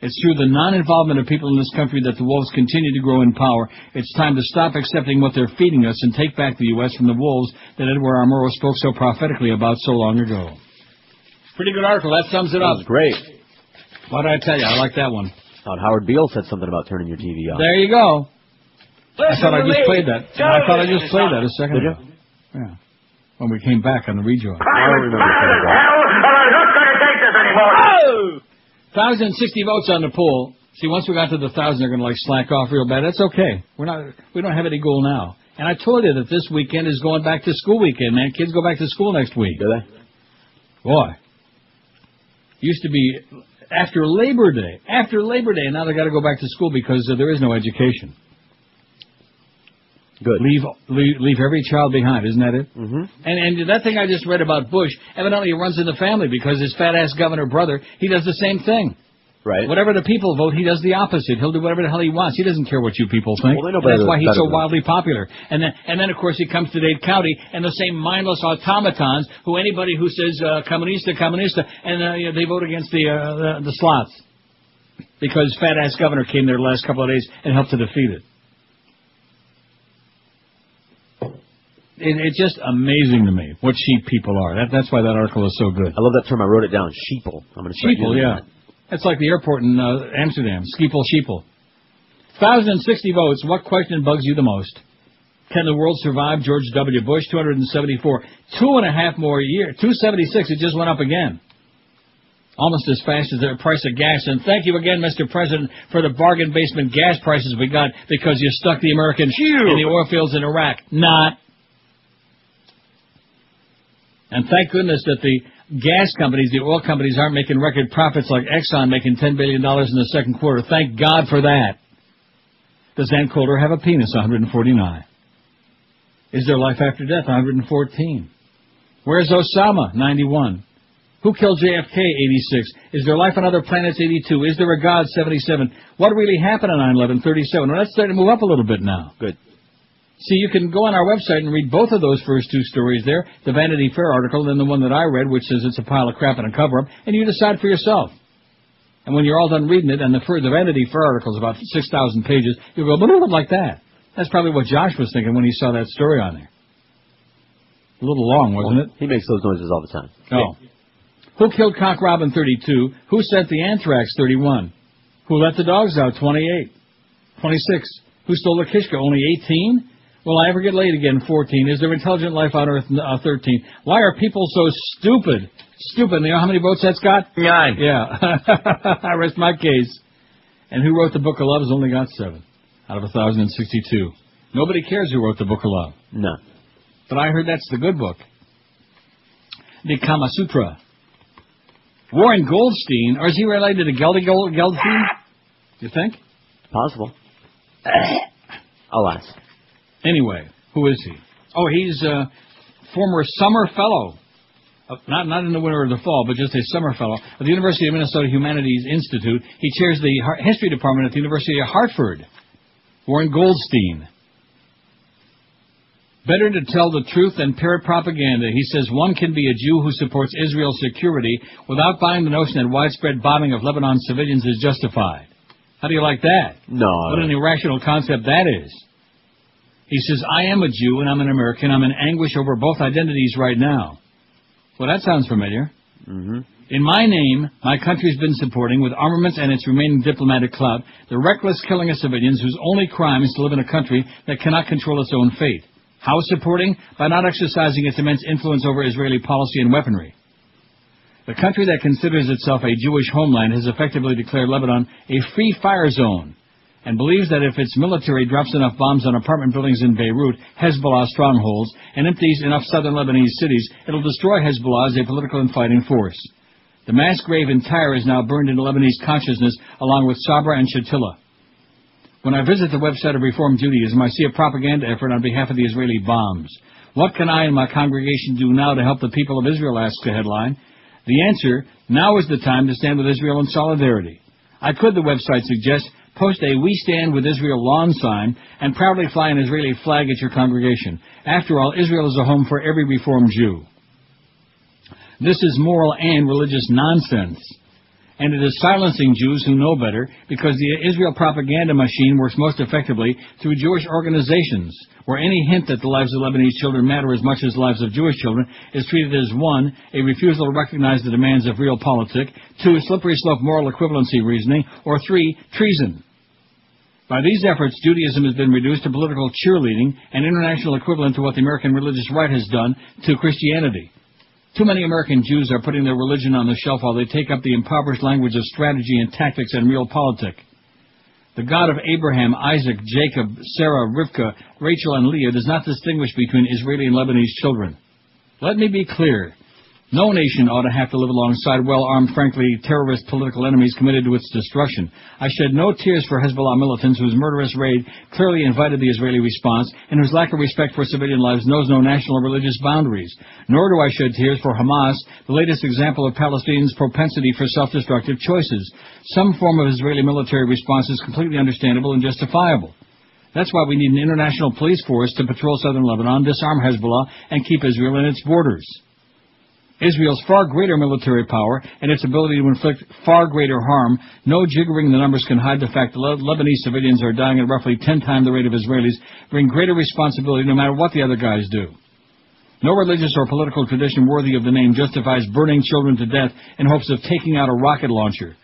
It's through the non-involvement of people in this country that the wolves continue to grow in power. It's time to stop accepting what they're feeding us and take back the U.S. from the wolves that Edward R. Murrow spoke so prophetically about so long ago. Pretty good article. That sums it up. That was great. What did I tell you? I like that one. Thought Howard Beale said something about turning your TV off. There you go. I thought I just played that. I thought I just played that a second ago. Yeah. When we came back on the rejoin. I don't remember playing that. I'm not going to take this anymore. Oh! 1,060 votes on the poll. See, once we got to the 1,000, they're going to slack off real bad. That's okay. We don't have any goal now. And I told you that this weekend is going back to school weekend, man. Kids go back to school next week. Do they? Boy. Used to be after Labor Day. After Labor Day, and now they got to go back to school because there is no education. Good. Leave every child behind, isn't that it? Mm-hmm. And that thing I just read about Bush, evidently it runs in the family because his fat-ass governor brother, he does the same thing. Right. Whatever the people vote, he does the opposite. He'll do whatever the hell he wants. He doesn't care what you people think. Well, they know that's why he's so better. wildly popular. And then, of course, he comes to Dade County, and the same mindless automatons who anybody who says comunista, and they vote against the slots because fat-ass governor came there the last couple of days and helped to defeat it. It's just amazing to me what sheep people are. That's why that article is so good. I love that term. I wrote it down. Sheeple. I'm going to start Sheeple, using yeah. That's like the airport in Amsterdam. Schiepel, sheeple. 1,060 votes. What question bugs you the most? Can the world survive George W. Bush? 274. 2.5 more years. 276. It just went up again. Almost as fast as the price of gas. And thank you again, Mr. President, for the bargain basement gas prices we got because you stuck the Americans in the oil fields in Iraq. Not. And thank goodness that the gas companies, the oil companies, aren't making record profits like Exxon making $10 billion in the second quarter. Thank God for that. Does Ann Coulter have a penis? 149. Is there life after death? 114. Where's Osama? 91. Who killed JFK? 86. Is there life on other planets? 82. Is there a God? 77. What really happened on 9/11? 37. Well, that's starting to move up a little bit now. Good. See, you can go on our website and read both of those first two stories there, the Vanity Fair article and then the one that I read, which says it's a pile of crap and a cover-up, and you decide for yourself. And when you're all done reading it, and the Vanity Fair article is about 6,000 pages, you'll go, like that. That's probably what Josh was thinking when he saw that story on there. A little long, wasn't it? He makes those noises all the time. Oh. Yeah. Who killed Cock Robin? 32. Who sent the anthrax? 31. Who let the dogs out? 28. 26. Who stole the Kishka? Only 18. Will I ever get laid again? 14. Is there intelligent life on Earth? 13. Why are people so stupid? Stupid. You know how many votes that's got? 9. Yeah. I rest my case. And who wrote the Book of Love has only got 7 out of 1,062. Nobody cares who wrote the Book of Love. No. But I heard that's the good book. The Kama Sutra. Warren Goldstein, or is he related to Goldstein? You think? Possible. I'll ask. Anyway, who is he? Oh, he's a former summer fellow. Not in the winter or the fall, but just a summer fellow at the University of Minnesota Humanities Institute. He chairs the history department at the University of Hartford. Warren Goldstein. Better to tell the truth than parrot propaganda. He says one can be a Jew who supports Israel's security without buying the notion that widespread bombing of Lebanon civilians is justified. How do you like that? No. What an irrational concept that is. He says, I am a Jew and I'm an American. I'm in anguish over both identities right now. Well, that sounds familiar. Mm-hmm. In my name, my country's been supporting, with armaments and its remaining diplomatic clout, the reckless killing of civilians whose only crime is to live in a country that cannot control its own fate. How supporting? By not exercising its immense influence over Israeli policy and weaponry. The country that considers itself a Jewish homeland has effectively declared Lebanon a free fire zone and believes that if its military drops enough bombs on apartment buildings in Beirut, Hezbollah strongholds, and empties enough southern Lebanese cities, it'll destroy Hezbollah as a political and fighting force. The mass grave in Tyre is now burned into Lebanese consciousness along with Sabra and Shatila. When I visit the website of Reform Judaism, I see a propaganda effort on behalf of the Israeli bombs. What can I and my congregation do now to help the people of Israel, asks the headline. The answer, now is the time to stand with Israel in solidarity. I could, the website suggests, post a We Stand with Israel lawn sign and proudly fly an Israeli flag at your congregation. After all, Israel is a home for every Reformed Jew. This is moral and religious nonsense. And it is silencing Jews who know better, because the Israel propaganda machine works most effectively through Jewish organizations, where any hint that the lives of Lebanese children matter as much as the lives of Jewish children is treated as 1, a refusal to recognize the demands of realpolitik, 2, slippery slope moral equivalency reasoning, or 3, treason. By these efforts, Judaism has been reduced to political cheerleading, an international equivalent to what the American religious right has done to Christianity. Too many American Jews are putting their religion on the shelf while they take up the impoverished language of strategy and tactics and realpolitik. The God of Abraham, Isaac, Jacob, Sarah, Rivka, Rachel, and Leah does not distinguish between Israeli and Lebanese children. Let me be clear. No nation ought to have to live alongside well-armed, frankly, terrorist political enemies committed to its destruction. I shed no tears for Hezbollah militants whose murderous raid clearly invited the Israeli response and whose lack of respect for civilian lives knows no national or religious boundaries. Nor do I shed tears for Hamas, the latest example of Palestinians' propensity for self-destructive choices. Some form of Israeli military response is completely understandable and justifiable. That's why we need an international police force to patrol southern Lebanon, disarm Hezbollah, and keep Israel in its borders. Israel's far greater military power and its ability to inflict far greater harm, no jiggering the numbers can hide the fact that Lebanese civilians are dying at roughly 10 times the rate of Israelis, bring greater responsibility no matter what the other guys do. No religious or political tradition worthy of the name justifies burning children to death in hopes of taking out a rocket launcher.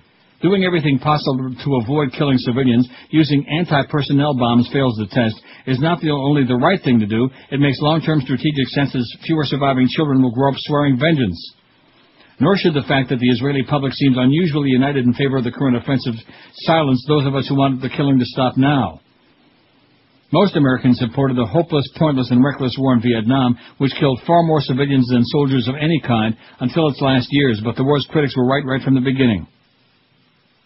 Doing everything possible to avoid killing civilians using anti-personnel bombs fails the test is not only the right thing to do, it makes long-term strategic sense as fewer surviving children will grow up swearing vengeance. Nor should the fact that the Israeli public seems unusually united in favor of the current offensive silence those of us who want the killing to stop now. Most Americans supported the hopeless, pointless, and reckless war in Vietnam, which killed far more civilians than soldiers of any kind until its last years, but the war's critics were right from the beginning.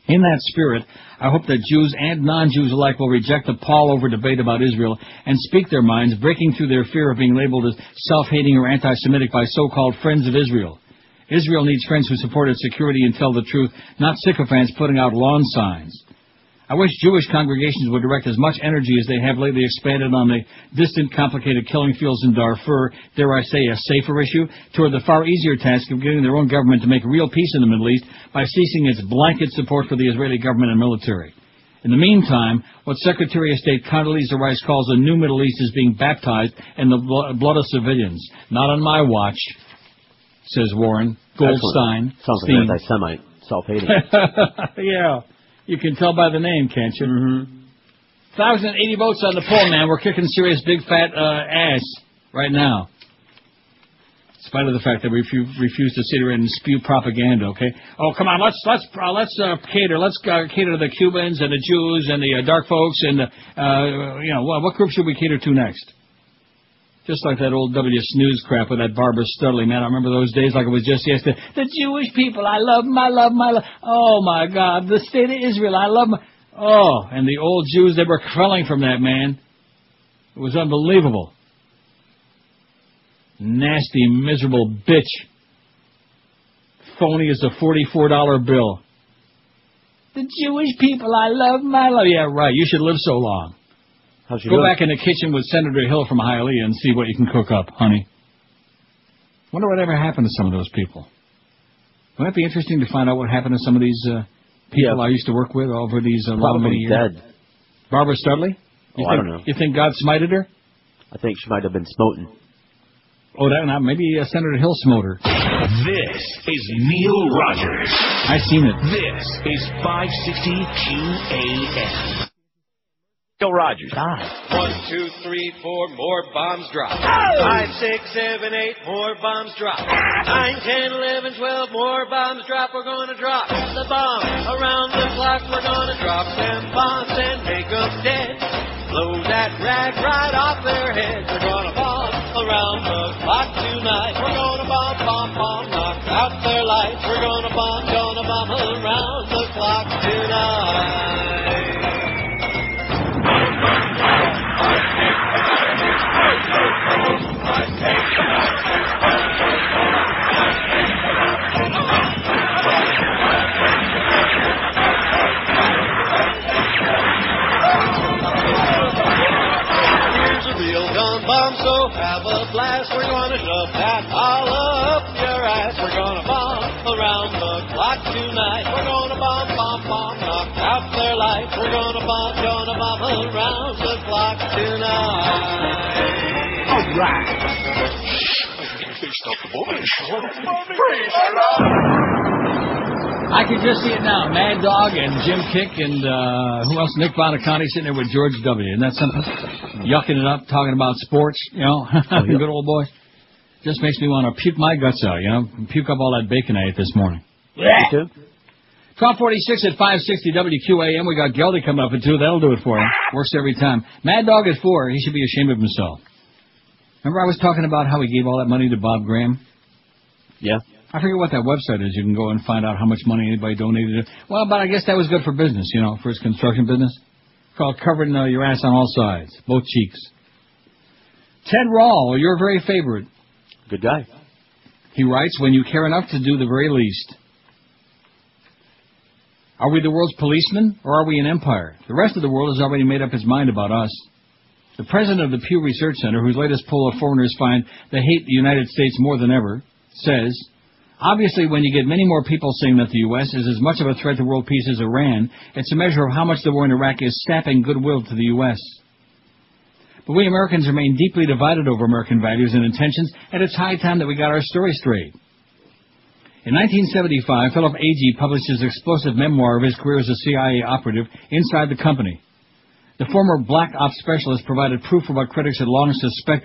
In that spirit, I hope that Jews and non-Jews alike will reject the pall-over debate about Israel and speak their minds, breaking through their fear of being labeled as self-hating or anti-Semitic by so-called friends of Israel. Israel needs friends who support its security and tell the truth, not sycophants putting out lawn signs. I wish Jewish congregations would direct as much energy as they have lately expanded on the distant, complicated killing fields in Darfur, dare I say a safer issue, toward the far easier task of getting their own government to make real peace in the Middle East by ceasing its blanket support for the Israeli government and military. In the meantime, what Secretary of State Condoleezza Rice calls a new Middle East is being baptized in the blood of civilians. Not on my watch, says Warren Goldstein. Sounds like an anti-Semite, self-hating. Yeah. You can tell by the name, can't you? 1,080 votes on the poll, man. We're kicking serious big fat ass right now. In spite of the fact that we refuse to sit here and spew propaganda, okay? Oh, come on, let's cater. Let's cater to the Cubans and the Jews and the dark folks and what group should we cater to next? Just like that old W. Snooze crap with that Barbara Studley, man. I remember those days like it was just yesterday. The Jewish people, I love them, I love them, I love them. Oh, my God. The state of Israel, I love them. Oh, and the old Jews, they were quelling from that, man. It was unbelievable. Nasty, miserable bitch. Phony as a $44 bill. The Jewish people, I love them, I love them. Yeah, right. You should live so long. Go back in the kitchen with Senator Hill from Hialeah and see what you can cook up, honey. Wonder what ever happened to some of those people. Wouldn't it be interesting to find out what happened to some of these people I used to work with over these long many years? Dead. Barbara Studley? I don't know. You think God smited her? I think she might have been smoten. Oh, maybe Senator Hill smote her. This is Neil Rogers. I seen it. This is 560 QAM. Bill Rogers. 1, 2, 3, 4, more bombs drop. 5, 6, 7, 8, more bombs drop. 9, 10, 11, 12, more bombs drop. We're going to drop the bomb around the clock. We're going to drop them bombs and make them dead. Blow that rag right off their heads. We're going to bomb around the clock tonight. We're going to bomb, bomb, bomb, knock out their lights. We're going to bomb around the clock tonight. Here's a real gun bomb, so have a blast. We're gonna shove that all up your ass. We're gonna bomb around the clock tonight. We're gonna bomb, bomb, bomb, knock out their lights. We're gonna bomb around the clock tonight. All right. I can just see it now. Mad Dog and Jim Kick and who else? Nick Bonaconte sitting there with George W. Isn't that something? Yucking it up, talking about sports, you know. Good old boy. Just makes me want to puke my guts out, you know. Puke up all that bacon I ate this morning. Me too. 1246 at 560 WQAM. We got Geldy coming up at 2. That'll do it for him. Works every time. Mad Dog at 4. He should be ashamed of himself. Remember I was talking about how he gave all that money to Bob Graham? Yeah. I forget what that website is. You can go and find out how much money anybody donated. Well, but I guess that was good for business, you know, for his construction business. It's called covering your ass on all sides, both cheeks. Ted Rall, your very favorite. Good guy. He writes, when you care enough to do the very least. Are we the world's policemen, or are we an empire? The rest of the world has already made up its mind about us. The president of the Pew Research Center, whose latest poll of foreigners find they hate the United States more than ever, says, obviously when you get many more people saying that the U.S. is as much of a threat to world peace as Iran, it's a measure of how much the war in Iraq is sapping goodwill to the U.S. But we Americans remain deeply divided over American values and intentions, and it's high time that we got our story straight. In 1975, Philip Agee published his explosive memoir of his career as a CIA operative inside the company. The former black ops specialist provided proof of what critics had long suspected.